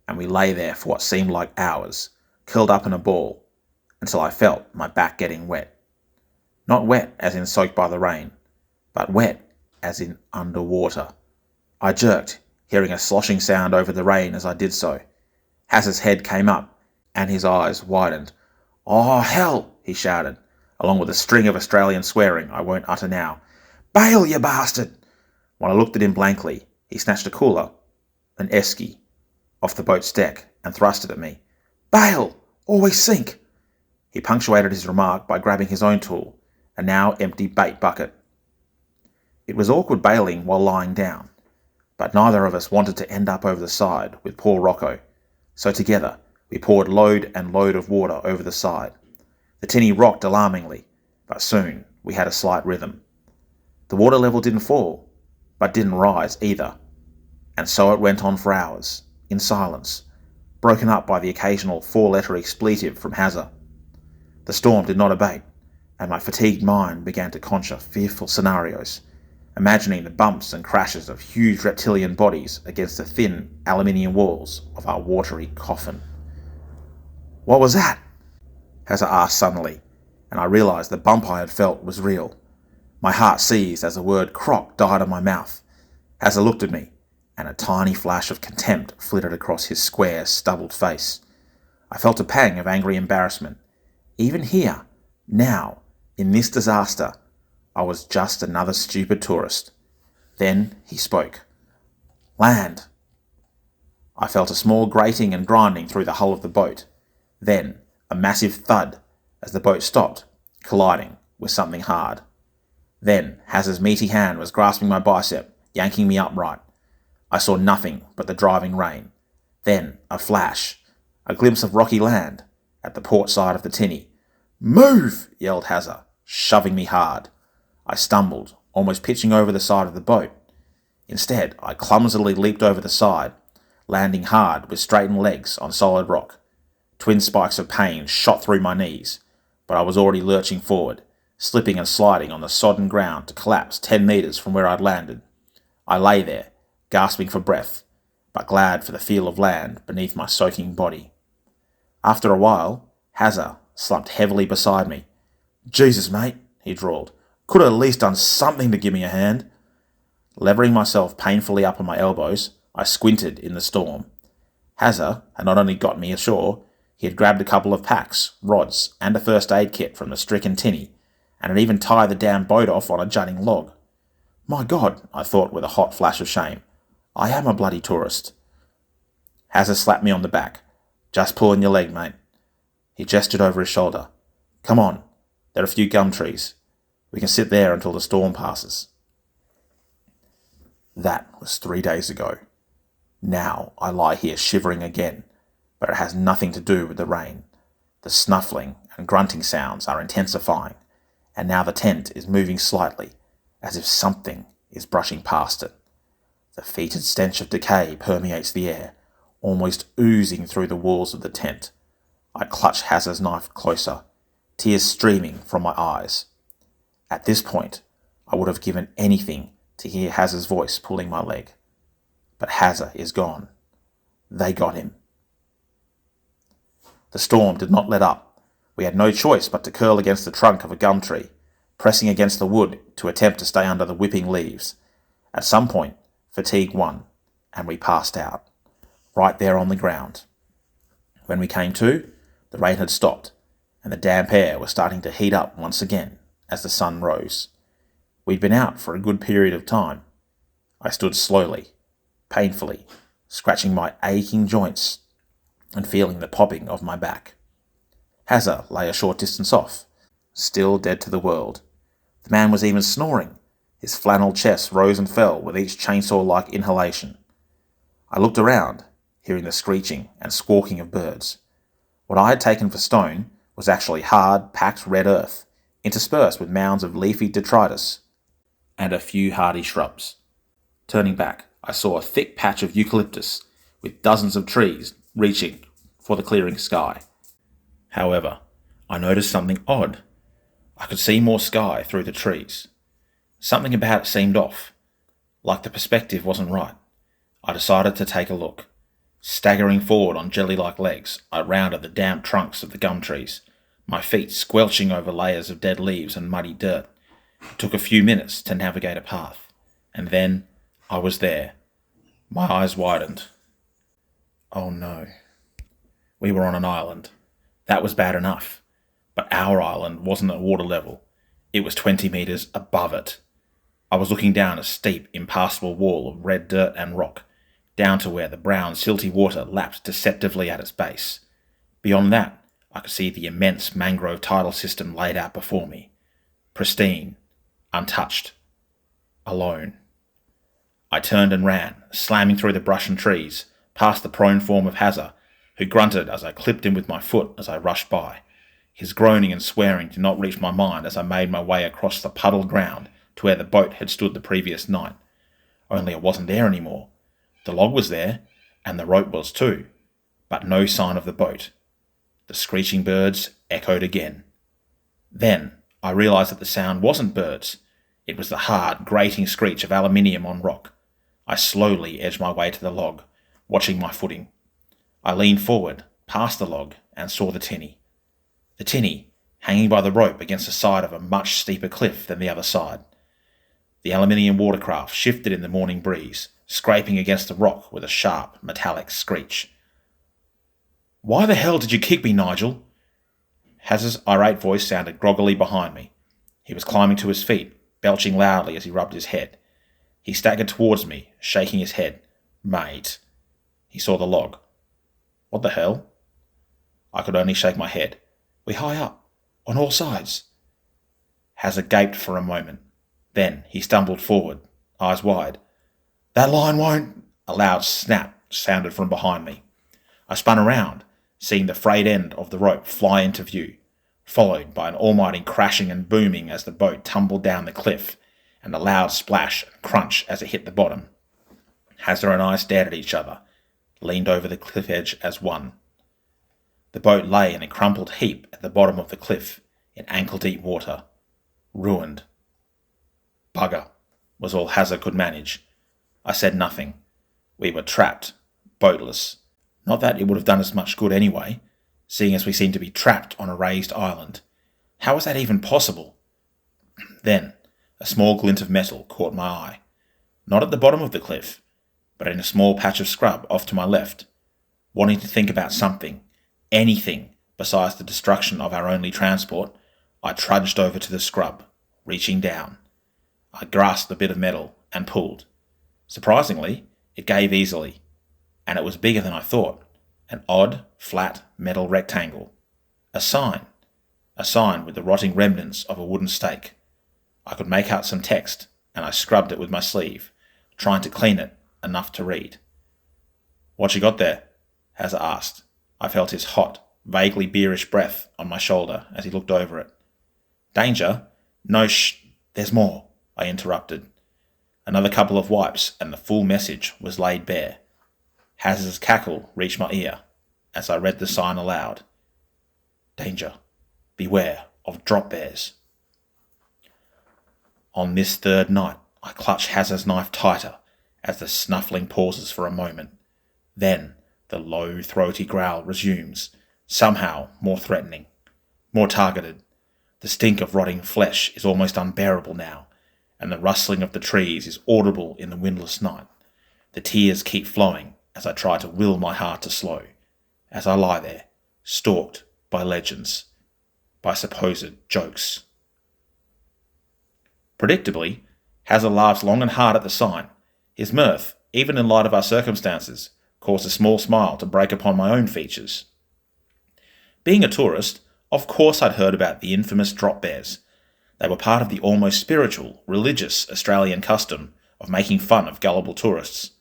and we lay there for what seemed like hours, curled up in a ball, until I felt my back getting wet. Not wet as in soaked by the rain, but wet as in underwater. I jerked, hearing a sloshing sound over the rain as I did so. Hazza's head came up, and his eyes widened. "Oh, hell!" he shouted, along with a string of Australian swearing I won't utter now. "Bail, you bastard!" When I looked at him blankly, he snatched a cooler, an esky, off the boat's deck and thrust it at me. "Bail! Always sink!" He punctuated his remark by grabbing his own tool, a now empty bait bucket. It was awkward bailing while lying down, but neither of us wanted to end up over the side with poor Rocco, so together we poured load and load of water over the side. The tinny rocked alarmingly, but soon we had a slight rhythm. The water level didn't fall, but didn't rise either, and so it went on for hours, in silence, broken up by the occasional four-letter expletive from Hazza. The storm did not abate, and my fatigued mind began to conjure fearful scenarios, imagining the bumps and crashes of huge reptilian bodies against the thin aluminium walls of our watery coffin. "What was that?" Hazza asked suddenly, and I realised the bump I had felt was real. My heart seized as the word croc died on my mouth. Hazza looked at me, and a tiny flash of contempt flitted across his square, stubbled face. I felt a pang of angry embarrassment. Even here, now, in this disaster, I was just another stupid tourist. Then he spoke. "Land." I felt a small grating and grinding through the hull of the boat. Then a massive thud as the boat stopped, colliding with something hard. Then Hazza's meaty hand was grasping my bicep, yanking me upright. I saw nothing but the driving rain. Then a flash, a glimpse of rocky land at the port side of the tinny. "Move!" yelled Hazza, shoving me hard. I stumbled, almost pitching over the side of the boat. Instead, I clumsily leaped over the side, landing hard with straightened legs on solid rock. Twin spikes of pain shot through my knees, but I was already lurching forward, slipping and sliding on the sodden ground to collapse 10 metres from where I'd landed. I lay there, gasping for breath, but glad for the feel of land beneath my soaking body. After a while, Hazza slumped heavily beside me. "Jesus, mate," he drawled. "Could have at least done something to give me a hand." Levering myself painfully up on my elbows, I squinted in the storm. Hazza had not only got me ashore, he had grabbed a couple of packs, rods, and a first aid kit from the stricken tinny, and had even tied the damn boat off on a jutting log. My God, I thought with a hot flash of shame, I am a bloody tourist. Hazza slapped me on the back. "Just pulling your leg, mate." He gestured over his shoulder. "Come on, there are a few gum trees. We can sit there until the storm passes." That was 3 days ago. Now I lie here shivering again, but it has nothing to do with the rain. The snuffling and grunting sounds are intensifying, and now the tent is moving slightly, as if something is brushing past it. The fetid stench of decay permeates the air, almost oozing through the walls of the tent. I clutched Hazard's knife closer, tears streaming from my eyes. At this point, I would have given anything to hear Hazard's voice pulling my leg. But Hazard is gone. They got him. The storm did not let up. We had no choice but to curl against the trunk of a gum tree, pressing against the wood to attempt to stay under the whipping leaves. At some point, fatigue won, and we passed out, right there on the ground. When we came to, the rain had stopped, and the damp air was starting to heat up once again as the sun rose. We'd been out for a good period of time. I stood slowly, painfully, scratching my aching joints and feeling the popping of my back. Hazard lay a short distance off, still dead to the world. The man was even snoring. His flannel chest rose and fell with each chainsaw-like inhalation. I looked around, hearing the screeching and squawking of birds. What I had taken for stone was actually hard, packed red earth, interspersed with mounds of leafy detritus and a few hardy shrubs. Turning back, I saw a thick patch of eucalyptus with dozens of trees reaching for the clearing sky. However, I noticed something odd. I could see more sky through the trees. Something about it seemed off, like the perspective wasn't right. I decided to take a look. Staggering forward on jelly-like legs, I rounded the damp trunks of the gum trees, my feet squelching over layers of dead leaves and muddy dirt. It took a few minutes to navigate a path, and then I was there. My eyes widened. Oh no. We were on an island. That was bad enough. But our island wasn't at water level. It was 20 metres above it. I was looking down a steep, impassable wall of red dirt and rock, down to where the brown, silty water lapped deceptively at its base. Beyond that, I could see the immense mangrove tidal system laid out before me. Pristine, untouched, alone. I turned and ran, slamming through the brush and trees, past the prone form of Hazard, who grunted as I clipped him with my foot as I rushed by. His groaning and swearing did not reach my mind as I made my way across the puddled ground to where the boat had stood the previous night. Only it wasn't there anymore. The log was there, and the rope was too, but no sign of the boat. The screeching birds echoed again. Then I realised that the sound wasn't birds. It was the hard, grating screech of aluminium on rock. I slowly edged my way to the log, watching my footing. I leaned forward, past the log, and saw the tinny. The tinny, hanging by the rope against the side of a much steeper cliff than the other side. The aluminium watercraft shifted in the morning breeze, scraping against the rock with a sharp, metallic screech. "Why the hell did you kick me, Nigel?" Hazard's irate voice sounded groggily behind me. He was climbing to his feet, belching loudly as he rubbed his head. He staggered towards me, shaking his head. "Mate." He saw the log. "What the hell?" I could only shake my head. "We're high up, on all sides." Hazard gaped for a moment. Then he stumbled forward, eyes wide. "That line won't—" A loud snap sounded from behind me. I spun around, seeing the frayed end of the rope fly into view, followed by an almighty crashing and booming as the boat tumbled down the cliff, and a loud splash and crunch as it hit the bottom. Hazard and I stared at each other, leaned over the cliff edge as one. The boat lay in a crumpled heap at the bottom of the cliff, in ankle-deep water. Ruined. "Bugger," was all Hazard could manage. I said nothing. We were trapped, boatless. Not that it would have done us much good anyway, seeing as we seemed to be trapped on a raised island. How was that even possible? Then, a small glint of metal caught my eye. Not at the bottom of the cliff, but in a small patch of scrub off to my left. Wanting to think about something, anything, besides the destruction of our only transport, I trudged over to the scrub, reaching down. I grasped the bit of metal and pulled. Surprisingly, it gave easily, and it was bigger than I thought. An odd, flat metal rectangle. A sign with the rotting remnants of a wooden stake. I could make out some text, and I scrubbed it with my sleeve, trying to clean it enough to read. "What you got there?" Hazard asked. I felt his hot, vaguely beerish breath on my shoulder as he looked over it. "Danger? No, there's more," I interrupted. Another couple of wipes and the full message was laid bare. Haz's cackle reached my ear as I read the sign aloud. Danger. Beware of drop bears. On this third night, I clutch Haz's knife tighter as the snuffling pauses for a moment. Then the low, throaty growl resumes, somehow more threatening, more targeted. The stink of rotting flesh is almost unbearable now, and the rustling of the trees is audible in the windless night. The tears keep flowing as I try to will my heart to slow, as I lie there, stalked by legends, by supposed jokes. Predictably, Hazza laughs long and hard at the sign. His mirth, even in light of our circumstances, caused a small smile to break upon my own features. Being a tourist, of course I'd heard about the infamous drop bears. They were part of the almost spiritual, religious Australian custom of making fun of gullible tourists.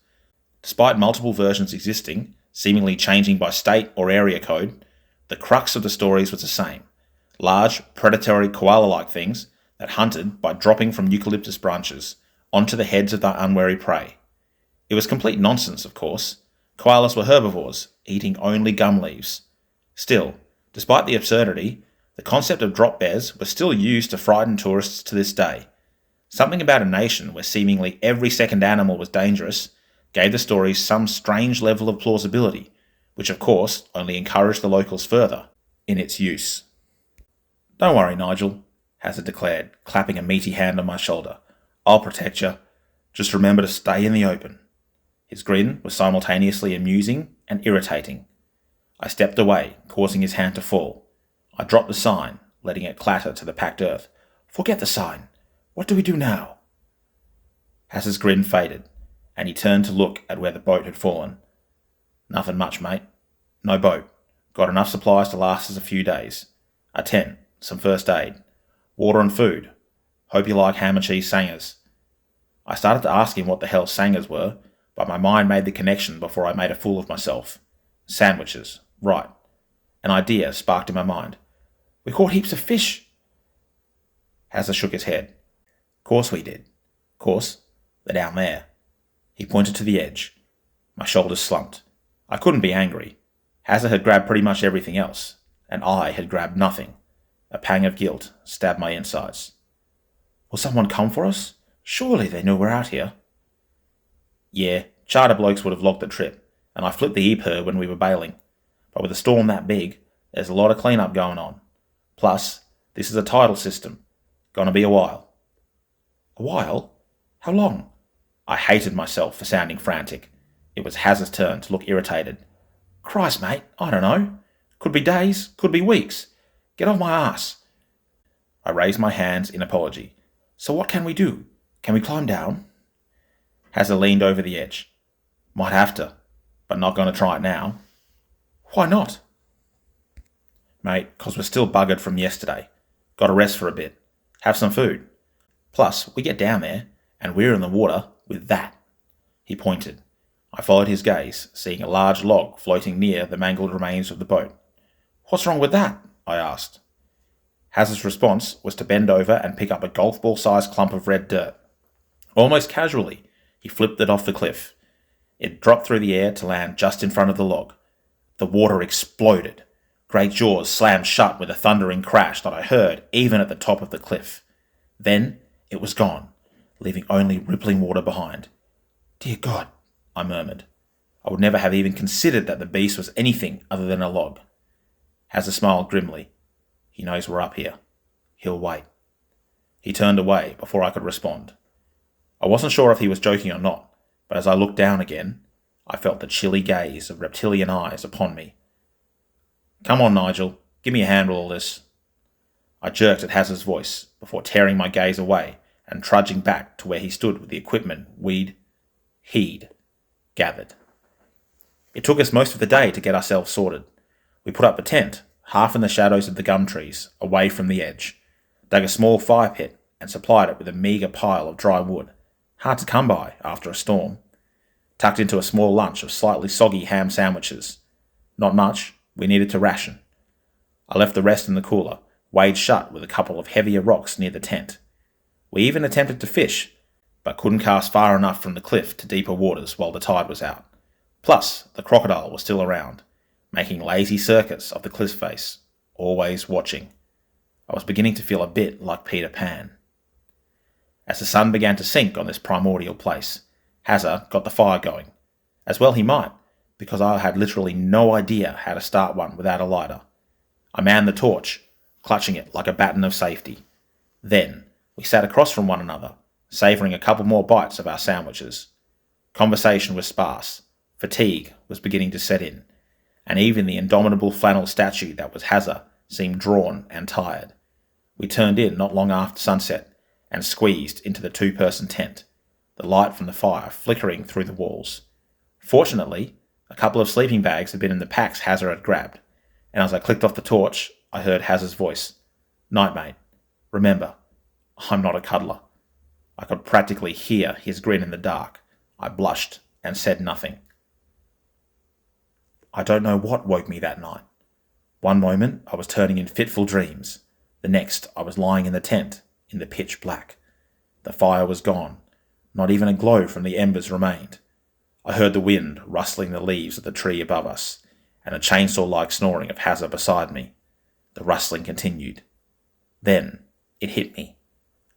Despite multiple versions existing, seemingly changing by state or area code, the crux of the stories was the same. Large, predatory koala-like things that hunted by dropping from eucalyptus branches onto the heads of their unwary prey. It was complete nonsense, of course. Koalas were herbivores, eating only gum leaves. Still, despite the absurdity, the concept of drop bears was still used to frighten tourists to this day. Something about a nation where seemingly every second animal was dangerous gave the stories some strange level of plausibility, which of course only encouraged the locals further in its use. Don't worry, Nigel, Hazard declared, clapping a meaty hand on my shoulder. I'll protect you. Just remember to stay in the open. His grin was simultaneously amusing and irritating. I stepped away, causing his hand to fall. I dropped the sign, letting it clatter to the packed earth. Forget the sign. What do we do now? Hazard's grin faded, and he turned to look at where the boat had fallen. Nothing much, mate. No boat. Got enough supplies to last us a few days. A tent, some first aid, water and food. Hope you like ham and cheese sangers. I started to ask him what the hell sangers were, but my mind made the connection before I made a fool of myself. Sandwiches, right. An idea sparked in my mind. We caught heaps of fish. Hazza shook his head. Course we did. Course, they're down there. He pointed to the edge. My shoulders slumped. I couldn't be angry. Hazza had grabbed pretty much everything else, and I had grabbed nothing. A pang of guilt stabbed my insides. Will someone come for us? Surely they know we're out here. Yeah, charter blokes would have logged the trip, and I flipped the EPIR when we were bailing. But with a storm that big, there's a lot of clean-up going on. Plus, this is a tidal system. Gonna be a while. A while? How long? I hated myself for sounding frantic. It was Hazard's turn to look irritated. Christ, mate, I don't know. Could be days, could be weeks. Get off my ass. I raised my hands in apology. So what can we do? Can we climb down? Hazard leaned over the edge. Might have to, but not going to try it now. Why not? Mate, 'cause we're still buggered from yesterday. Got to rest for a bit. Have some food. Plus, we get down there, and we're in the water with that. He pointed. I followed his gaze, seeing a large log floating near the mangled remains of the boat. What's wrong with that? I asked. Hazard's response was to bend over and pick up a golf ball-sized clump of red dirt. Almost casually, he flipped it off the cliff. It dropped through the air to land just in front of the log. The water exploded. Great jaws slammed shut with a thundering crash that I heard even at the top of the cliff. Then it was gone, leaving only rippling water behind. Dear God, I murmured. I would never have even considered that the beast was anything other than a log. Hazard smiled grimly. He knows we're up here. He'll wait. He turned away before I could respond. I wasn't sure if he was joking or not, but as I looked down again, I felt the chilly gaze of reptilian eyes upon me. Come on, Nigel. Give me a hand with all this. I jerked at Hazard's voice before tearing my gaze away and trudging back to where he stood with the equipment he'd gathered. It took us most of the day to get ourselves sorted. We put up a tent, half in the shadows of the gum trees, away from the edge, dug a small fire pit and supplied it with a meagre pile of dry wood, hard to come by after a storm, tucked into a small lunch of slightly soggy ham sandwiches. Not much, we needed to ration. I left the rest in the cooler, weighed shut with a couple of heavier rocks near the tent. We even attempted to fish, but couldn't cast far enough from the cliff to deeper waters while the tide was out. Plus, the crocodile was still around, making lazy circuits of the cliff face, always watching. I was beginning to feel a bit like Peter Pan. As the sun began to sink on this primordial place, Hazza got the fire going. As well he might, because I had literally no idea how to start one without a lighter. I manned the torch, clutching it like a baton of safety. Then, we sat across from one another, savouring a couple more bites of our sandwiches. Conversation was sparse, fatigue was beginning to set in, and even the indomitable flannel statue that was Hazza seemed drawn and tired. We turned in not long after sunset, and squeezed into the two-person tent, the light from the fire flickering through the walls. Fortunately, a couple of sleeping bags had been in the packs Hazza had grabbed, and as I clicked off the torch, I heard Hazza's voice. "Night, mate. Remember, I'm not a cuddler." I could practically hear his grin in the dark. I blushed and said nothing. I don't know what woke me that night. One moment I was turning in fitful dreams. The next I was lying in the tent, in the pitch black. The fire was gone. Not even a glow from the embers remained. I heard the wind rustling the leaves of the tree above us, and the chainsaw-like snoring of Hazza beside me. The rustling continued. Then it hit me.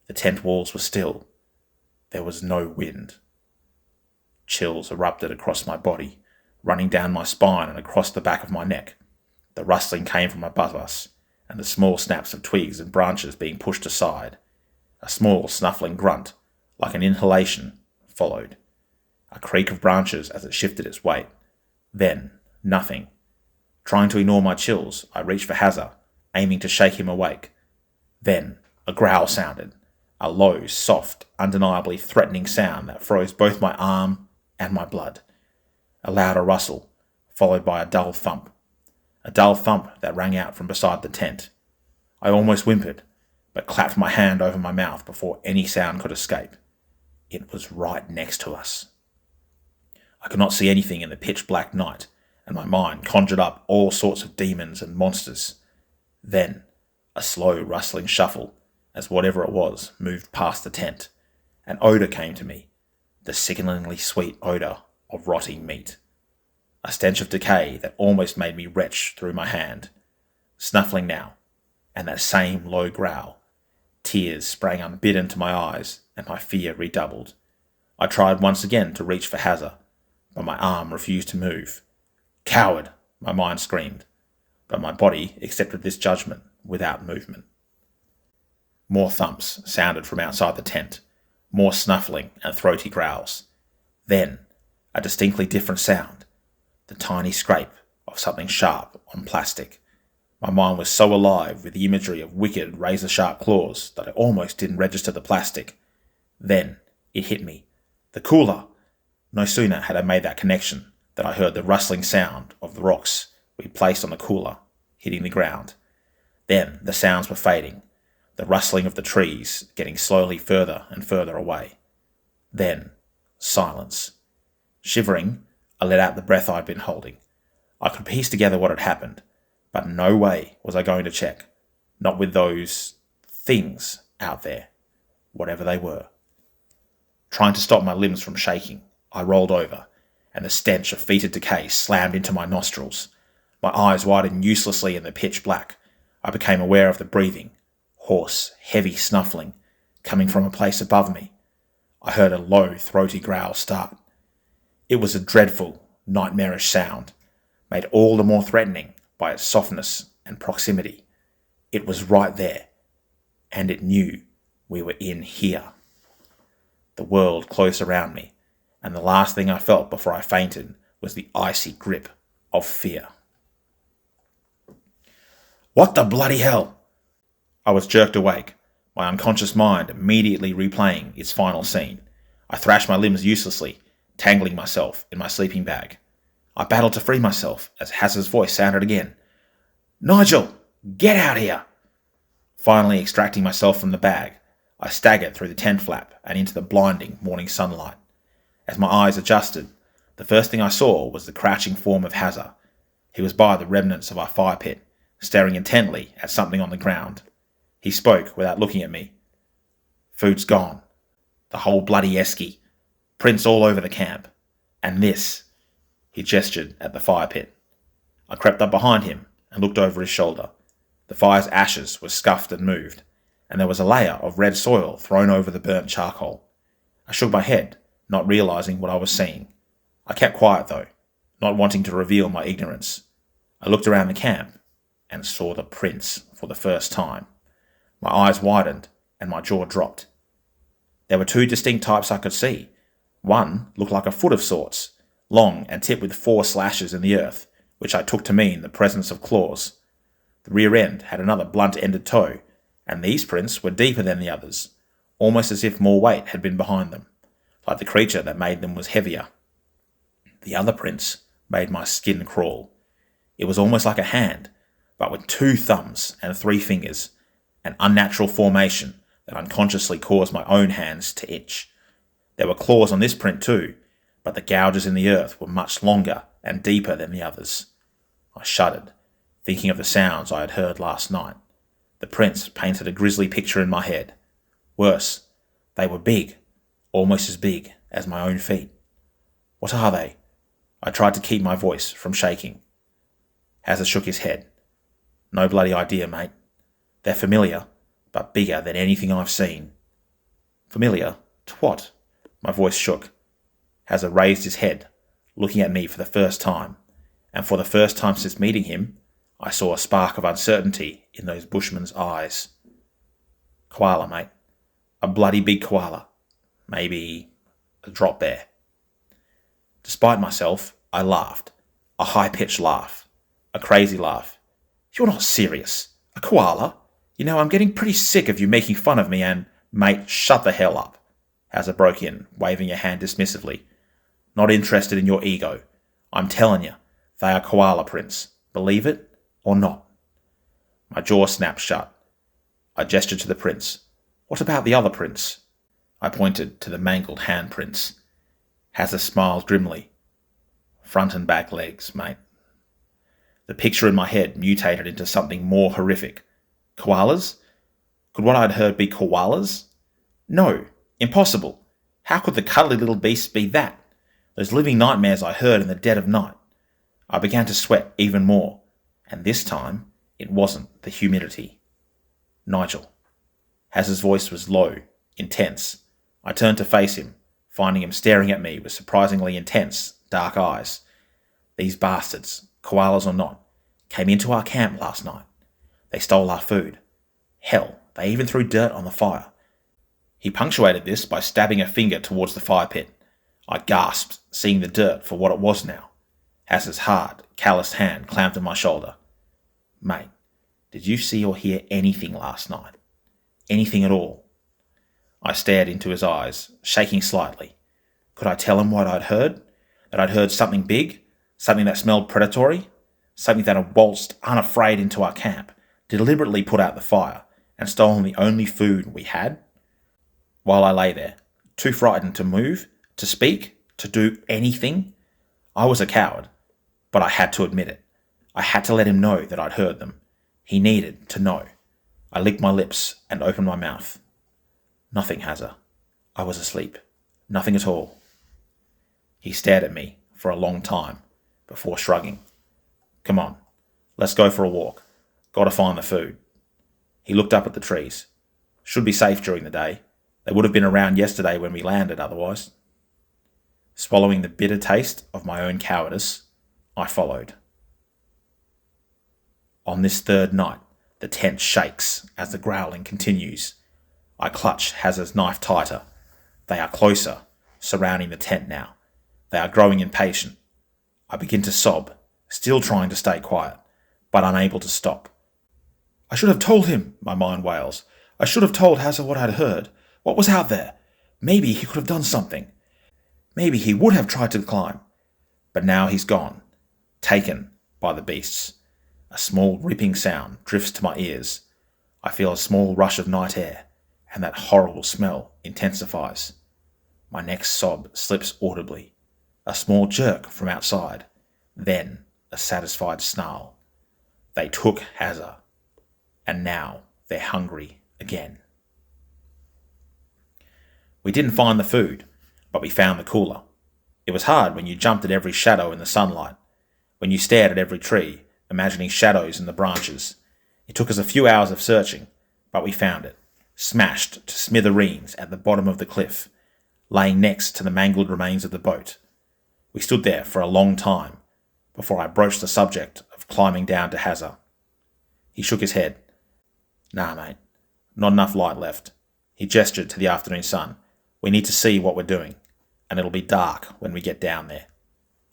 The tent walls were still. There was no wind. Chills erupted across my body, running down my spine and across the back of my neck. The rustling came from above us, and the small snaps of twigs and branches being pushed aside. A small snuffling grunt, like an inhalation, followed. A creak of branches as it shifted its weight. Then, nothing. Trying to ignore my chills, I reached for Hazza, aiming to shake him awake. Then, a growl sounded. A low, soft, undeniably threatening sound that froze both my arm and my blood. A louder rustle, followed by a dull thump. A dull thump that rang out from beside the tent. I almost whimpered, but clapped my hand over my mouth before any sound could escape. It was right next to us. I could not see anything in the pitch-black night, and my mind conjured up all sorts of demons and monsters. Then, a slow, rustling shuffle, as whatever it was moved past the tent. An odour came to me, the sickeningly sweet odour of rotting meat. A stench of decay that almost made me retch through my hand. Snuffling now, and that same low growl. Tears sprang unbidden to my eyes, and my fear redoubled. I tried once again to reach for Hazza, but my arm refused to move. "Coward!" my mind screamed, but my body accepted this judgment without movement. More thumps sounded from outside the tent, more snuffling and throaty growls. Then, a distinctly different sound, the tiny scrape of something sharp on plastic. My mind was so alive with the imagery of wicked, razor-sharp claws that I almost didn't register the plastic. Then, it hit me. The cooler! No sooner had I made that connection than I heard the rustling sound of the rocks we placed on the cooler hitting the ground. Then the sounds were fading, the rustling of the trees getting slowly further and further away. Then, silence. Shivering, I let out the breath I'd been holding. I could piece together what had happened, but no way was I going to check. Not with those things out there, whatever they were. Trying to stop my limbs from shaking, I rolled over, and the stench of fetid decay slammed into my nostrils. My eyes widened uselessly in the pitch black. I became aware of the breathing, hoarse, heavy snuffling, coming from a place above me. I heard a low, throaty growl start. It was a dreadful, nightmarish sound, made all the more threatening by its softness and proximity. It was right there, and it knew we were in here. The world closed around me, and the last thing I felt before I fainted was the icy grip of fear. "What the bloody hell?" I was jerked awake, my unconscious mind immediately replaying its final scene. I thrashed my limbs uselessly, tangling myself in my sleeping bag. I battled to free myself as Hazza's voice sounded again. "Nigel, get out here!" Finally extracting myself from the bag, I staggered through the tent flap and into the blinding morning sunlight. As my eyes adjusted, the first thing I saw was the crouching form of Hazza. He was by the remnants of our fire pit, staring intently at something on the ground. He spoke without looking at me. "Food's gone. The whole bloody esky. Prints all over the camp. And this." He gestured at the fire pit. I crept up behind him and looked over his shoulder. The fire's ashes were scuffed and moved, and there was a layer of red soil thrown over the burnt charcoal. I shook my head, not realizing what I was seeing. I kept quiet though, not wanting to reveal my ignorance. I looked around the camp and saw the prints for the first time. My eyes widened and my jaw dropped. There were two distinct types I could see. One looked like a foot of sorts, long and tipped with 4 slashes in the earth, which I took to mean the presence of claws. The rear end had another blunt-ended toe, and these prints were deeper than the others, almost as if more weight had been behind them, like the creature that made them was heavier. The other prints made my skin crawl. It was almost like a hand, but with 2 thumbs and 3 fingers, an unnatural formation that unconsciously caused my own hands to itch. There were claws on this print too, but the gouges in the earth were much longer and deeper than the others. I shuddered, thinking of the sounds I had heard last night. The prints painted a grisly picture in my head. Worse, they were big, almost as big as my own feet. What are they? I tried to keep my voice from shaking. Hazard shook his head. No bloody idea, mate. They're familiar, but bigger than anything I've seen. Familiar? To what? My voice shook. Hazard raised his head, looking at me for the first time, and for the first time since meeting him, I saw a spark of uncertainty in those bushmen's eyes. Koala, mate. A bloody big koala. Maybe a drop bear. Despite myself, I laughed. A high-pitched laugh. A crazy laugh. You're not serious. A koala? You know, I'm getting pretty sick of you making fun of me and... Mate, shut the hell up. Hazard broke in, waving a hand dismissively. Not interested in your ego. I'm telling you, they are koala prints. Believe it or not. My jaw snapped shut. I gestured to the prints. What about the other prints? I pointed to the mangled handprints. Hazard smiled grimly. Front and back legs, mate. The picture in my head mutated into something more horrific. Koalas? Could what I'd heard be koalas? No, impossible. How could the cuddly little beasts be that? Those living nightmares I heard in the dead of night. I began to sweat even more, and this time it wasn't the humidity. Nigel. Hazard's voice was low, intense. I turned to face him, finding him staring at me with surprisingly intense, dark eyes. These bastards, koalas or not, came into our camp last night. They stole our food. Hell, they even threw dirt on the fire. He punctuated this by stabbing a finger towards the fire pit. I gasped, seeing the dirt for what it was now. Hazard's hard, calloused hand clamped on my shoulder. Mate, did you see or hear anything last night? Anything at all? I stared into his eyes, shaking slightly. Could I tell him what I'd heard? That I'd heard something big? Something that smelled predatory? Something that had waltzed unafraid into our camp, deliberately put out the fire, and stolen the only food we had? While I lay there, too frightened to move, to speak, to do anything, I was a coward, but I had to admit it. I had to let him know that I'd heard them. He needed to know. I licked my lips and opened my mouth. Nothing, Hazard. I was asleep. Nothing at all. He stared at me for a long time before shrugging. Come on, let's go for a walk. Gotta find the food. He looked up at the trees. Should be safe during the day. They would have been around yesterday when we landed otherwise. Swallowing the bitter taste of my own cowardice, I followed. On this third night, the tent shakes as the growling continues. I clutch Hazard's knife tighter. They are closer, surrounding the tent now. They are growing impatient. I begin to sob, still trying to stay quiet, but unable to stop. I should have told him, my mind wails. I should have told Hazard what I'd heard, what was out there. Maybe he could have done something. Maybe he would have tried to climb. But now he's gone, taken by the beasts. A small ripping sound drifts to my ears. I feel a small rush of night air, and that horrible smell intensifies. My next sob slips audibly. A small jerk from outside, then a satisfied snarl. They took Hazard, and now they're hungry again. We didn't find the food, but we found the cooler. It was hard when you jumped at every shadow in the sunlight, when you stared at every tree, imagining shadows in the branches. It took us a few hours of searching, but we found it, smashed to smithereens at the bottom of the cliff, laying next to the mangled remains of the boat. We stood there for a long time before I broached the subject of climbing down to Hazza. He shook his head. Nah, mate, not enough light left. He gestured to the afternoon sun. We need to see what we're doing, and it'll be dark when we get down there.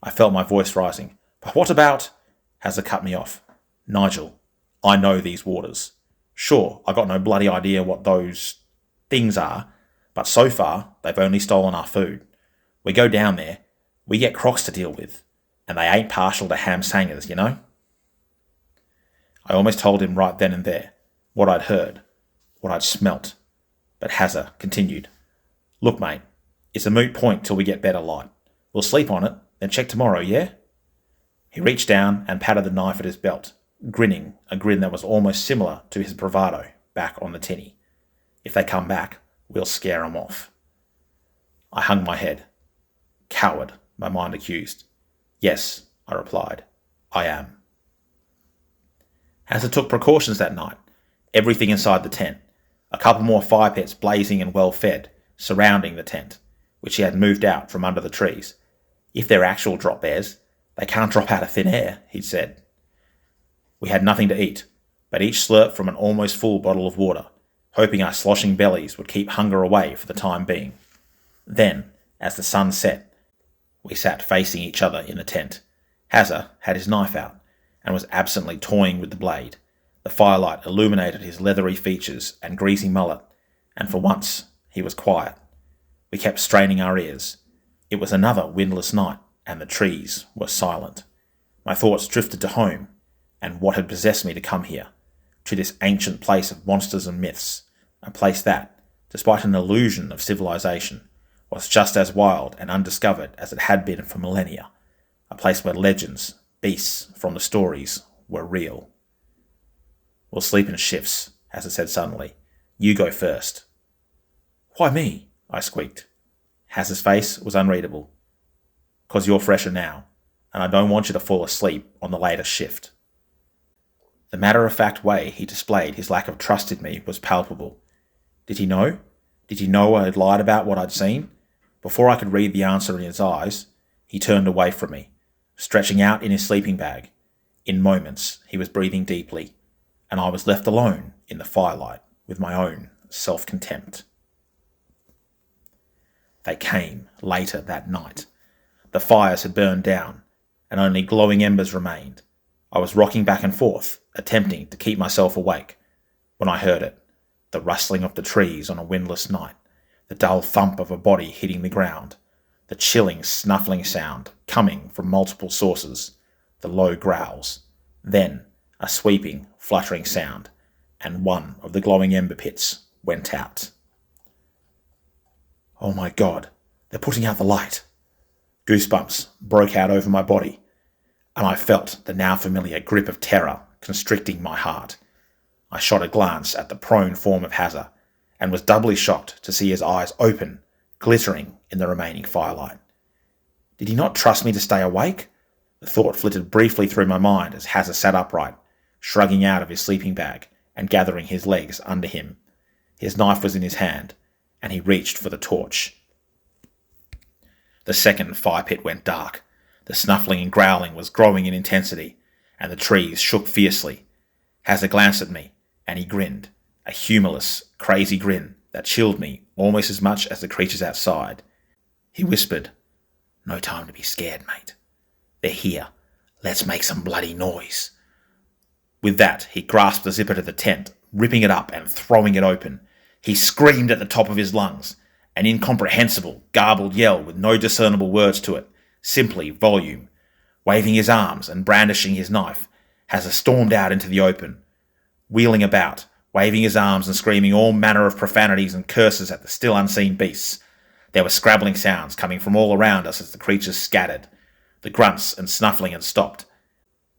I felt my voice rising. But what about... Hazza cut me off. Nigel, I know these waters. Sure, I got no bloody idea what those things are, but so far they've only stolen our food. We go down there, we get crocs to deal with, and they ain't partial to ham sangers, you know? I almost told him right then and there what I'd heard, what I'd smelt. But Hazza continued. Look, mate, it's a moot point till we get better light. We'll sleep on it, then check tomorrow, yeah? He reached down and patted the knife at his belt, grinning a grin that was almost similar to his bravado back on the tinny. If they come back, we'll scare 'em off. I hung my head. Coward, my mind accused. Yes, I replied, I am. Hazza took precautions that night. Everything inside the tent. A couple more fire pits blazing and well fed, surrounding the tent, which he had moved out from under the trees. If they're actual drop bears, they can't drop out of thin air, he'd said. We had nothing to eat, but each slurped from an almost full bottle of water, hoping our sloshing bellies would keep hunger away for the time being. Then, as the sun set, we sat facing each other in the tent. Hazza had his knife out, and was absently toying with the blade. The firelight illuminated his leathery features and greasy mullet, and for once he was quiet. We kept straining our ears. It was another windless night, and the trees were silent. My thoughts drifted to home, and what had possessed me to come here, to this ancient place of monsters and myths, a place that, despite an illusion of civilization, was just as wild and undiscovered as it had been for millennia, a place where legends, beasts from the stories, were real. We'll sleep in shifts, as it said suddenly. You go first. Why me? I squeaked. Hazza's face was unreadable. 'Cause you're fresher now, and I don't want you to fall asleep on the later shift. The matter-of-fact way he displayed his lack of trust in me was palpable. Did he know? Did he know I had lied about what I'd seen? Before I could read the answer in his eyes, he turned away from me, stretching out in his sleeping bag. In moments, he was breathing deeply, and I was left alone in the firelight with my own self-contempt. They came later that night. The fires had burned down, and only glowing embers remained. I was rocking back and forth, attempting to keep myself awake, when I heard it, the rustling of the trees on a windless night, the dull thump of a body hitting the ground, the chilling, snuffling sound coming from multiple sources, the low growls, then a sweeping, fluttering sound, and one of the glowing ember pits went out. Oh my God, they're putting out the light. Goosebumps broke out over my body, and I felt the now familiar grip of terror constricting my heart. I shot a glance at the prone form of Hazza, and was doubly shocked to see his eyes open, glittering in the remaining firelight. Did he not trust me to stay awake? The thought flitted briefly through my mind as Hazza sat upright, shrugging out of his sleeping bag and gathering his legs under him. His knife was in his hand, and he reached for the torch. The second fire pit went dark. The snuffling and growling was growing in intensity, and the trees shook fiercely. Hazza glanced at me, and he grinned, a humorless, crazy grin that chilled me almost as much as the creatures outside. He whispered, "No time to be scared, mate. They're here. Let's make some bloody noise." With that, he grasped the zipper to the tent, ripping it up and throwing it open. He screamed at the top of his lungs, an incomprehensible, garbled yell with no discernible words to it, simply volume. Waving his arms and brandishing his knife, Hazza stormed out into the open, wheeling about, waving his arms and screaming all manner of profanities and curses at the still unseen beasts. There were scrabbling sounds coming from all around us as the creatures scattered. The grunts and snuffling had stopped.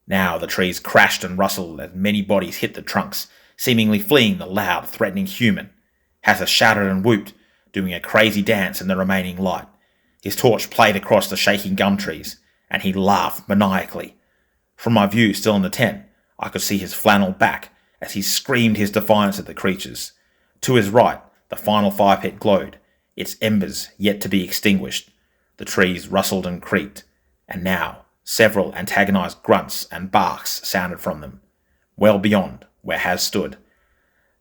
Now the trees crashed and rustled as many bodies hit the trunks, seemingly fleeing the loud, threatening human. Hazza shouted and whooped, doing a crazy dance in the remaining light. His torch played across the shaking gum trees, and he laughed maniacally. From my view still in the tent, I could see his flannel back as he screamed his defiance at the creatures. To his right, the final fire pit glowed, its embers yet to be extinguished. The trees rustled and creaked, and now several antagonized grunts and barks sounded from them, well beyond where Haz stood.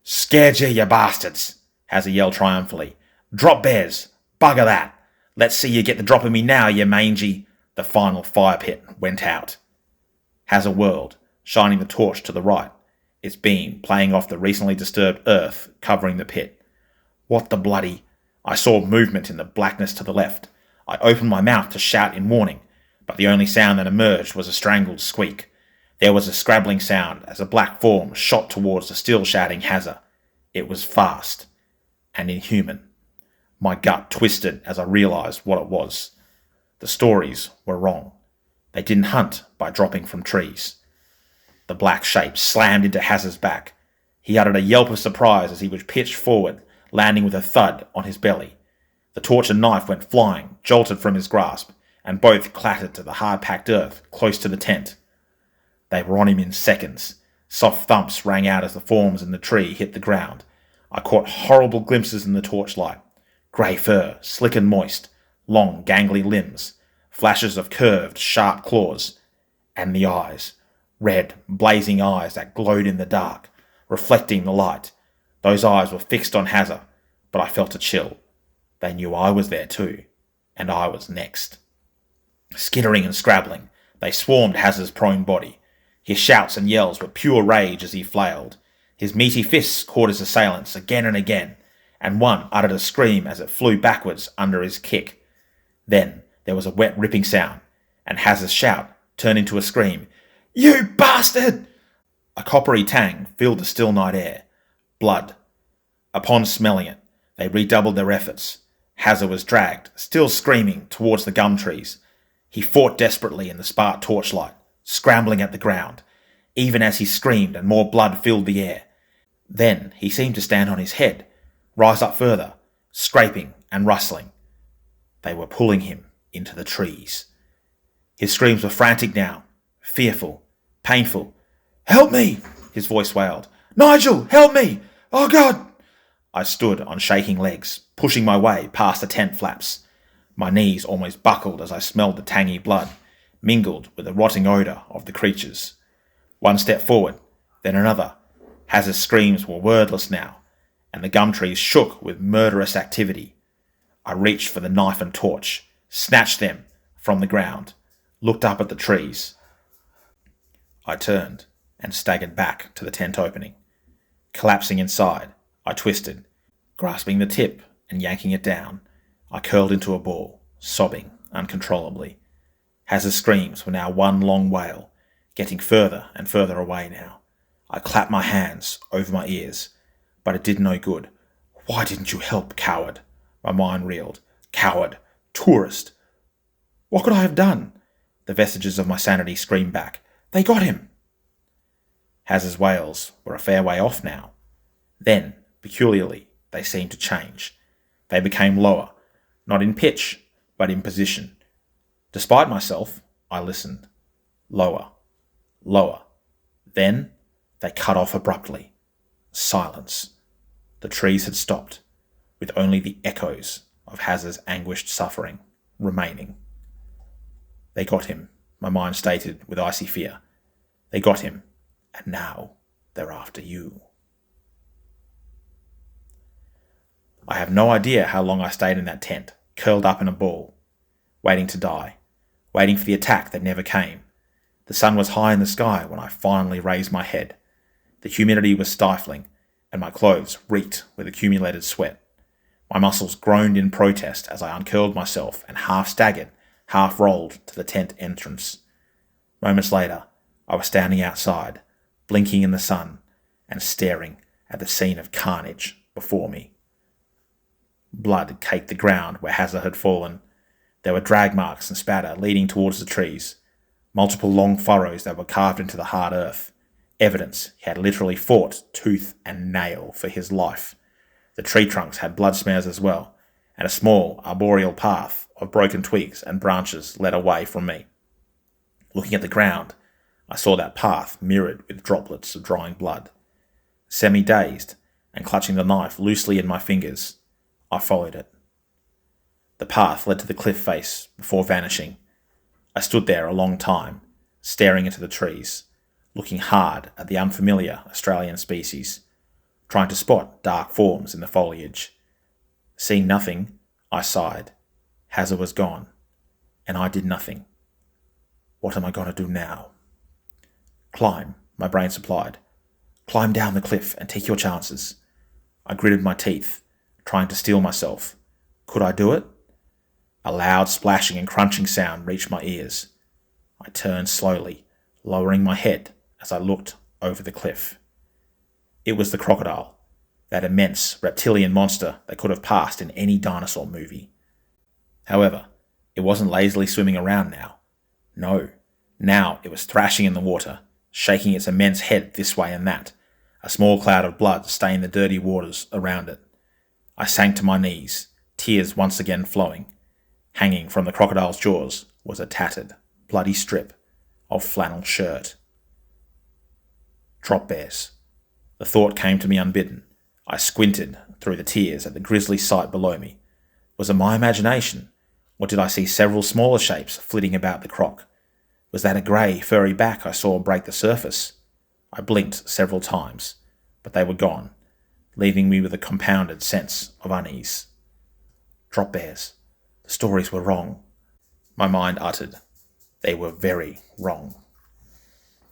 "Scared you bastards!" Hazza yelled triumphantly. "Drop bears! Bugger that! Let's see you get the drop of me now, you mangy—" The final fire pit went out. Hazza whirled, shining the torch to the right, its beam playing off the recently disturbed earth covering the pit. What the bloody... I saw movement in the blackness to the left. I opened my mouth to shout in warning, but the only sound that emerged was a strangled squeak. There was a scrabbling sound as a black form shot towards the still shouting Hazza. It was fast and inhuman. My gut twisted as I realized what it was. The stories were wrong. They didn't hunt by dropping from trees. The black shape slammed into Hazza's back. He uttered a yelp of surprise as he was pitched forward, landing with a thud on his belly. The torch and knife went flying, jolted from his grasp, and both clattered to the hard-packed earth close to the tent. They were on him in seconds. Soft thumps rang out as the forms in the tree hit the ground. I caught horrible glimpses in the torchlight. Grey fur, slick and moist, long, gangly limbs, flashes of curved, sharp claws, and the eyes. Red, blazing eyes that glowed in the dark, reflecting the light. Those eyes were fixed on Hazza, but I felt a chill. They knew I was there too, and I was next. Skittering and scrabbling, they swarmed Hazza's prone body. His shouts and yells were pure rage as he flailed. His meaty fists caught his assailants again and again, and one uttered a scream as it flew backwards under his kick. Then there was a wet ripping sound, and Hazza's shout turned into a scream. "You bastard!" A coppery tang filled the still night air. Blood. Upon smelling it, they redoubled their efforts. Hazza was dragged, still screaming, towards the gum trees. He fought desperately in the spark torchlight, scrambling at the ground, even as he screamed and more blood filled the air. Then he seemed to stand on his head, rise up further, scraping and rustling. They were pulling him into the trees. His screams were frantic now, fearful, painful. "Help me!" his voice wailed. "Nigel, help me! Oh God!" I stood on shaking legs, pushing my way past the tent flaps. My knees almost buckled as I smelled the tangy blood, mingled with the rotting odour of the creatures. One step forward, then another. Hazard's screams were wordless now, and the gum trees shook with murderous activity. I reached for the knife and torch, snatched them from the ground, looked up at the trees. I turned and staggered back to the tent opening. Collapsing inside, I twisted, grasping the tip and yanking it down. I curled into a ball, sobbing uncontrollably. Hazard's screams were now one long wail, getting further and further away now. I clapped my hands over my ears, but it did no good. Why didn't you help, coward? My mind reeled. Coward. Tourist. What could I have done? The vestiges of my sanity screamed back. They got him. Hazard's wails were a fair way off now. Then, peculiarly, they seemed to change. They became lower, not in pitch, but in position. Despite myself, I listened. Lower. Lower. Then, they cut off abruptly. Silence. The trees had stopped, with only the echoes of Hazard's anguished suffering remaining. They got him, my mind stated with icy fear. They got him, and now they're after you. I have no idea how long I stayed in that tent, curled up in a ball, waiting to die, waiting for the attack that never came. The sun was high in the sky when I finally raised my head. The humidity was stifling, and my clothes reeked with accumulated sweat. My muscles groaned in protest as I uncurled myself and half staggered, half rolled to the tent entrance. Moments later, I was standing outside, blinking in the sun and staring at the scene of carnage before me. Blood caked the ground where Hazza had fallen. There were drag marks and spatter leading towards the trees, multiple long furrows that were carved into the hard earth. Evidence he had literally fought tooth and nail for his life. The tree trunks had blood smears as well, and a small arboreal path of broken twigs and branches led away from me. Looking at the ground, I saw that path mirrored with droplets of drying blood. Semi-dazed and clutching the knife loosely in my fingers, I followed it. The path led to the cliff face before vanishing. I stood there a long time, staring into the trees, looking hard at the unfamiliar Australian species, trying to spot dark forms in the foliage. Seeing nothing, I sighed. Hazard was gone, and I did nothing. What am I going to do now? Climb, my brain supplied. Climb down the cliff and take your chances. I gritted my teeth, trying to steel myself. Could I do it? A loud splashing and crunching sound reached my ears. I turned slowly, lowering my head as I looked over the cliff. It was the crocodile, that immense reptilian monster that could have passed in any dinosaur movie. However, it wasn't lazily swimming around now. No, now it was thrashing in the water, shaking its immense head this way and that. A small cloud of blood stained the dirty waters around it. I sank to my knees, tears once again flowing. Hanging from the crocodile's jaws was a tattered, bloody strip of flannel shirt. Drop bears. The thought came to me unbidden. I squinted through the tears at the grisly sight below me. Was it my imagination, or did I see several smaller shapes flitting about the croc? Was that a grey, furry back I saw break the surface? I blinked several times, but they were gone, leaving me with a compounded sense of unease. Drop bears. The stories were wrong. My mind uttered. They were very wrong.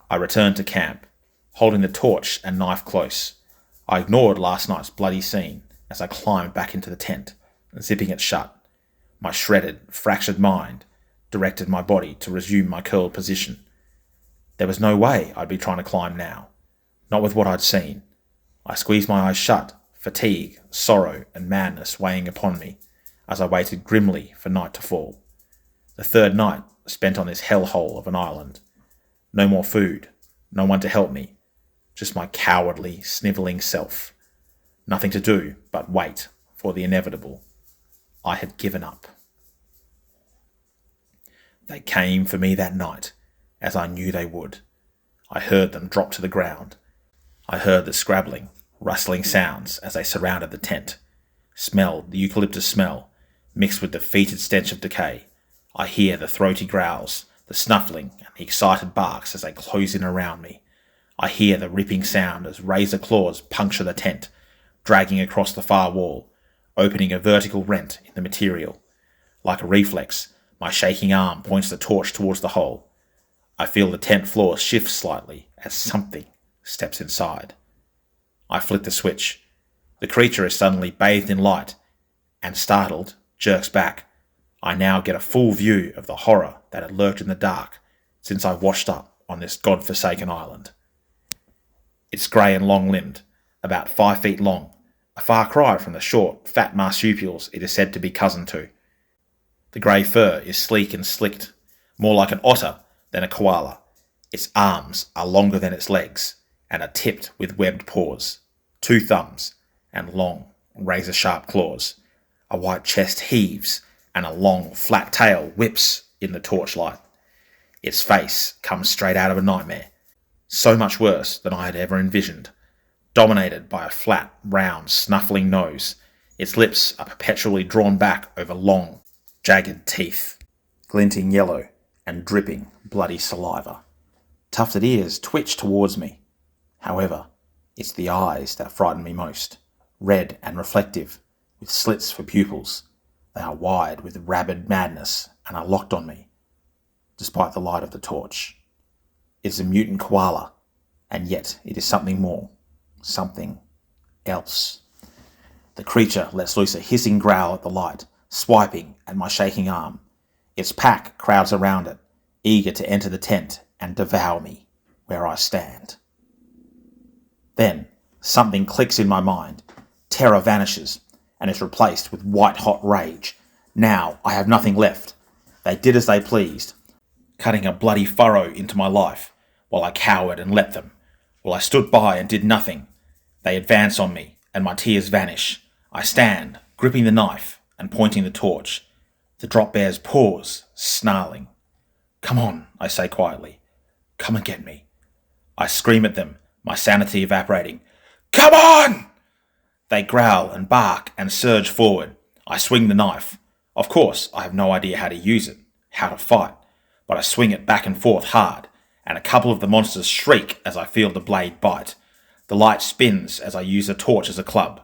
I returned to camp, holding the torch and knife close. I ignored last night's bloody scene as I climbed back into the tent, zipping it shut. My shredded, fractured mind directed my body to resume my curled position. There was no way I'd be trying to climb now, not with what I'd seen. I squeezed my eyes shut, fatigue, sorrow, and madness weighing upon me as I waited grimly for night to fall. The third night spent on this hellhole of an island. No more food, no one to help me, just my cowardly, snivelling self. Nothing to do but wait for the inevitable. I had given up. They came for me that night, as I knew they would. I heard them drop to the ground. I heard the scrabbling, rustling sounds as they surrounded the tent, smelled the eucalyptus smell, mixed with the fetid stench of decay. I hear the throaty growls, the snuffling, and the excited barks as they close in around me. I hear the ripping sound as razor claws puncture the tent, dragging across the far wall, opening a vertical rent in the material. Like a reflex, my shaking arm points the torch towards the hole. I feel the tent floor shift slightly as something steps inside. I flick the switch. The creature is suddenly bathed in light and, startled, jerks back. I now get a full view of the horror that had lurked in the dark since I washed up on this god-forsaken island. It's grey and long-limbed, about 5 feet long, a far cry from the short, fat marsupials it is said to be cousin to. The grey fur is sleek and slicked, more like an otter than a koala. Its arms are longer than its legs and are tipped with webbed paws, 2 thumbs, and long, razor-sharp claws. A white chest heaves, and a long, flat tail whips in the torchlight. Its face comes straight out of a nightmare, so much worse than I had ever envisioned. Dominated by a flat, round, snuffling nose, its lips are perpetually drawn back over long, jagged teeth, glinting yellow and dripping bloody saliva. Tufted ears twitch towards me. However, it's the eyes that frighten me most, red and reflective, with slits for pupils. They are wide with rabid madness and are locked on me, despite the light of the torch. It is a mutant koala, and yet it is something more, something else. The creature lets loose a hissing growl at the light, swiping at my shaking arm. Its pack crowds around it, eager to enter the tent and devour me where I stand. Then something clicks in my mind. Terror vanishes and is replaced with white-hot rage. Now I have nothing left. They did as they pleased, cutting a bloody furrow into my life, while I cowered and let them. While I stood by and did nothing, they advance on me, and my tears vanish. I stand, gripping the knife, and pointing the torch. The drop bears pause, snarling. "Come on," I say quietly. "Come and get me." I scream at them, my sanity evaporating. "Come on!" They growl and bark and surge forward. I swing the knife. Of course, I have no idea how to use it, how to fight, but I swing it back and forth hard, and a couple of the monsters shriek as I feel the blade bite. The light spins as I use the torch as a club.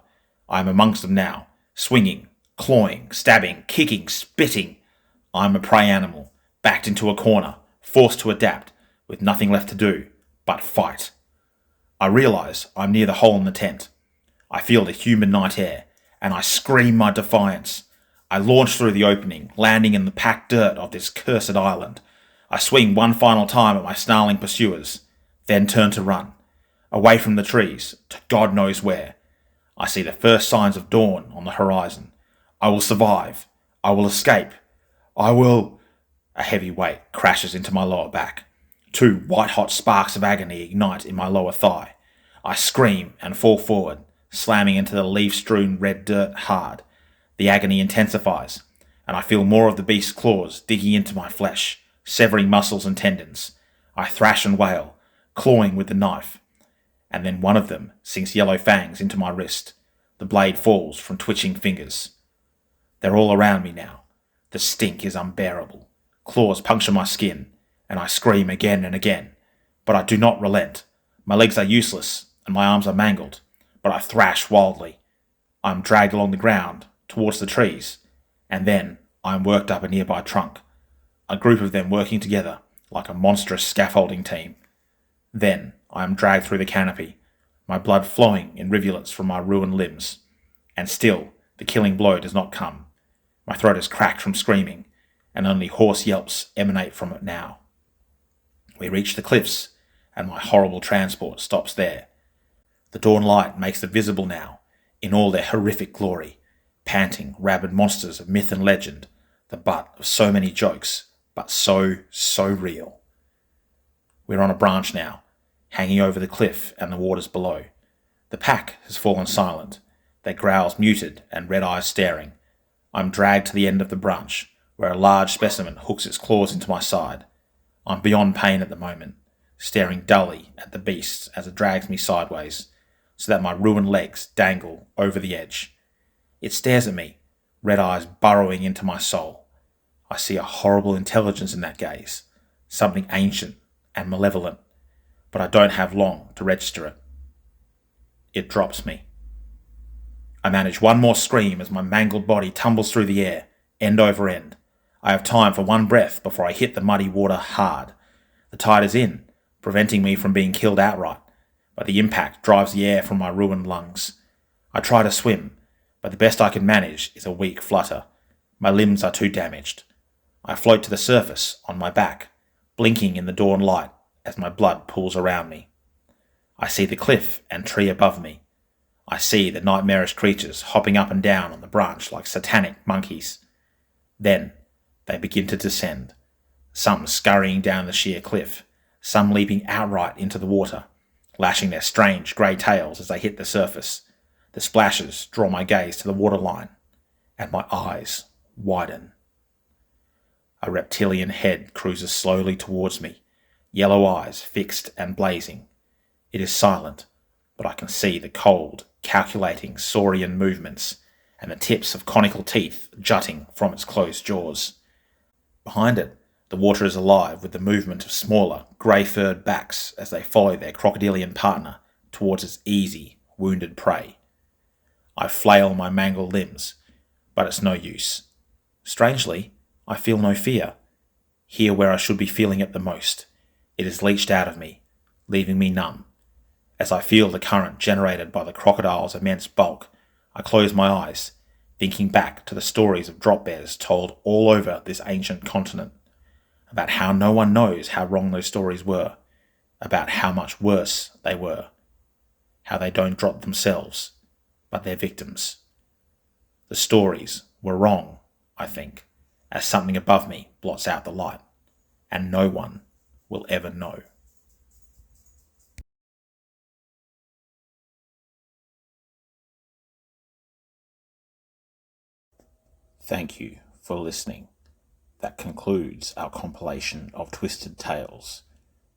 I am amongst them now, swinging, clawing, stabbing, kicking, spitting. I am a prey animal, backed into a corner, forced to adapt, with nothing left to do but fight. I realise I'm near the hole in the tent. I feel the humid night air, and I scream my defiance. I launch through the opening, landing in the packed dirt of this cursed island. I swing one final time at my snarling pursuers, then turn to run, away from the trees, to God knows where. I see the first signs of dawn on the horizon. I will survive. I will escape. I will... A heavy weight crashes into my lower back. 2 white-hot sparks of agony ignite in my lower thigh. I scream and fall forward, slamming into the leaf-strewn red dirt hard. The agony intensifies, and I feel more of the beast's claws digging into my flesh, severing muscles and tendons. I thrash and wail, clawing with the knife, and then one of them sinks yellow fangs into my wrist. The blade falls from twitching fingers. They're all around me now. The stink is unbearable. Claws puncture my skin, and I scream again and again. But I do not relent. My legs are useless, and my arms are mangled, but I thrash wildly. I am dragged along the ground, towards the trees, and then I am worked up a nearby trunk, a group of them working together like a monstrous scaffolding team. Then I am dragged through the canopy, my blood flowing in rivulets from my ruined limbs, and still the killing blow does not come. My throat is cracked from screaming, and only hoarse yelps emanate from it now. We reach the cliffs, and my horrible transport stops there. The dawn light makes them visible now, in all their horrific glory, panting, rabid monsters of myth and legend, the butt of so many jokes, but so real. We're on a branch now, hanging over the cliff and the waters below. The pack has fallen silent, their growls muted and red eyes staring. I'm dragged to the end of the branch, where a large specimen hooks its claws into my side. I'm beyond pain at the moment, staring dully at the beast as it drags me sideways, so that my ruined legs dangle over the edge. It stares at me, red eyes burrowing into my soul. I see a horrible intelligence in that gaze, something ancient and malevolent, but I don't have long to register it. It drops me. I manage one more scream as my mangled body tumbles through the air, end over end. I have time for one breath before I hit the muddy water hard. The tide is in, preventing me from being killed outright, but the impact drives the air from my ruined lungs. I try to swim, but the best I can manage is a weak flutter. My limbs are too damaged. I float to the surface on my back, blinking in the dawn light as my blood pools around me. I see the cliff and tree above me. I see the nightmarish creatures hopping up and down on the branch like satanic monkeys. Then they begin to descend, some scurrying down the sheer cliff, some leaping outright into the water, lashing their strange grey tails as they hit the surface. The splashes draw my gaze to the waterline, and my eyes widen. A reptilian head cruises slowly towards me, yellow eyes fixed and blazing. It is silent, but I can see the cold, calculating saurian movements and the tips of conical teeth jutting from its closed jaws. Behind it, the water is alive with the movement of smaller, grey-furred backs as they follow their crocodilian partner towards its easy, wounded prey. I flail my mangled limbs, but it's no use. Strangely, I feel no fear. Here where I should be feeling it the most, it is leached out of me, leaving me numb. As I feel the current generated by the crocodile's immense bulk, I close my eyes, thinking back to the stories of drop bears told all over this ancient continent, about how no one knows how wrong those stories were, about how much worse they were, how they don't drop themselves, but their victims. The stories were wrong, I think, as something above me blots out the light, and no one will ever know. Thank you for listening. That concludes our compilation of Twisted Tales.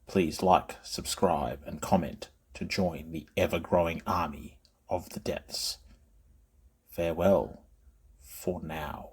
Please like, subscribe, and comment to join the ever-growing army of the depths. Farewell for now.